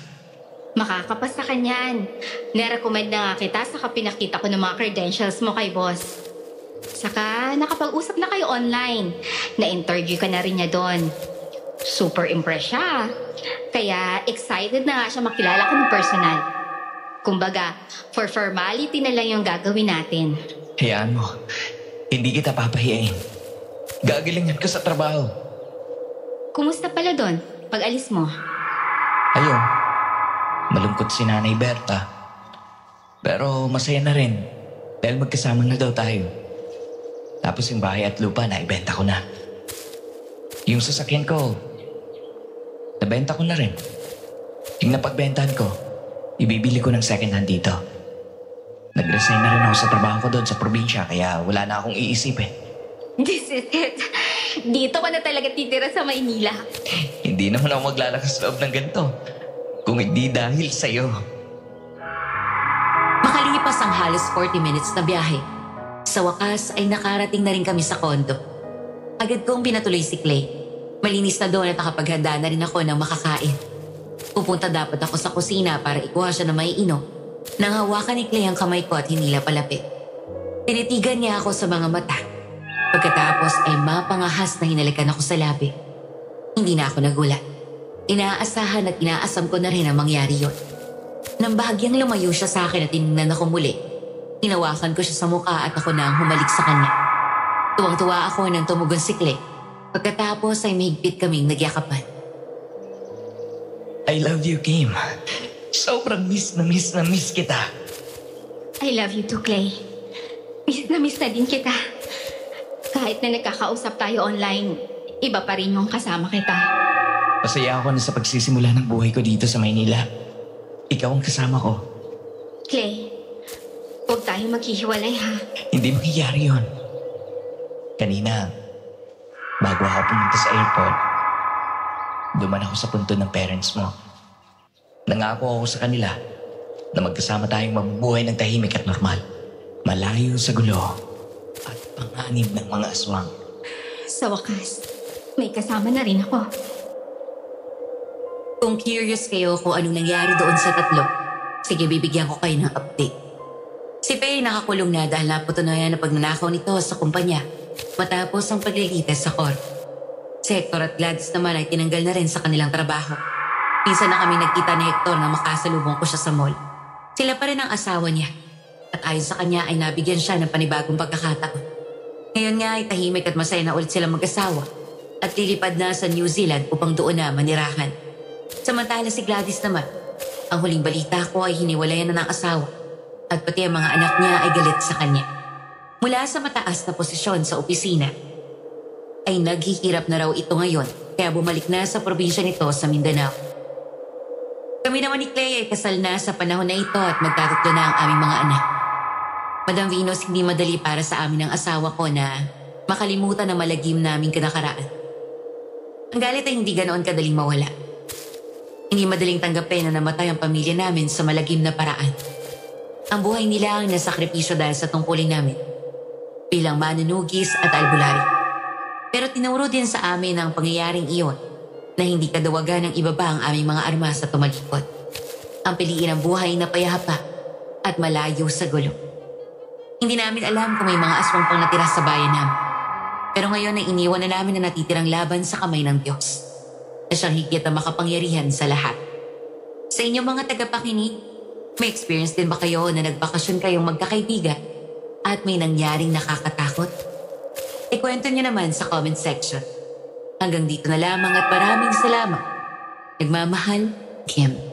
Makakapasa ka niyan. Narecommend na nga kita saka pinakita ko ng mga credentials mo kay boss. Saka nakapag-usap na kayo online. Na-interview ka na rin niya doon. Super impressed siya. Kaya excited na nga siya makilala ka ng personal. Kumbaga, for formality na lang yung gagawin natin. Hayaan mo. Hindi kita papahiyain. Gagalingan ka sa trabaho. Kumusta pala doon pag alis mo? Ayun. Malungkot si Nanay Berta. Pero masaya na rin. Dahil magkasama na daw tayo. Tapos yung bahay at lupa na ibenta ko na. Yung sasakyan ko, nabenta ko na rin. Yung napagbentahan ko, ibibili ko ng second hand dito. Nag-resign na rin ako sa trabaho ko doon sa probinsya kaya wala na akong iisipin. This is it. Dito ka na talaga titira sa Maynila. Hindi naman ako maglalakas loob ng ganito. Kung hindi dahil sa'yo. Makalipas ang halos 40 minutes na biyahe. Sa wakas ay nakarating na rin kami sa kondo. Agad kong pinatuloy si Clay. Malinis na doon at nakapaghanda na rin ako ng makakain. Pupunta dapat ako sa kusina para ikuha siya na maiinom. Nang hawakan ni Clay ang kamay ko at hinila palapit. Tinitigan niya ako sa mga mata. Pagkatapos ay mapangahas na hinalikan ako sa labi. Hindi na ako nagulat. Inaasahan at inaasam ko na rin ang mangyari yun. Nang bahagyang lumayo siya sa akin at tinignan ako muli, hinawakan ko siya sa mukha at ako na ang humalik sa kanya. Tuwang-tuwa ako nang tumugon si Clay. Pagkatapos ay mahigpit kaming nagyakapan. I love you, Kim. Sobrang miss kita. I love you too, Clay. Miss na din kita. Kahit na nagkakausap tayo online, iba pa rin yung kasama kita. Masaya ako na sa pagsisimula ng buhay ko dito sa Maynila. Ikaw ang kasama ko. Clay, huwag tayo maghihiwalay ha. Hindi mangyayari yun. Kanina, bago ako pumunta sa airport, duman ako sa punto ng parents mo. Nangako ako sa kanila na magkasama tayong mabubuhay ng tahimik at normal. Malayo sa gulo at panganib ng mga aswang. Sa wakas, may kasama na rin ako. Kung curious kayo kung anong nangyari doon sa tatlo, sige bibigyan ko kayo ng update. Si Faye nakakulong na dahil napatunayan na pagnanakaw nito sa kumpanya matapos ang paglilitis sa court. Si Hector at Gladys naman ay tinanggal na rin sa kanilang trabaho. Minsan na kami nagkita ni Hector na makasalubong ko siya sa mall. Sila pa rin ang asawa niya. At ayon sa kanya ay nabigyan siya ng panibagong pagkakataon. Ngayon nga ay tahimik at masaya na ulit sila mag-asawa at lilipad na sa New Zealand upang doon na manirahan. Samantala si Gladys naman, ang huling balita ko ay hiniwalayan na ng asawa at pati ang mga anak niya ay galit sa kanya. Mula sa mataas na posisyon sa opisina, ay naghihirap na raw ito ngayon kaya bumalik na sa probinsya nito sa Mindanao. Kami naman ni Clea ay kasal na sa panahon na ito at magtatatlo na ang aming mga anak. Madam Venus, hindi madali para sa amin ang asawa ko na makalimutan ang malagim naming kinakaraan. Ang galit ay hindi ganoon kadaling mawala. Hindi madaling tanggapin na namatay ang pamilya namin sa malagim na paraan. Ang buhay nila ang nasakripisyo dahil sa tungkulin namin bilang manunugis at albularyo. Pero tinuro din sa amin ang pangyayaring iyon na hindi kadawagan ng ibaba ang aming mga armas at tumalikod. Ang piliin ng buhay na payapa at malayo sa gulo. Hindi namin alam kung may mga aswang pang natira sa bayan namin. Pero ngayon ay iniwan na namin na natitirang laban sa kamay ng Diyos na siyang higit na makapangyarihan sa lahat. Sa inyong mga tagapakinig, may experience din ba kayo na nagbakasyon kayong magkakaibigan at may nangyaring nakakatakot? Ikwento niyo naman sa comment section. Hanggang dito na lamang at maraming salamat. Nagmamahal, Kim.